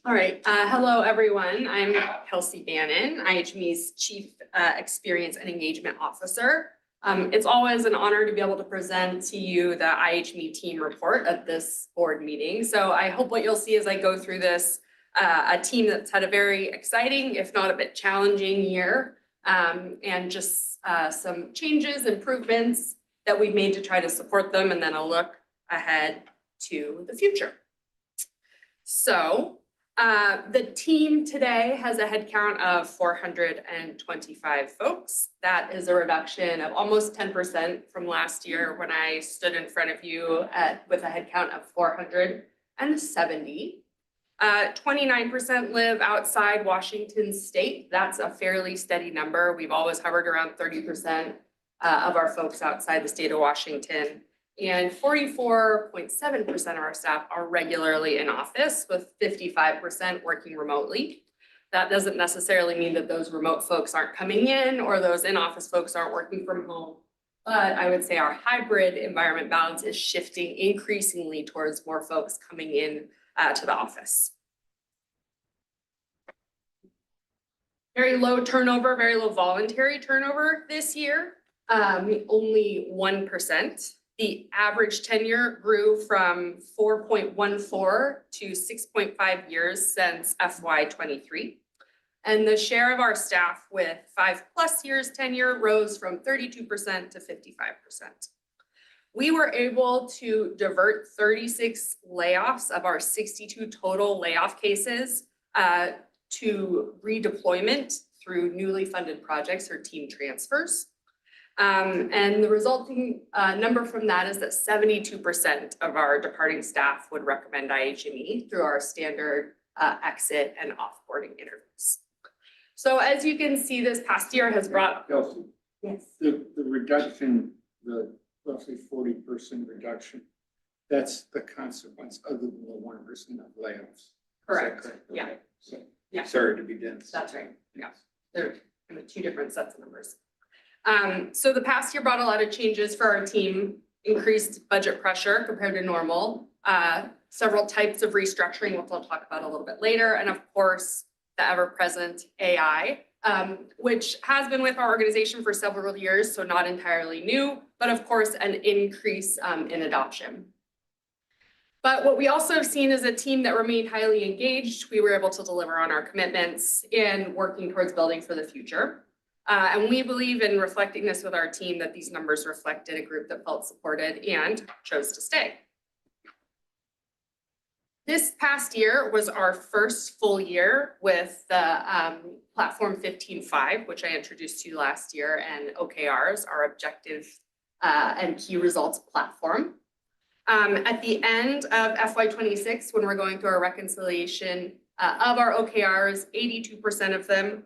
All right. Hello, everyone. I'm Kelsey Bannon, IHME's Chief Experience and Engagement Officer. It's always an honor to be able to present to you the IHME team report at this board meeting. So I hope what you'll see as I go through this, a team that's had a very exciting, if not a bit challenging year, and just some changes, improvements that we've made to try to support them, and then a look ahead to the future. So the team today has a headcount of 425 folks. That is a reduction of almost 10% from last year when I stood in front of you with a headcount of 470. 29% live outside Washington State. That's a fairly steady number. We've always hovered around 30% of our folks outside the state of Washington. And 44.7% of our staff are regularly in office, with 55% working remotely. That doesn't necessarily mean that those remote folks aren't coming in or those in-office folks aren't working from home. But I would say our hybrid environment balance is shifting increasingly towards more folks coming in to the office. Very low turnover, very low voluntary turnover this year, only 1%. The average tenure grew from 4.14 to 6.5 years since FY23. And the share of our staff with 5+ years tenure rose from 32% to 55%. We were able to divert 36 layoffs of our 62 total layoff cases to redeployment through newly funded projects or team transfers. And the resulting number from that is that 72% of our departing staff would recommend IHME through our standard exit and offboarding interviews. So as you can see, this past year has brought. Kelsey, Yes. the reduction, the roughly 40% reduction, that's the consequence other than the 1% of layoffs. Correct. Yeah. Okay. So, Yeah. sorry to be dense. That's right. Yeah. They're kind of two different sets of numbers. So the past year brought a lot of changes for our team, increased budget pressure compared to normal, several types of restructuring, which I'll talk about a little bit later, and of course, the ever-present AI, which has been with our organization for several years, so not entirely new, but of course, an increase in adoption. But what we also have seen is a team that remained highly engaged. We were able to deliver on our commitments in working towards building for the future. And we believe in reflecting this with our team that these numbers reflected a group that felt supported and chose to stay. This past year was our first full year with the Platform 15.5, which I introduced to you last year, and OKRs, our objective and key results platform. At the end of FY '26, when we're going through our reconciliation of our OKRs, 82% of them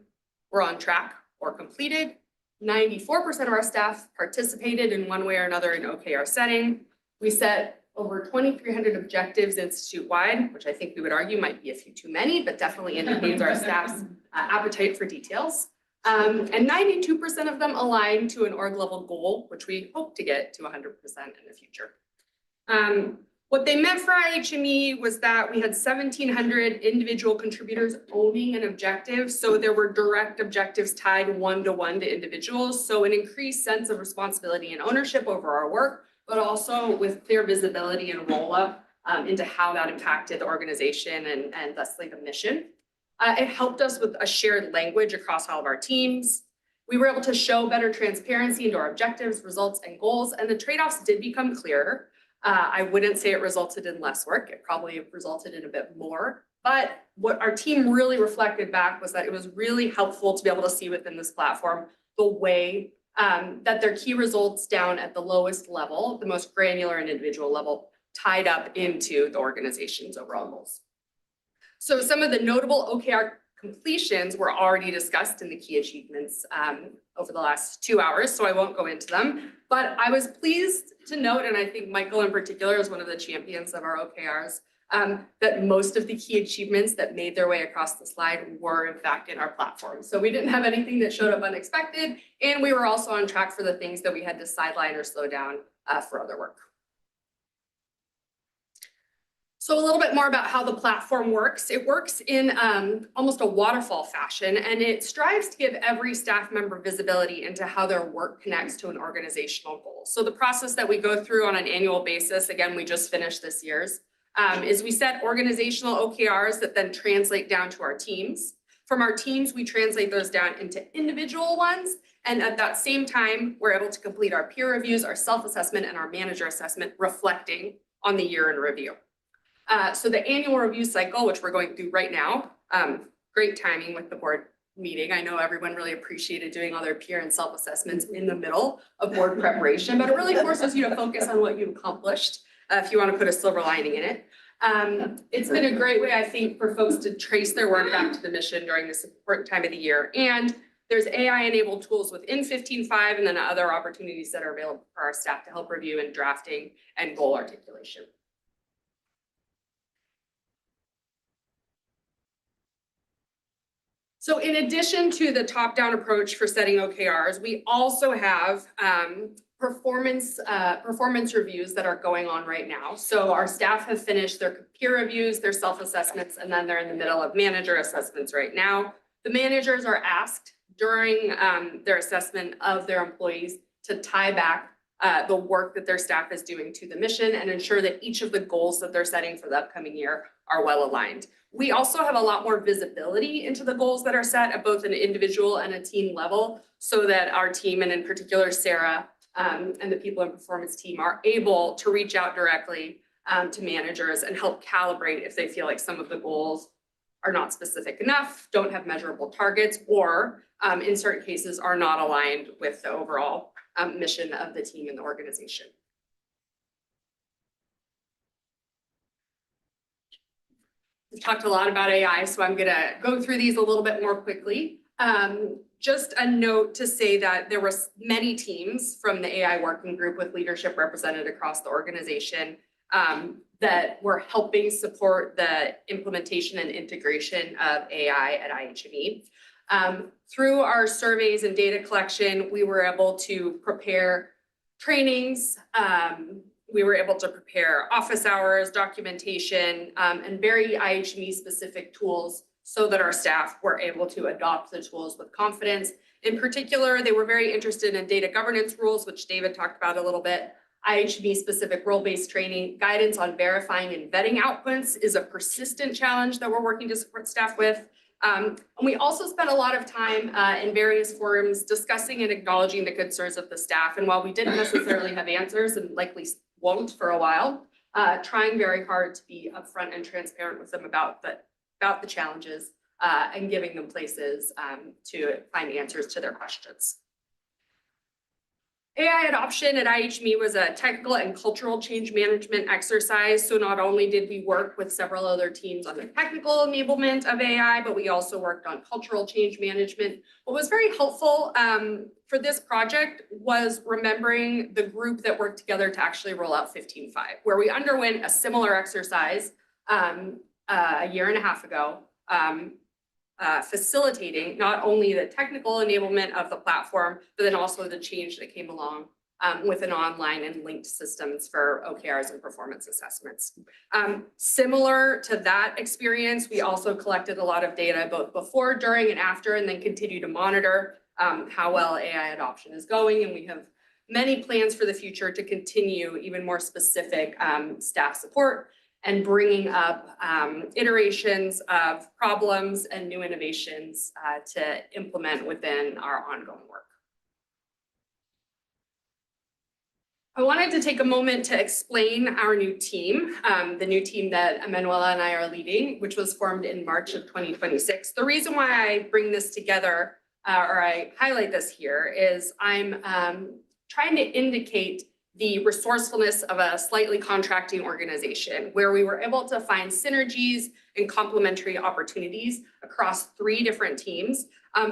were on track or completed. 94% of our staff participated in one way or another in OKR setting. We set over 2,300 objectives institute-wide, which I think we would argue might be a few too many, but definitely indicates our staff's appetite for details. And 92% of them align to an org level goal, which we hope to get to 100% in the future. What they meant for IHME was that we had 1,700 individual contributors owning an objective. So there were direct objectives tied one-to-one to individuals. So an increased sense of responsibility and ownership over our work, but also with clear visibility and roll-up into how that impacted the organization and thusly the mission. It helped us with a shared language across all of our teams. We were able to show better transparency into our objectives, results, and goals, and the trade-offs did become clearer. I wouldn't say it resulted in less work. It probably resulted in a bit more. But what our team really reflected back was that it was really helpful to be able to see within this platform the way that their key results down at the lowest level, the most granular and individual level, tied up into the organization's overall goals. So some of the notable OKR completions were already discussed in the key achievements over the last 2 hours, so I won't go into them. But I was pleased to note, and I think Michael in particular is one of the champions of our OKRs, that most of the key achievements that made their way across the slide were in fact in our platform. So we didn't have anything that showed up unexpected, and we were also on track for the things that we had to sideline or slow down for other work. So a little bit more about how the platform works. It works in almost a waterfall fashion, and it strives to give every staff member visibility into how their work connects to an organizational goal. So the process that we go through on an annual basis, again, we just finished this year's, is we set organizational OKRs that then translate down to our teams. From our teams, we translate those down into individual ones. And at that same time, we're able to complete our peer reviews, our self-assessment, and our manager assessment, reflecting on the year in review. So the annual review cycle, which we're going through right now, great timing with the board meeting. I know everyone really appreciated doing all their peer and self-assessments in the middle of board preparation, but it really forces you to focus on what you've accomplished if you want to put a silver lining in it. It's been a great way, I think, for folks to trace their work back to the mission during this important time of the year. And there's AI-enabled tools within 15.5 and then other opportunities that are available for our staff to help review and drafting and goal articulation. So in addition to the top-down approach for setting OKRs, we also have performance reviews that are going on right now. So our staff have finished their peer reviews, their self-assessments, and then they're in the middle of manager assessments right now. The managers are asked during their assessment of their employees to tie back the work that their staff is doing to the mission and ensure that each of the goals that they're setting for the upcoming year are well aligned. We also have a lot more visibility into the goals that are set at both an individual and a team level so that our team, and in particular Sarah and the people in performance team, are able to reach out directly to managers and help calibrate if they feel like some of the goals are not specific enough, don't have measurable targets, or in certain cases are not aligned with the overall mission of the team and the organization. We've talked a lot about AI, so I'm gonna go through these a little bit more quickly. Just a note to say that there were many teams from the AI working group with leadership represented across the organization that were helping support the implementation and integration of AI at IHME. Through our surveys and data collection, we were able to prepare trainings, we were able to prepare office hours, documentation, and very IHME specific tools so that our staff were able to adopt the tools with confidence. In particular, they were very interested in data governance rules, which David talked about a little bit. IHME specific role-based training, guidance on verifying and vetting outputs is a persistent challenge that we're working to support staff with. And we also spent a lot of time in various forums discussing and acknowledging the concerns of the staff. And while we didn't necessarily have answers and likely won't for a while, trying very hard to be upfront and transparent with them about the challenges and giving them places to find answers to their questions. AI adoption at IHME was a technical and cultural change management exercise. So not only did we work with several other teams on the technical enablement of AI, but we also worked on cultural change management. What was very helpful for this project was remembering the group that worked together to actually roll out 15.5, where we underwent a similar exercise a year and a half ago, facilitating not only the technical enablement of the platform, but then also the change that came along with an online and linked systems for OKRs and performance assessments. Similar to that experience, we also collected a lot of data both before, during, and after, and then continue to monitor how well AI adoption is going. And we have many plans for the future to continue even more specific staff support and bringing up iterations of problems and new innovations to implement within our ongoing work. I wanted to take a moment to explain our new team, the new team that Emanuela and I are leading, which was formed in March of 2026. The reason why I bring this together, or I highlight this here, is I'm trying to indicate the resourcefulness of a slightly contracting organization where we were able to find synergies and complementary opportunities across 3 different teams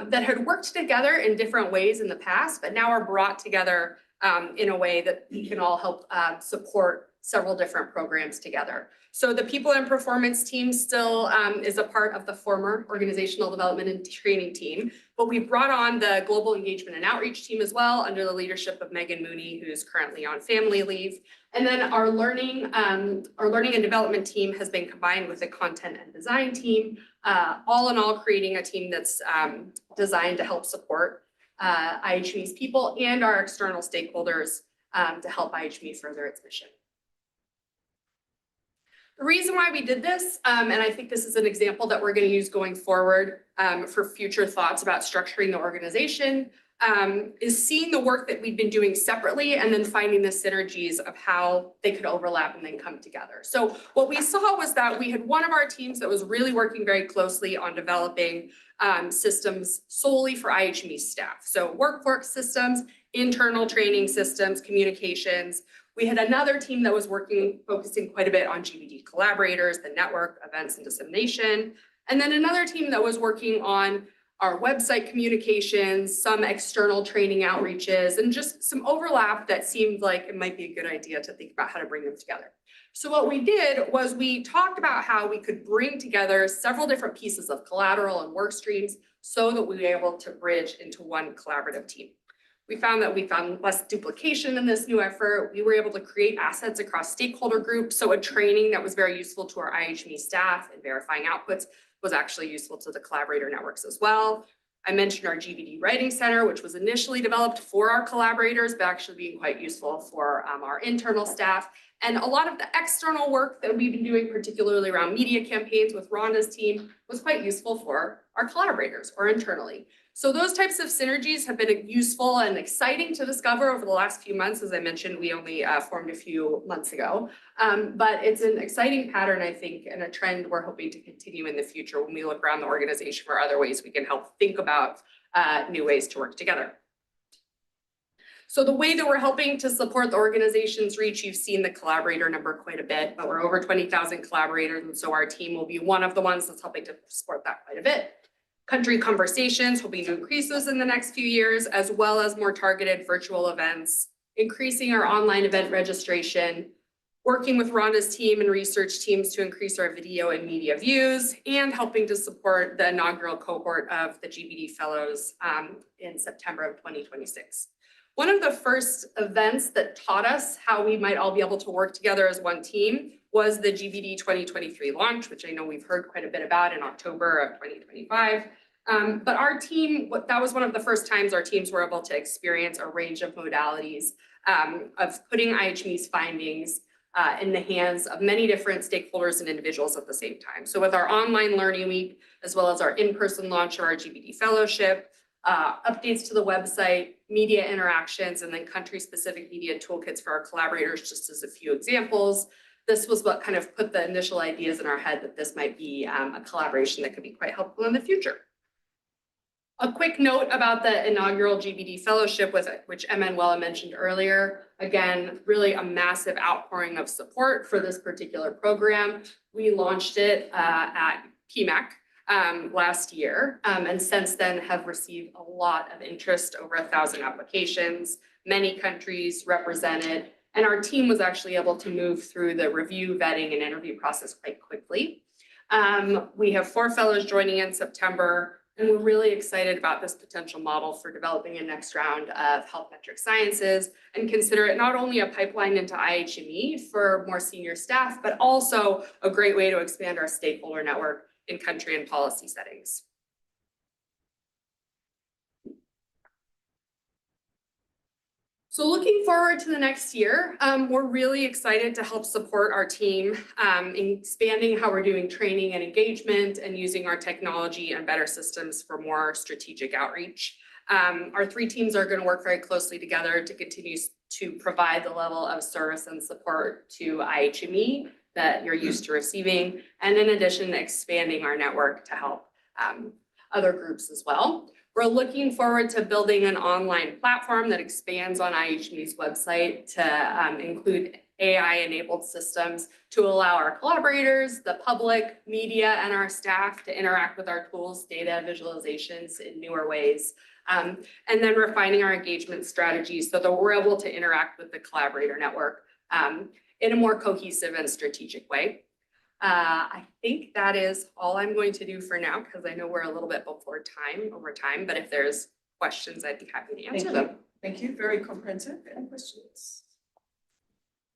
that had worked together in different ways in the past, but now are brought together in a way that we can all help support several different programs together. So the people and performance team still is a part of the former organizational development and training team, but we brought on the global engagement and outreach team as well under the leadership of Megan Mooney, who's currently on family leave. And then our learning and development team has been combined with the content and design team, all in all creating a team that's designed to help support IHME's people and our external stakeholders to help IHME further its mission. The reason why we did this, and I think this is an example that we're going to use going forward for future thoughts about structuring the organization, is seeing the work that we've been doing separately and then finding the synergies of how they could overlap and then come together. So what we saw was that we had one of our teams that was really working very closely on developing systems solely for IHME staff. So workforce systems, internal training systems, communications. We had another team that was focusing quite a bit on GBD collaborators, the network, events, and dissemination. And then another team that was working on our website communications, some external training outreaches, and just some overlap that seemed like it might be a good idea to think about how to bring them together. So what we did was we talked about how we could bring together several different pieces of collateral and work streams so that we were able to bridge into one collaborative team. We found less duplication in this new effort. We were able to create assets across stakeholder groups. So a training that was very useful to our IHME staff and verifying outputs was actually useful to the collaborator networks as well. I mentioned our GBD Writing Center, which was initially developed for our collaborators, but actually being quite useful for our internal staff. And a lot of the external work that we've been doing, particularly around media campaigns with Rhonda's team, was quite useful for our collaborators or internally. So those types of synergies have been useful and exciting to discover over the last few months. As I mentioned, we only formed a few months ago, but it's an exciting pattern, I think, and a trend we're hoping to continue in the future when we look around the organization for other ways we can help think about new ways to work together. So the way that we're helping to support the organization's reach, you've seen the collaborator number quite a bit, but we're over 20,000 collaborators, and so our team will be one of the ones that's helping to support that quite a bit. Country conversations, hoping to increase those in the next few years, as well as more targeted virtual events, increasing our online event registration, working with Rhonda's team and research teams to increase our video and media views, and helping to support the inaugural cohort of the GBD Fellows in September of 2026. One of the first events that taught us how we might all be able to work together as one team was the GBD 2023 launch, which I know we've heard quite a bit about in October of 2025. But our team, that was one of the first times our teams were able to experience a range of modalities of putting IHME's findings in the hands of many different stakeholders and individuals at the same time. So with our online learning week, as well as our in-person launch of our GBD fellowship, updates to the website, media interactions, and then country-specific media toolkits for our collaborators, just as a few examples. This was what kind of put the initial ideas in our head that this might be a collaboration that could be quite helpful in the future. A quick note about the inaugural GBD fellowship with which Emanuela mentioned earlier. Again, really a massive outpouring of support for this particular program. We launched it at PMAC last year, and since then have received a lot of interest, over 1,000 applications, many countries represented, and our team was actually able to move through the review, vetting, and interview process quite quickly. We have 4 fellows joining in September, and we're really excited about this potential model for developing a next round of health metric sciences and consider it not only a pipeline into IHME for more senior staff, but also a great way to expand our stakeholder network in country and policy settings. So looking forward to the next year, we're really excited to help support our team in expanding how we're doing training and engagement and using our technology and better systems for more strategic outreach. Our 3 teams are going to work very closely together to continue to provide the level of service and support to IHME that you're used to receiving, and in addition, expanding our network to help other groups as well. We're looking forward to building an online platform that expands on IHME's website to include AI-enabled systems to allow our collaborators, the public, media, and our staff to interact with our tools, data, visualizations in newer ways. And then refining our engagement strategies so that we're able to interact with the collaborator network in a more cohesive and strategic way. I think that is all I'm going to do for now, because I know we're a little bit over time, but if there's questions, I'd be happy to answer them. Thank you, very comprehensive. Any questions?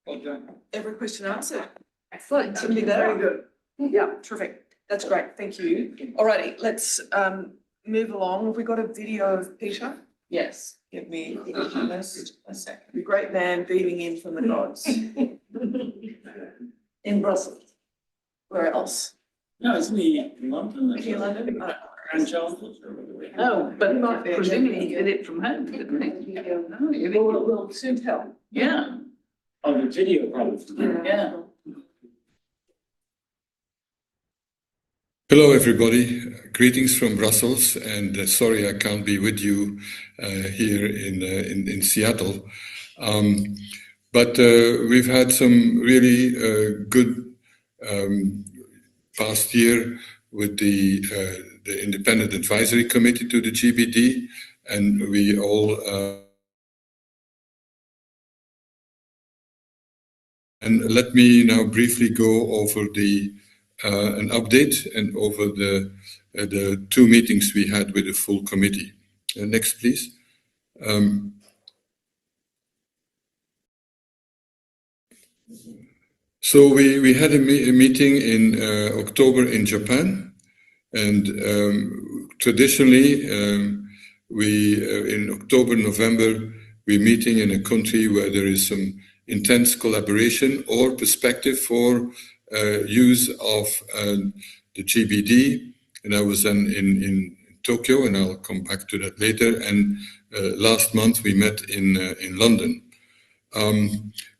Well done. Every question answered. Excellent. Very good. Yeah, terrific. That's great, thank you. Alrighty, let's move along. Have we got a video of Peter? Yes. Give me just a second. The great man beaming in from the gods. In Brussels. Where else? No, isn't he in London? Is he in London? Grand Chancellor? No, but not presumably he did it from home, didn't he? No, we'll soon tell. Yeah. On the video probably. Yeah. Hello, everybody. Greetings from Brussels, and sorry I can't be with you here in Seattle. But we've had some really good past year with the Independent Advisory Committee to the GBD, and we all and let me now briefly go over an update and over the 2 meetings we had with the full committee. Next, please. So we had a meeting in October in Japan, and traditionally in October, November, we're meeting in a country where there is some intense collaboration or perspective for use of the GBD. And I was then in Tokyo, and I'll come back to that later. And last month we met in London.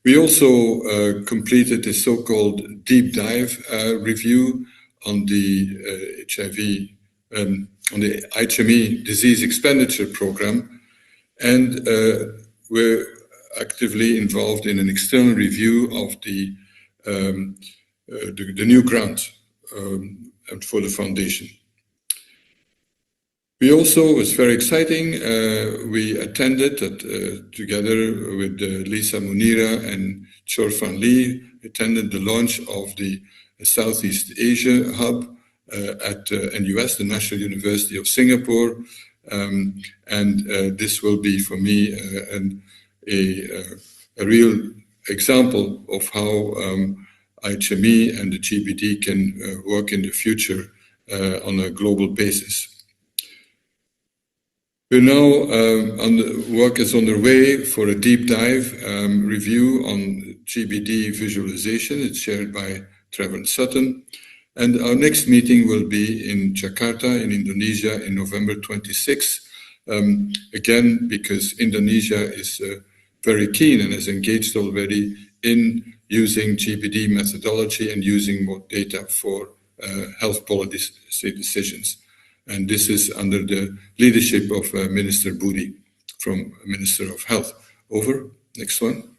We also completed a so-called deep dive review on the HIV, on the IHME disease expenditure program, and we're actively involved in an external review of the new grant for the foundation. We also, it was very exciting, we attended together with Lisa Munira and Chor Van Lee, attended the launch of the Southeast Asia Hub at NUS, the National University of Singapore. And this will be for me a real example of how IHME and the GBD can work in the future on a global basis. We're now work is underway for a deep dive review on GBD visualization. It's chaired by Trevor Sutton. And our next meeting will be in Jakarta in Indonesia in November 26th. Again, because Indonesia is very keen and has engaged already in using GBD methodology and using more data for health policy decisions. And this is under the leadership of Minister Budi from Minister of Health. Over, next one.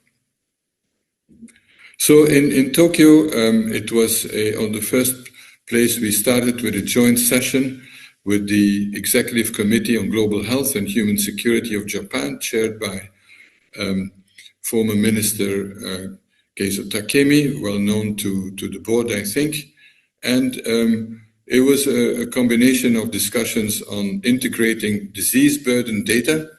So in Tokyo, it was on the first place we started with a joint session with the Executive Committee on Global Health and Human Security of Japan, chaired by former Minister Keizo Takemi, well known to the board, I think. And it was a combination of discussions on integrating disease burden data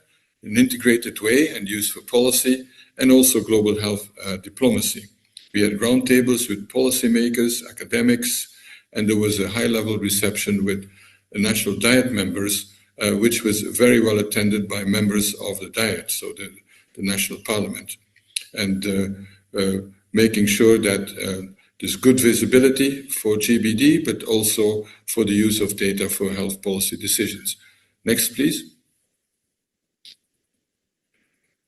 in an integrated way and use for policy, and also global health diplomacy. We had roundtables with policymakers, academics, and there was a high-level reception with national Diet members, which was very well attended by members of the Diet, so the national parliament, and making sure that there's good visibility for GBD, but also for the use of data for health policy decisions. Next, please.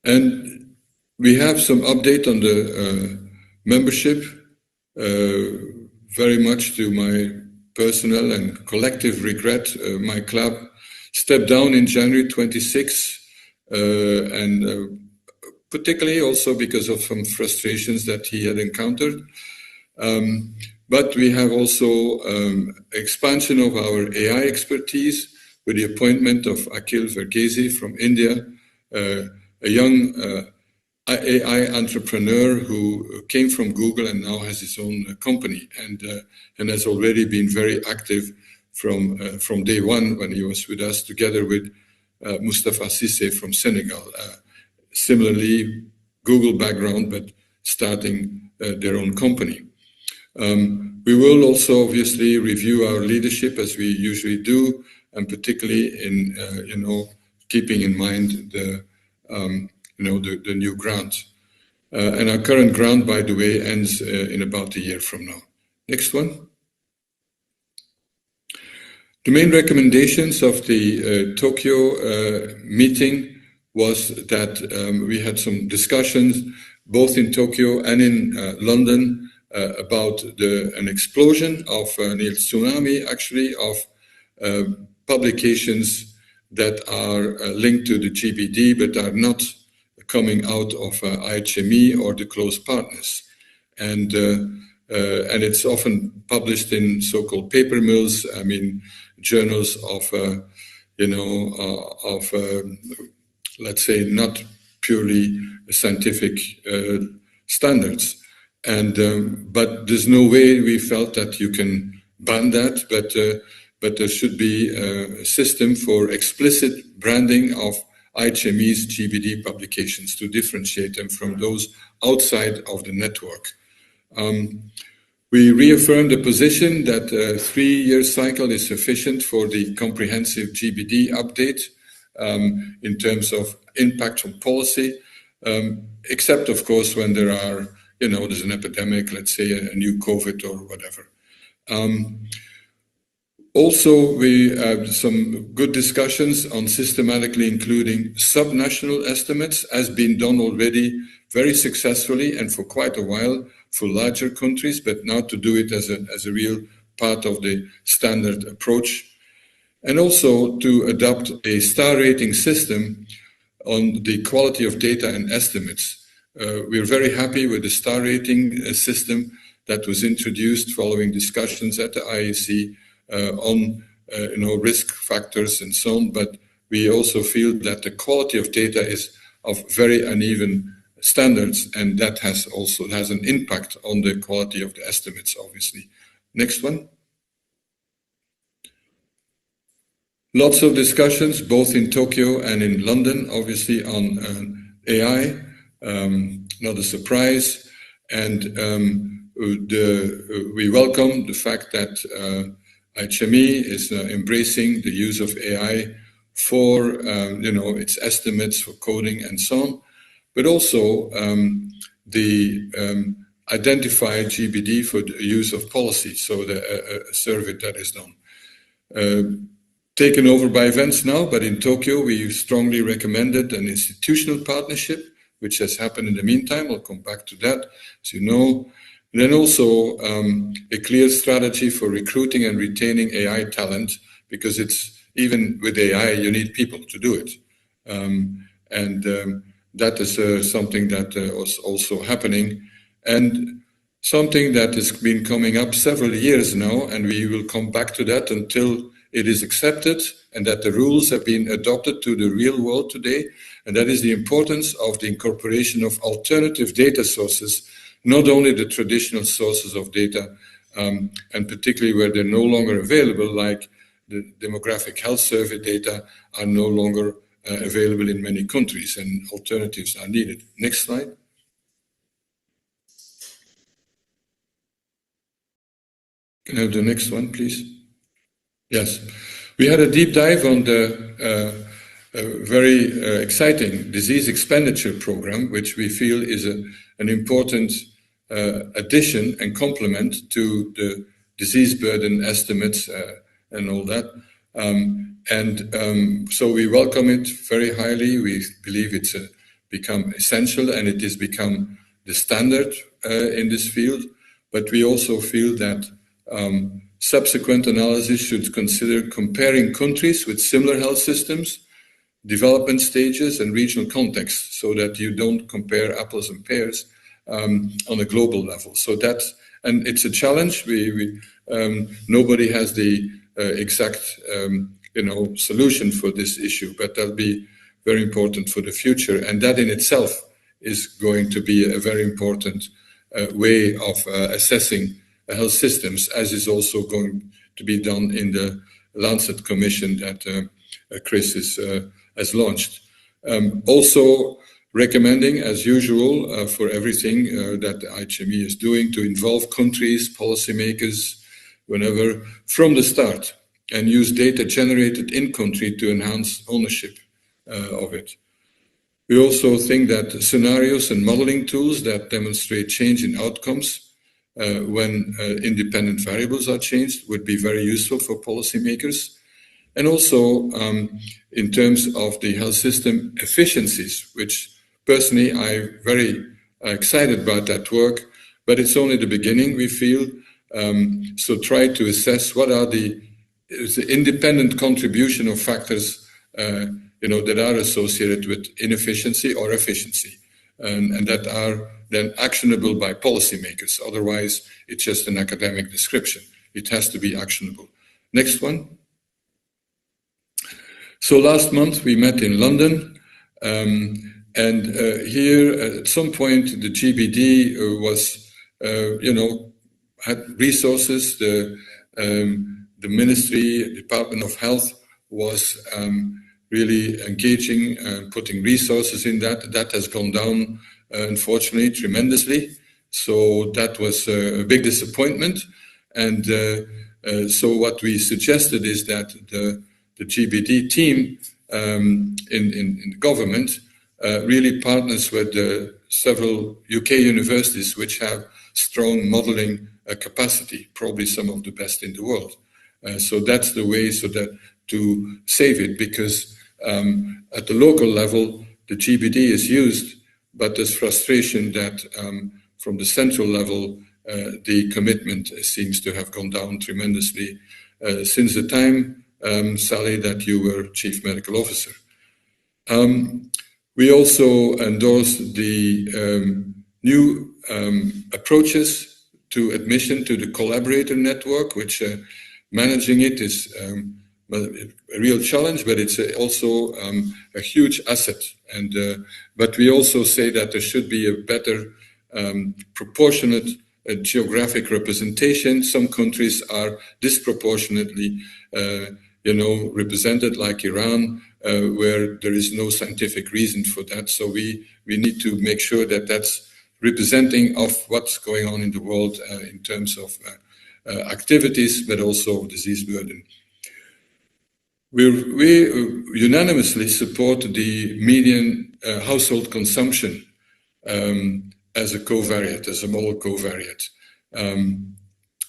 And we have some update on the membership. Very much to my personal and collective regret, my club stepped down in January 26, and particularly also because of some frustrations that he had encountered. But we have also expansion of our AI expertise with the appointment of Akhil Verghese from India, a young AI entrepreneur who came from Google and now has his own company, and has already been very active from day one when he was with us, together with Mustafa Cissé from Senegal. Similarly, Google background, but starting their own company. We will also obviously review our leadership as we usually do, and particularly in keeping in mind the new grant. And our current grant, by the way, ends in about a year from now. Next one. The main recommendations of the Tokyo meeting was that we had some discussions both in Tokyo and in London about an explosion of a tsunami, actually, of publications that are linked to the GBD but are not coming out of IHME or the close partners. And it's often published in so-called paper mills, I mean, journals of, let's say, not purely scientific standards. And but there's no way we felt that you can ban that, but there should be a system for explicit branding of IHME's GBD publications to differentiate them from those outside of the network. We reaffirmed the position that a 3-year cycle is sufficient for the comprehensive GBD update in terms of impact on policy, except of course when there are, there's an epidemic, let's say a new COVID or whatever. Also, we had some good discussions on systematically including subnational estimates, as been done already very successfully and for quite a while for larger countries, but now to do it as a real part of the standard approach. And also to adopt a star rating system on the quality of data and estimates. We're very happy with the star rating system that was introduced following discussions at the IEC on risk factors and so on, but we also feel that the quality of data is of very uneven standards, and that has an impact on the quality of the estimates, obviously. Next one. Lots of discussions, both in Tokyo and in London, obviously on AI, not a surprise, and we welcome the fact that IHME is embracing the use of AI for its estimates for coding and so on, but also the identified GBD for the use of policy, so a survey that is done. Taken over by events now, but in Tokyo we strongly recommended an institutional partnership, which has happened in the meantime. I'll come back to that, as you know. Then also a clear strategy for recruiting and retaining AI talent, because it's even with AI, you need people to do it. That is something that was also happening. And something that has been coming up several years now, and we will come back to that until it is accepted and that the rules have been adopted to the real world today. And that is the importance of the incorporation of alternative data sources, not only the traditional sources of data, and particularly where they're no longer available, like the demographic health survey data are no longer available in many countries, and alternatives are needed. Next slide. Can I have the next one, please? Yes. We had a deep dive on the very exciting disease expenditure program, which we feel is an important addition and complement to the disease burden estimates and all that. So we welcome it very highly. We believe it's become essential, and it has become the standard in this field. But we also feel that subsequent analysis should consider comparing countries with similar health systems, development stages, and regional contexts, so that you don't compare apples and pears on a global level. So that's, and it's a challenge. Nobody has the exact solution for this issue, but that'll be very important for the future. And that in itself is going to be a very important way of assessing health systems, as is also going to be done in the Lancet Commission that Chris has launched. Also recommending, as usual, for everything that the IHME is doing, to involve countries, policymakers, whenever, from the start, and use data generated in country to enhance ownership of it. We also think that scenarios and modeling tools that demonstrate change in outcomes when independent variables are changed would be very useful for policymakers. And also in terms of the health system efficiencies, which personally I'm very excited about that work, but it's only the beginning, we feel. So try to assess what are the independent contribution of factors that are associated with inefficiency or efficiency, and that are then actionable by policymakers. Otherwise, it's just an academic description. It has to be actionable. Next one. So last month we met in London, and here at some point the GBD had resources. The Ministry, Department of Health was really engaging and putting resources in that. That has gone down, unfortunately, tremendously. So that was a big disappointment. And so what we suggested is that the GBD team in the government really partners with several UK universities which have strong modeling capacity, probably some of the best in the world. So that's the way to save it, because at the local level, the GBD is used, but there's frustration that from the central level, the commitment seems to have gone down tremendously since the time, Sally, that you were Chief Medical Officer. We also endorsed the new approaches to admission to the collaborator network, which managing it is a real challenge, but it's also a huge asset. But we also say that there should be a better proportionate geographic representation. Some countries are disproportionately, represented, like Iran, where there is no scientific reason for that. So we need to make sure that that's representing of what's going on in the world in terms of activities, but also disease burden. We unanimously support the median household consumption as a covariate, as a model covariate. And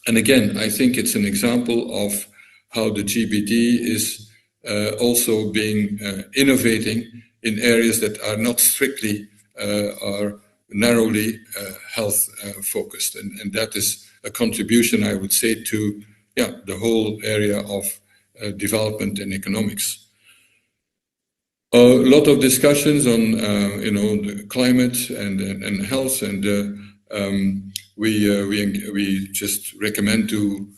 again, I think it's an example of how the GBD is also being innovating in areas that are not strictly narrowly health focused. And that is a contribution, I would say, to the whole area of development and economics. A lot of discussions on the climate and health, and we just recommend to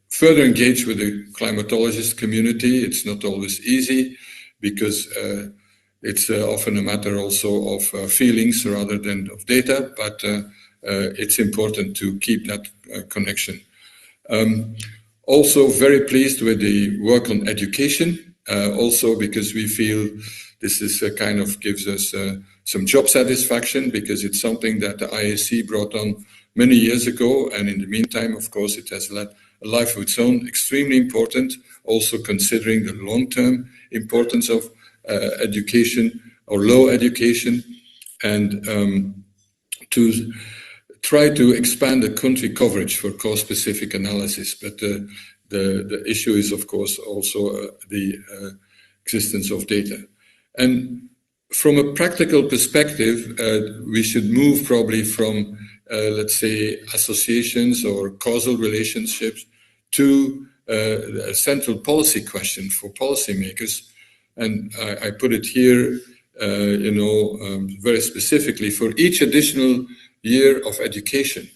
further engage with the climatologist community. It's not always easy because it's often a matter also of feelings rather than of data, but it's important to keep that connection. Also very pleased with the work on education, also because we feel this is kind of gives us some job satisfaction, because it's something that the IAC brought on many years ago, and in the meantime, of course, it has led a life of its own, extremely important, also considering the long-term importance of education or low education, and to try to expand the country coverage for cause-specific analysis. But the issue is, of course, also the existence of data. And from a practical perspective, we should move probably from, let's say, associations or causal relationships to a central policy question for policymakers. And I put it here, very specifically, for each additional year of education,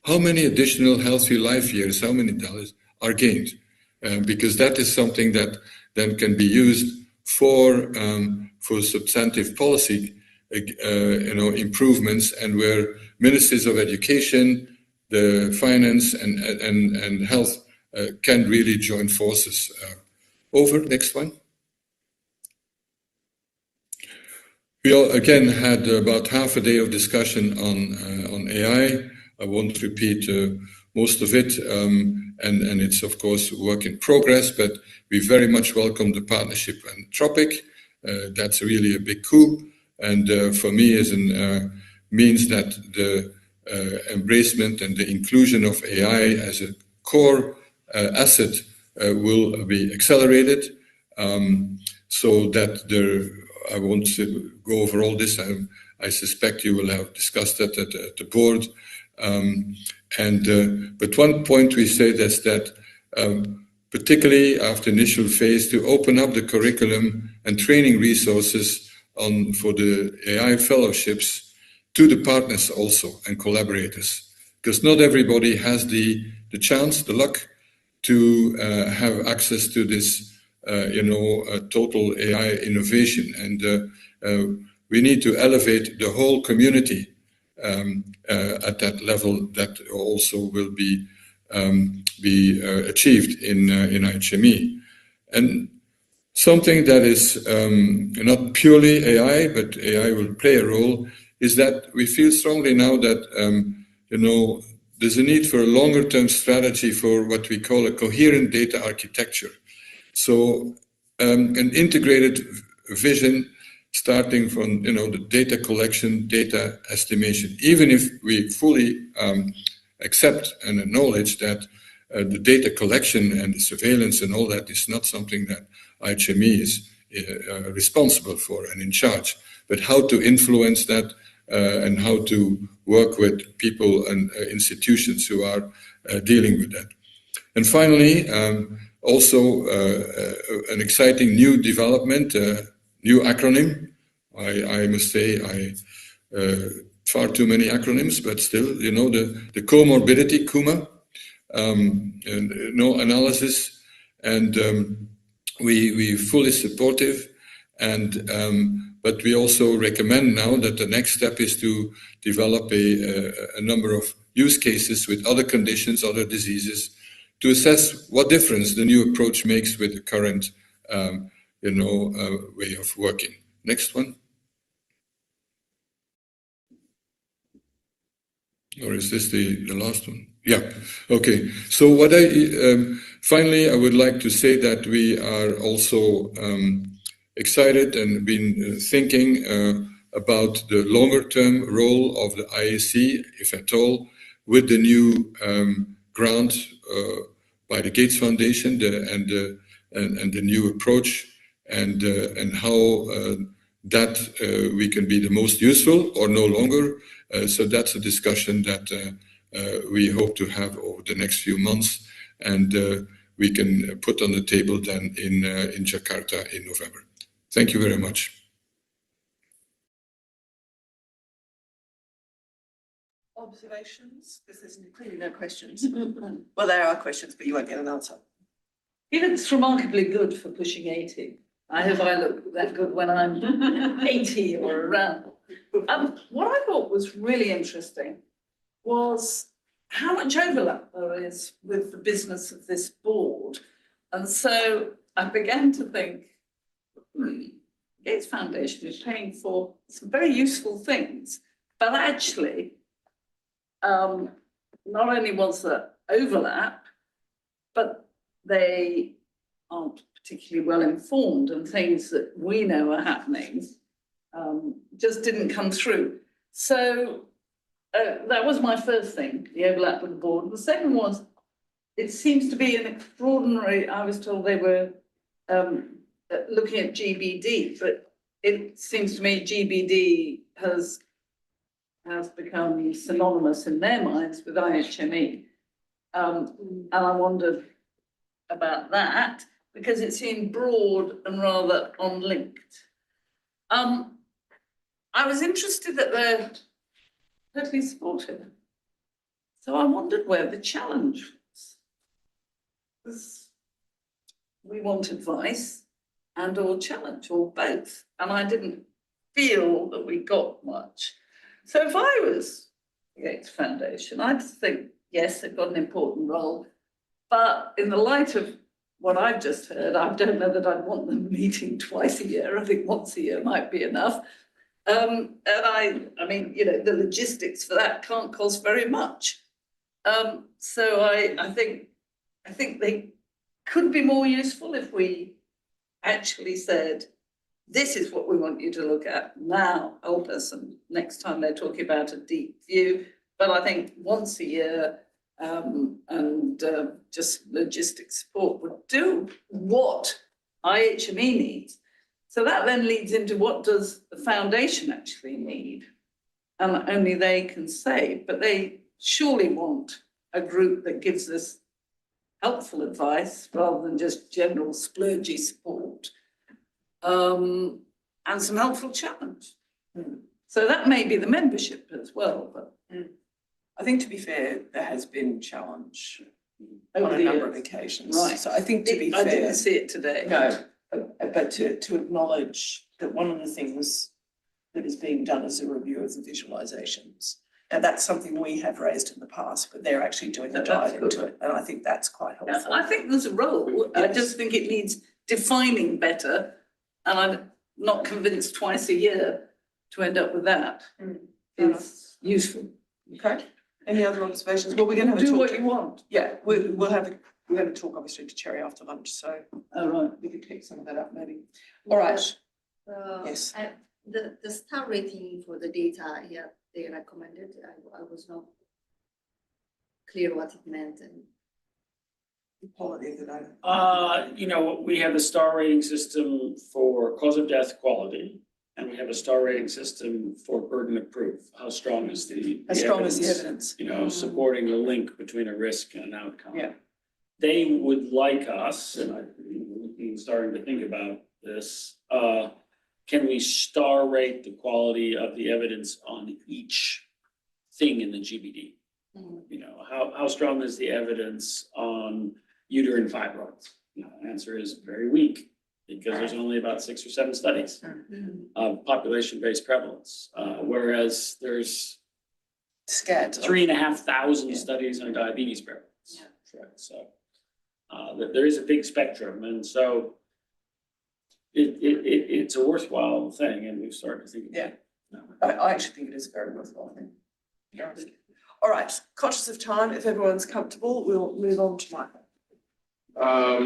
how many additional healthy life years, how many dollars are gained? Because that is something that then can be used for substantive policy, improvements, and where ministers of education, the finance, and health can really join forces. Over, next one. We all, again, had about half a day of discussion on AI. I won't repeat most of it, and it's, of course, work in progress, but we very much welcome the partnership and Anthropic. That's really a big coup, and for me, means that the embracement and the inclusion of AI as a core asset will be accelerated, so that I won't go over all this. I suspect you will have discussed that at the board. But one point we said is that, particularly after initial phase, to open up the curriculum and training resources for the AI fellowships to the partners also and collaborators, because not everybody has the chance, the luck to have access to this total AI innovation. And we need to elevate the whole community at that level. That also will be achieved in IHME. And something that is not purely AI, but AI will play a role, is that we feel strongly now that there's a need for a longer-term strategy for what we call a coherent data architecture. So an integrated vision starting from the data collection, data estimation, even if we fully accept and acknowledge that the data collection and the surveillance and all that is not something that IHME is responsible for and in charge, but how to influence that and how to work with people and institutions who are dealing with that. And finally, also an exciting new development, new acronym. I must say, far too many acronyms, but still, the comorbidity, CUMA, and analysis, and we fully supportive, but we also recommend now that the next step is to develop a number of use cases with other conditions, other diseases, to assess what difference the new approach makes with the current, way of working. Next one. Or is this the last one? Yeah. Okay. So what finally, I would like to say that we are also excited and been thinking about the longer-term role of the IAC, if at all, with the new grant by the Gates Foundation and the new approach, and how that we can be the most useful or no longer. So that's a discussion that we hope to have over the next few months, and we can put on the table then in Jakarta in November. Thank you very much. Observations? Because there's clearly no questions. Well, there are questions, but you won't get an answer. He looks remarkably good for pushing 80. I hope I look that good when I'm 80 or around. What I thought was really interesting was how much overlap there is with the business of this board. And so I began to think, Gates Foundation is paying for some very useful things, but actually, not only was there overlap, but they aren't particularly well informed, and things that we know are happening just didn't come through. So that was my first thing, the overlap with the board. The second was, it seems to be an extraordinary, I was told they were looking at GBD, but it seems to me GBD has become synonymous in their minds with IHME. And I wondered about that because it seemed broad and rather unlinked. I was interested that they're totally supportive. So I wondered where the challenge was. Because we want advice and or challenge or both. And I didn't feel that we got much. So if I was the Gates Foundation, I'd think, yes, they've got an important role. But in the light of what I've just heard, I don't know that I'd want them meeting twice a year. I think once a year might be enough. And I mean, you know, the logistics for that can't cost very much. So I think they could be more useful if we actually said, this is what we want you to look at now, help us, and next time they're talking about a deep view. But I think once a year and just logistics support would do what IHME needs. So that then leads into what does the foundation actually need? And only they can say, but they surely want a group that gives us helpful advice rather than just general splurgy support. And some helpful challenge. So that may be the membership as well, but. I think to be fair, there has been challenge on Over a the number of years. occasions. Right. So I think to be I fair. didn't see it today. No, but to acknowledge that one of the things that is being done is a review of the visualizations. And that's something we have raised in the past, but they're actually doing the dive into it, and I think that's quite helpful. I think there's a role. I Yes. just think it needs defining better. And I'm not convinced twice a year to end up with that. It's useful. Okay, any other observations? Well, we're gonna have a talk. Do what you want. Yeah, we're gonna talk obviously to Cherry after lunch, so. All right. We could pick some of that up maybe. All right. Yes. The star rating for the data here, they recommended, I was not clear what it meant and. The quality of the data. You know, we have a star rating system for cause of death, quality, and we have a star rating system for burden of proof. How strong is the As strong as the evidence. You know, supporting the link between a risk and an outcome. Yeah. They would like us, and I've been starting to think about this, can we star rate the quality of the evidence on each thing in the GBD? You know, how strong is the evidence on uterine fibroids? You know, the answer is very weak because there's only about 6 or 7 studies of population-based prevalence, whereas there's Scared. 3,500 studies on diabetes prevalence. Right, so there is a big spectrum, and so it's a worthwhile thing, and we've started to think about it. I actually think it is a very worthwhile thing. All right, conscious of time, if everyone's comfortable, we'll move on to Michael.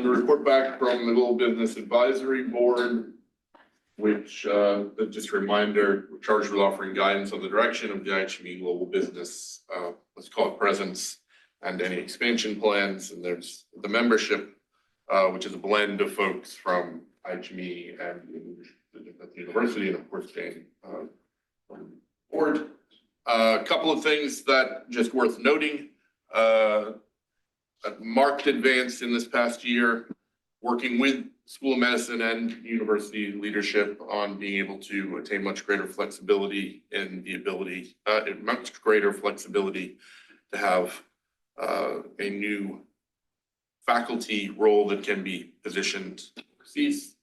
Report back from the Global Business Advisory Board, which, just a reminder, we're charged with offering guidance on the direction of the IHME global business, let's call it presence, and any expansion plans. And there's the membership, which is a blend of folks from IHME and the at the university and of course Jane on board. A couple of things that just worth noting. A marked advance in this past year, working with School of Medicine and university leadership on being able to attain much greater flexibility in the ability, much greater flexibility to have a new faculty role that can be positioned overseas.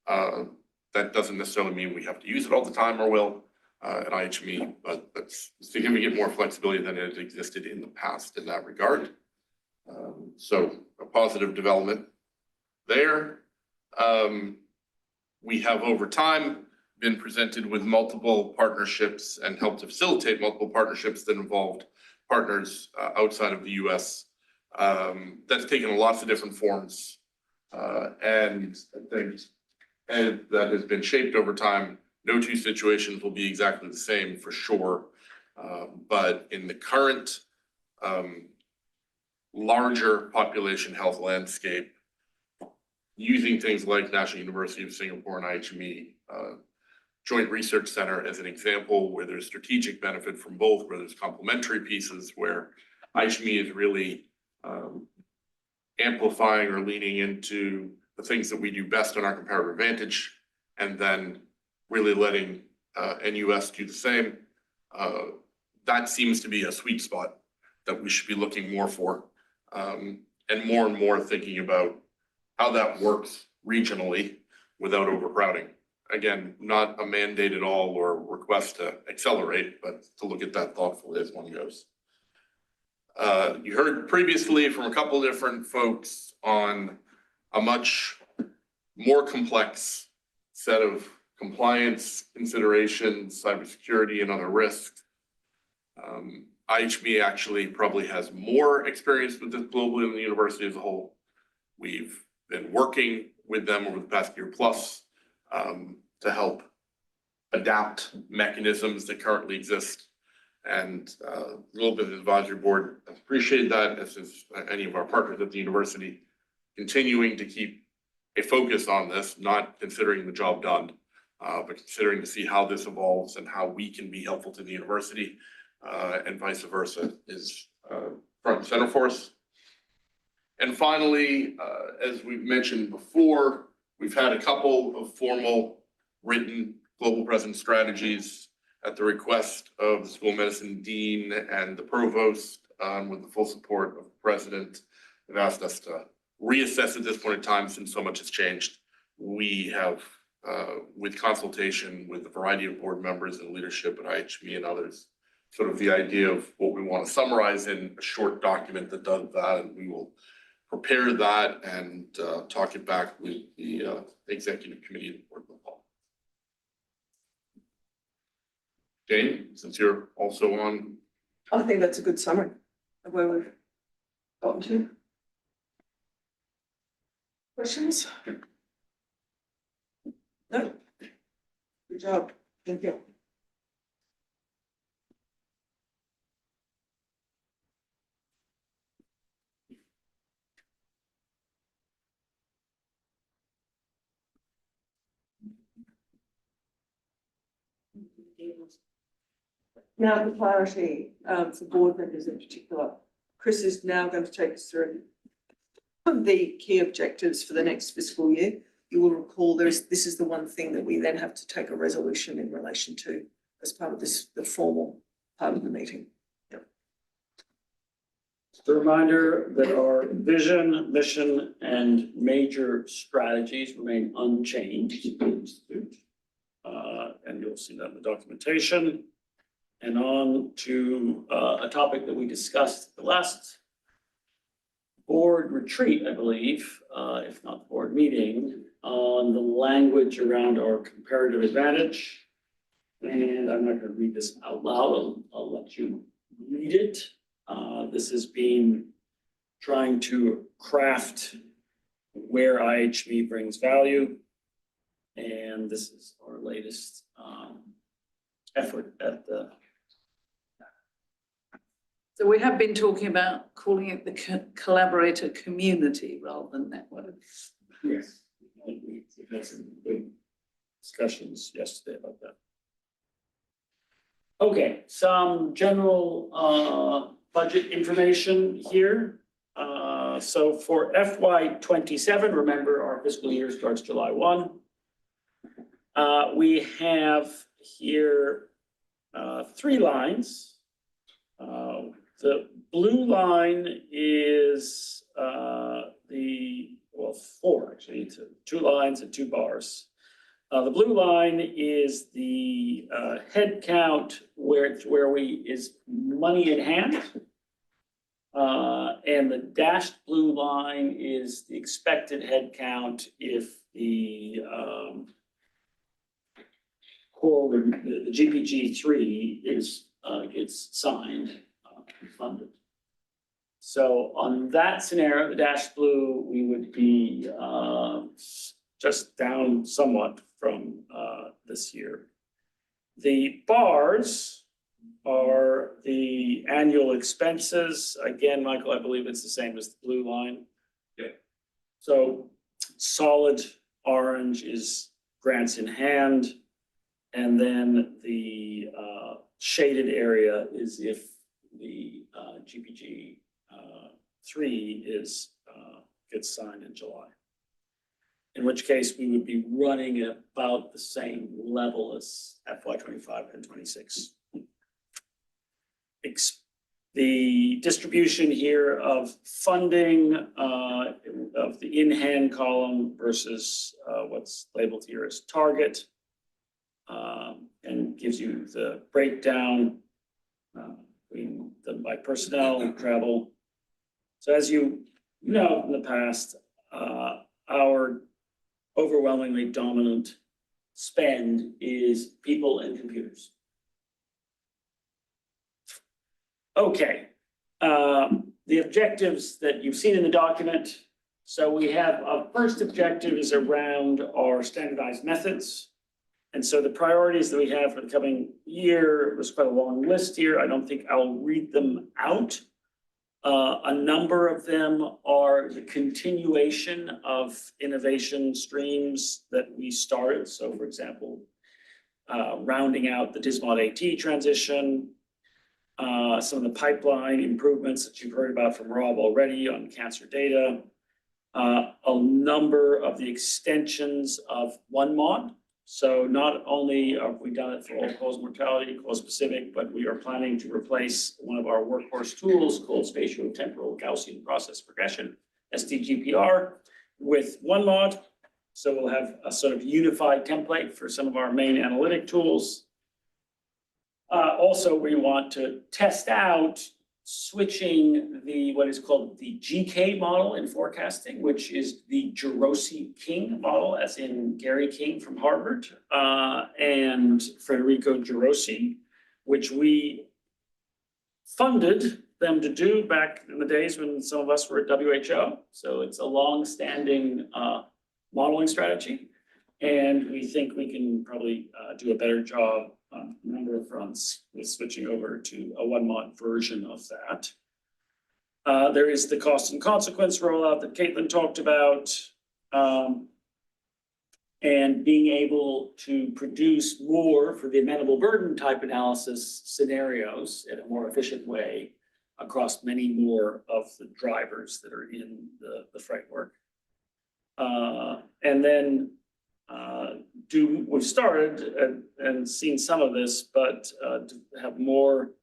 That doesn't necessarily mean we have to use it all the time or will at IHME, but that's significant more flexibility than it existed in the past in that regard. So a positive development there. We have over time been presented with multiple partnerships and helped to facilitate multiple partnerships that involved partners outside of the US. That's taken lots of different forms and things, and that has been shaped over time. No two situations will be exactly the same for sure, but in the current larger population health landscape, using things like National University of Singapore and IHME Joint Research Center as an example, where there's strategic benefit from both, where there's complementary pieces, where IHME is really amplifying or leaning into the things that we do best on our comparative advantage, and then really letting NUS do the same. That seems to be a sweet spot that we should be looking more for, and more thinking about how that works regionally without overcrowding. Again, not a mandate at all or request to accelerate, but to look at that thoughtfully as one goes. You heard previously from a couple of different folks on a much more complex set of compliance considerations, cybersecurity and other risks. IHME actually probably has more experience with this globally than the university as a whole. We've been working with them over the past year plus to help adapt mechanisms that currently exist. And a little bit of the advisory board appreciated that, as is any of our partners at the university, continuing to keep a focus on this, not considering the job done, but considering to see how this evolves and how we can be helpful to the university, and vice versa is front and center for us. And finally, as we've mentioned before, we've had a couple of formal written global presence strategies at the request of the School of Medicine Dean and the Provost, with the full support of the President. They've asked us to reassess at this point in time since so much has changed. We have, with consultation with a variety of board members and leadership at IHME and others, sort of the idea of what we want to summarize in a short document that does that, and we will prepare that and talk it back with the executive committee of the board. Jane, since you're also on. I think that's a good summary of where we've gotten to. Questions? No? Good job. Thank you. Now the priority for board members in particular. Chris is now going to take us through the key objectives for the next fiscal year. You will recall this is the one thing that we then have to take a resolution in relation to as part of this, the formal part of the meeting. Yep. Just a reminder that our vision, mission, and major strategies remain unchanged. And you'll see that in the documentation. And on to a topic that we discussed at the last board retreat, I believe, if not board meeting, on the language around our comparative advantage. And I'm not going to read this out loud. I'll let you read it. This has been trying to craft where IHME brings value. And this is our latest effort at the. So we have been talking about calling it the collaborator community rather than network. Yes. We had some good discussion discussions yesterday about that. Okay, some general budget information here. So for FY 27, remember our fiscal year starts July 1. We have here 3 lines. The blue line is well, 4 actually, 2 lines and 2 bars. The blue line is the head count where is money in hand. And the dashed blue line is the expected head count if the the GPG 3 gets signed and funded. So on that scenario, the dashed blue, we would be just down somewhat from this year. The bars are the annual expenses. Again, Michael, I believe it's the same as the blue line. Yeah. So solid orange is grants in hand. And then the shaded area is if the GPG 3 gets signed in July. In which case we would be running at about the same level as FY 25 and 26. The distribution here of funding of the in-hand column versus what's labeled here as target, and gives you the breakdown between them by personnel, travel. So as you know in the past, our overwhelmingly dominant spend is people and computers. Okay, the objectives that you've seen in the document. So we have a first objective is around our standardized methods. And so the priorities that we have for the coming year, there's quite a long list here. I don't think I'll read them out. A number of them are the continuation of innovation streams that we started. So for example, rounding out the DISMOD AT transition, some of the pipeline improvements that you've heard about from Rob already on cancer data, a number of the extensions of OneMod. So not only have we done it for all-cause mortality, cause-specific, but we are planning to replace one of our workhorse tools called spatiotemporal Gaussian process progression, STGPR, with OneMod. So we'll have a sort of unified template for some of our main analytic tools. Also, we want to test out switching what is called the GK model in forecasting, which is the Gerosi-King model, as in Gary King from Harvard, and Federico Gerosi, which we funded them to do back in the days when some of us were at WHO. So it's a long-standing modeling strategy. And we think we can probably do a better job on a number of fronts with switching over to a OneMod version of that. There is the cost and consequence rollout that Caitlin talked about, and being able to produce more for the amenable burden type analysis scenarios in a more efficient way across many more of the drivers that are in the framework. And then we've started and seen some of this, but to have more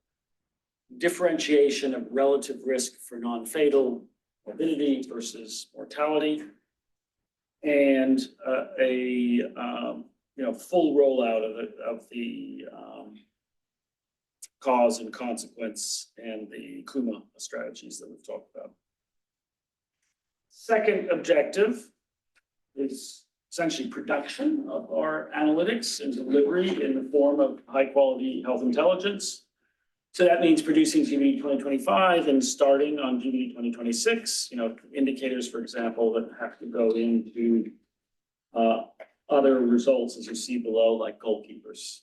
differentiation of relative risk for non-fatal morbidity versus mortality, and a full rollout of the cause and consequence and the KUMA strategies that we've talked about. Second objective is essentially production of our analytics and delivery in the form of high quality health intelligence. So that means producing GBD 2025 and starting on GBD 2026, indicators, for example, that have to go into other results as you see below, like goalkeepers.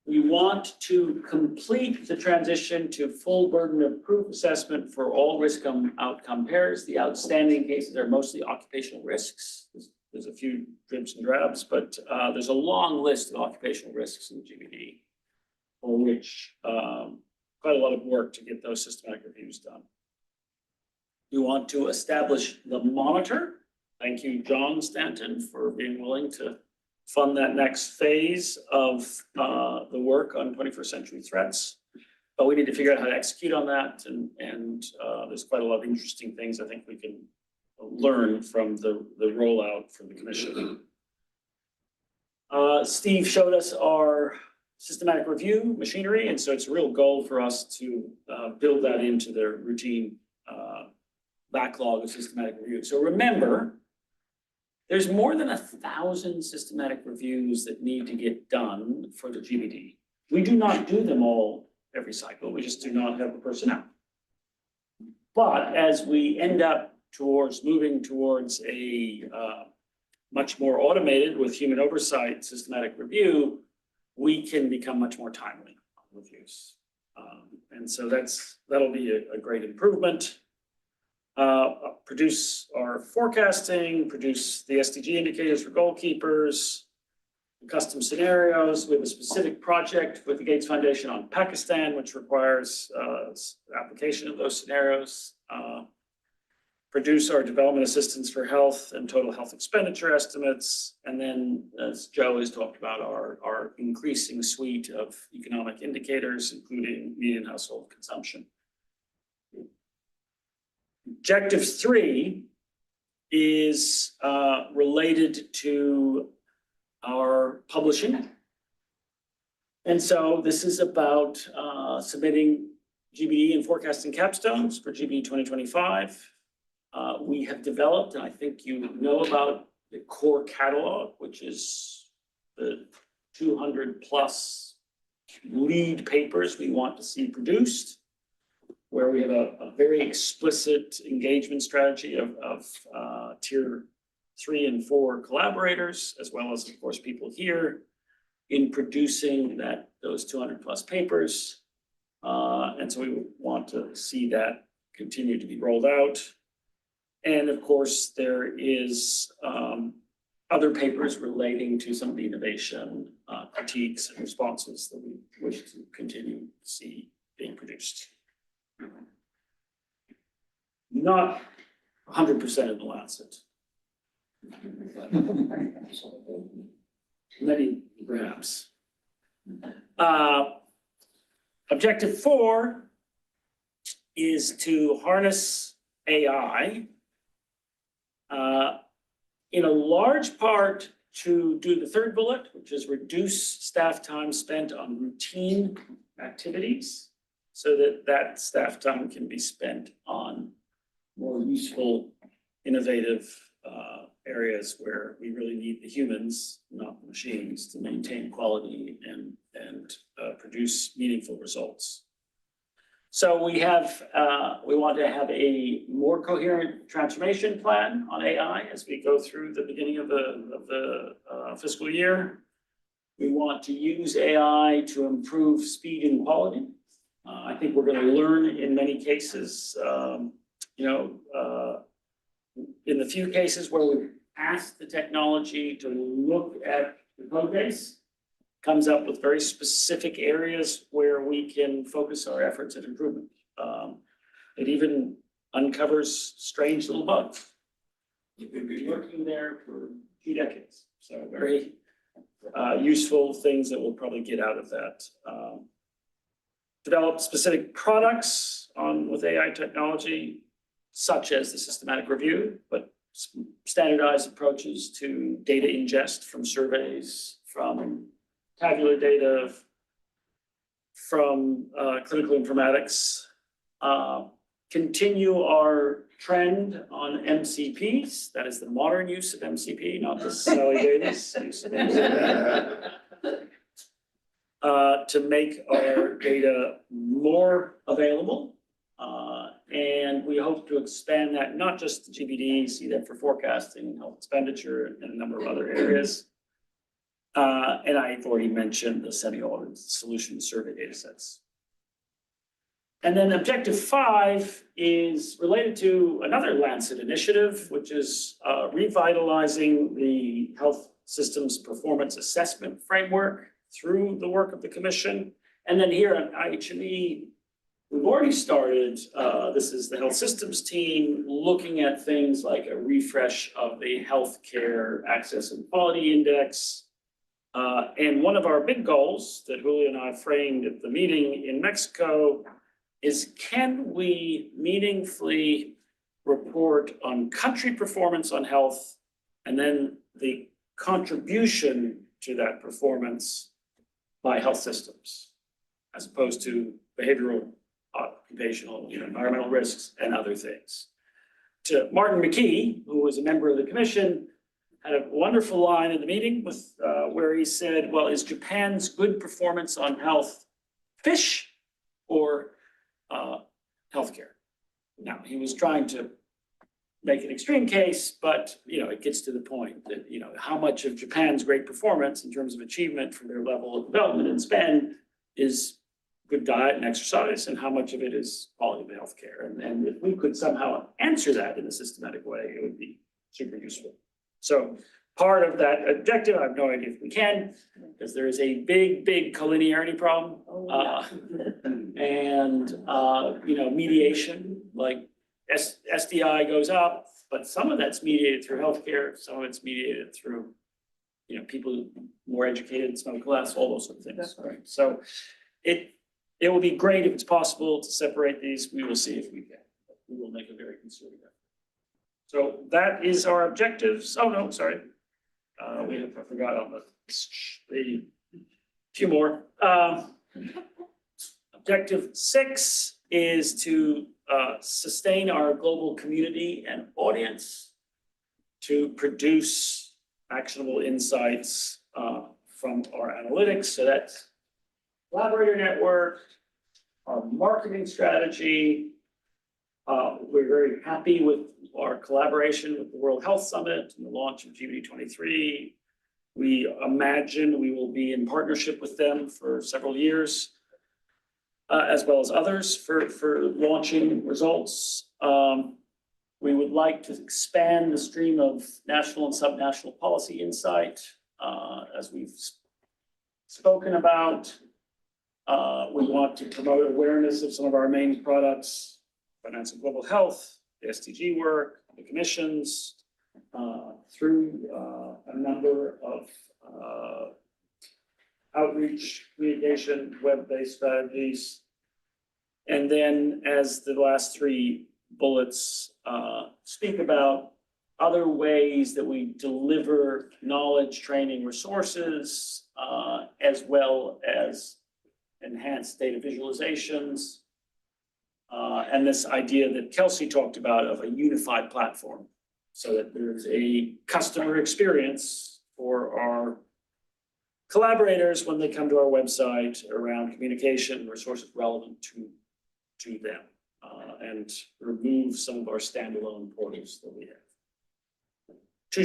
We want to complete the transition to full burden of proof assessment for all risk outcome pairs. The outstanding cases are mostly occupational risks. there's a few dribs and drabs, but there's a long list of occupational risks in GBD for which quite a lot of work to get those systematic reviews done. You want to establish the monitor. Thank you, John Stanton, for being willing to fund that next phase of the work on 21st century threats. But we need to figure out how to execute on that, and there's quite a lot of interesting things I think we can learn from the rollout from the commission. Steve showed us our systematic review machinery, and so it's a real goal for us to build that into the routine backlog of systematic review. So remember, there's more than 1,000 systematic reviews that need to get done for the GBD. We do not do them all every cycle, we just do not have the personnel. But as we end up moving towards a much more automated with human oversight systematic review, we can become much more timely on reviews. And so that'll be a great improvement. Produce our forecasting, produce the SDG indicators for goalkeepers, custom scenarios. We have a specific project with the Gates Foundation on Pakistan, which requires application of those scenarios. Produce our development assistance for health and total health expenditure estimates. And then, as Joe has talked about, our increasing suite of economic indicators, including median household consumption. Objective 3 is related to our publishing. And so this is about submitting GBD and forecasting capstones for GBD 2025. We have developed, and I think you know about the core catalog, which is the 200 plus lead papers we want to see produced, where we have a very explicit engagement strategy of tier 3 and 4 collaborators, as well as, of course, people here in producing those 200 plus papers. And so we want to see that continue to be rolled out. And of course, there is other papers relating to some of the innovation critiques and responses that we wish to continue to see being produced. Not 100% in the Lancet. Many perhaps. Objective 4 is to harness AI in a large part to do the third bullet, which is reduce staff time spent on routine activities so that staff time can be spent on more useful, innovative areas where we really need the humans, not the machines, to maintain quality and produce meaningful results. So we want to have a more coherent transformation plan on AI as we go through the beginning of the fiscal year. We want to use AI to improve speed and quality. I think we're going to learn in many cases, in the few cases where we've asked the technology to look at the code base, comes up with very specific areas where we can focus our efforts at improvement. It even uncovers strange little bugs. You could be working there for 2 decades. So very useful things that we'll probably get out of that. Develop specific products with AI technology, such as the systematic review, but standardized approaches to data ingest from surveys, from tabular data, from clinical informatics. Continue our trend on MCPs, that is the modern use of MCP, not the Sally Davis use of MCP. To make our data more available. And we hope to expand that, not just to GBD, see that for forecasting, health expenditure, and a number of other areas. And I've already mentioned the semi-audited solution survey data sets. And then objective 5 is related to another Lancet initiative, which is revitalizing the health systems performance assessment framework through the work of the commission. And then here at IHME, we've already started, this is the health systems team, looking at things like a refresh of the healthcare access and quality index. And one of our big goals that Julio and I framed at the meeting in Mexico is, can we meaningfully report on country performance on health and then the contribution to that performance by health systems, as opposed to behavioral, occupational, environmental risks and other things. To Martin McKee, who was a member of the commission, had a wonderful line in the meeting with where he said, well, is Japan's good performance on health fish or healthcare? Now, he was trying to make an extreme case, but it gets to the point that how much of Japan's great performance in terms of achievement for their level of development and spend is good diet and exercise, and how much of it is quality of healthcare. And if we could somehow answer that in a systematic way, it would be super useful. So part of that objective, I have no idea if we can, because there is a big collinearity problem. Mediation, like SDI goes up, but some of that's mediated through healthcare, some of it's mediated through, people more educated, smoke less, all those sort of things, right? So it will be great if it's possible to separate these. We will see if we can. We will make a very concerted effort. So that is our objectives. Oh, no, sorry. I forgot on the few more. Objective 6 is to sustain our global community and audience, to produce actionable insights from our analytics. So that's collaborator network, our marketing strategy. We're very happy with our collaboration with the World Health Summit and the launch of GBD23. We imagine we will be in partnership with them for several years, as well as others for launching results. We would like to expand the stream of national and subnational policy insight, as we've spoken about. We want to promote awareness of some of our main products, finance and global health, the SDG work, the commissions, through a number of outreach, communication, web-based strategies. And then, as the last 3 bullets speak about, other ways that we deliver knowledge, training, resources, as well as enhanced data visualizations, and this idea that Kelsey talked about of a unified platform, so that there's a customer experience for our collaborators when they come to our website around communication resources relevant to them, and remove some of our standalone portals that we have. 2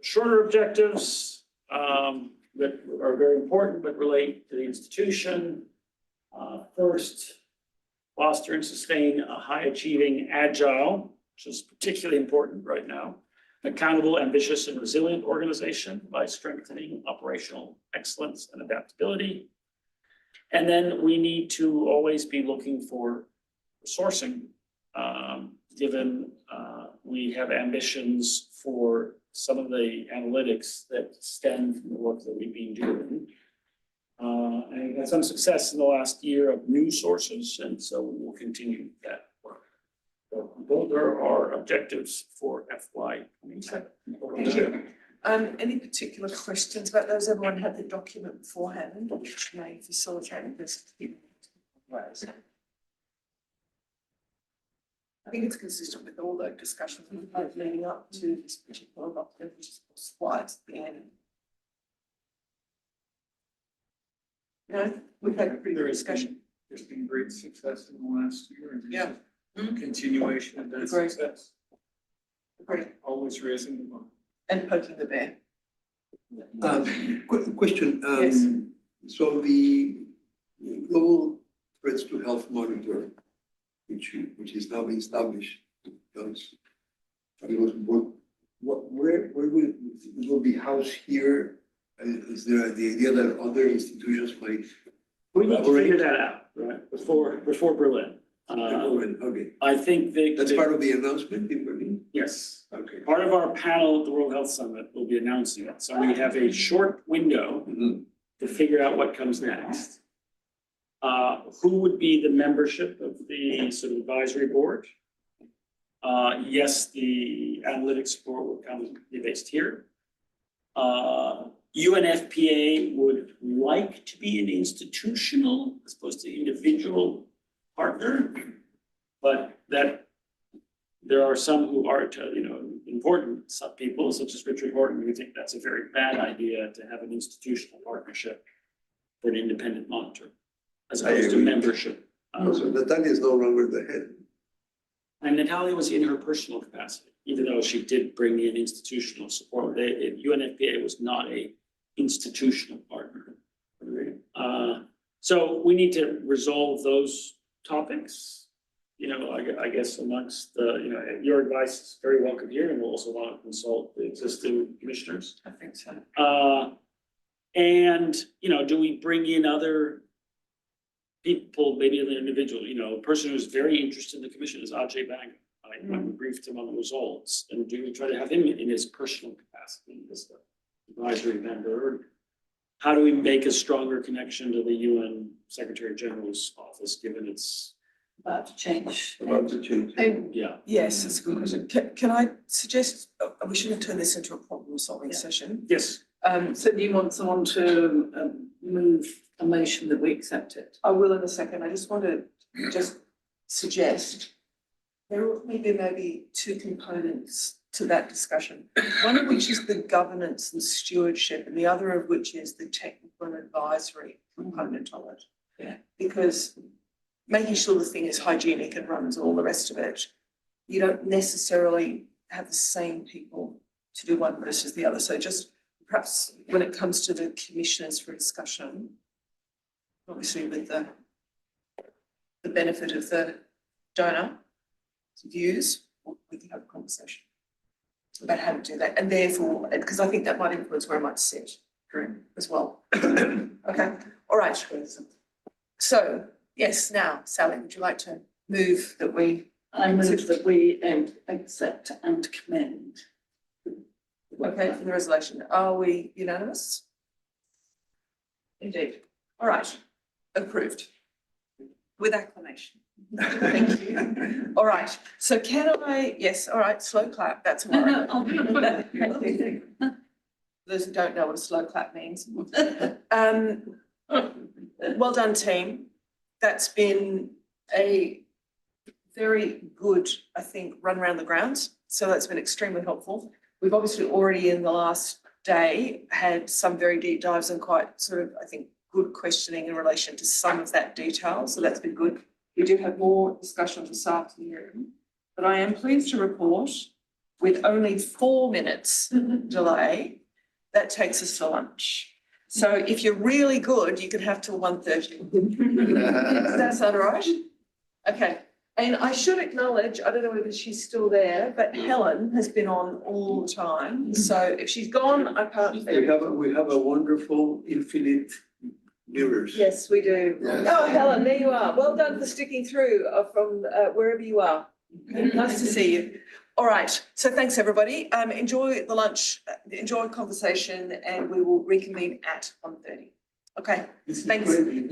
shorter objectives that are very important but relate to the institution. First, foster and sustain a high-achieving, agile, which is particularly important right now, accountable, ambitious, and resilient organization by strengthening operational excellence and adaptability. And then we need to always be looking for resourcing, given we have ambitions for some of the analytics that stem from the work that we've been doing. And we've had some success in the last year of new sources, and so we will continue that work. So those are our objectives for FY27. Thank you. Any particular questions about those? Everyone had the document beforehand, which may facilitate this. I think it's consistent with all the discussions we've had leading up to this particular document, which is slides at the end. We've had a pretty good discussion. There's been great success in the last year. And Yeah. Continuation of that Agreed. success. Agreed. Always raising the bar. And poking the bear. Question. Yes. So the global threats to health monitor, which is now being established. Those, where will be housed here? Is there the idea that other institutions might? We need to figure that out, right, before Berlin. Okay, I think that's part of the announcement in Berlin? yes, Okay. part of our panel at the World Health Summit will be announcing it. So we have a short window to figure out what comes next. Who would be the membership of the sort of advisory board? Yes, the analytics board would be based here. UNFPA would like to be an institutional as opposed to individual partner, but that there are some who are, important people, such as Richard Horton, who think that's a very bad idea to have an institutional partnership for an independent monitor, as opposed to membership. So Natalia is no longer the head. And Natalia was in her personal capacity, even though she did bring in institutional support. UNFPA was not a institutional partner. So we need to resolve those topics. I guess amongst the, your advice is very welcome here, and we'll also want to consult the existing commissioners. I think so. And, do we bring in other people, maybe an individual, a person who's very interested in the commission is Ajay Banga. When we briefed him on the results, and do we try to have him in his personal capacity as the advisory member? How do we make a stronger connection to the UN Secretary General's office, given it's About to change. About to change. yeah. Yes, that's a good question. Can I suggest, we shouldn't turn this into a problem solving session. Yes. So do you want someone to move a motion that we accept it? I will in a second. I just want to suggest there may be two components to that discussion. One of which is the governance and stewardship, and the other of which is the technical and advisory component of it. Yeah. Because making sure the thing is hygienic and runs all the rest of it, you don't necessarily have the same people to do one versus the other. So just perhaps when it comes to the commissioners for discussion, obviously with the benefit of the donor views, we can have a conversation about how to do that. And therefore, because I think that might influence where I might sit as well. Okay, all right. So, yes, now, Sally, would you like to move that we? I move that we accept and commend. Okay, for the resolution. Are we unanimous? Indeed. All right, approved. With acclamation. Thank you. All right, so yes, all right, slow clap, that's all right. I'll do it. Those who don't know what a slow clap means. Well done, team. That's been a very good, I think, run around the grounds. So that's been extremely helpful. We've obviously already in the last day had some very deep dives and quite sort of, I think, good questioning in relation to some of that detail. So that's been good. We do have more discussion this afternoon, but I am pleased to report with only 4 minutes delay, that takes us to lunch. So if you're really good, you can have till 1:30. Does that sound all right? Okay. And I should acknowledge, I don't know whether she's still there, but Helen has been on all the time. So if she's gone, I can't. We have a wonderful infinite mirrors. Yes, we do. Yes. Oh, Helen, there you are. Well done for sticking through from wherever you are. Nice to see you. All right, so thanks, everybody. Enjoy the lunch, enjoy conversation, and we will reconvene at 1:30. Okay, thanks.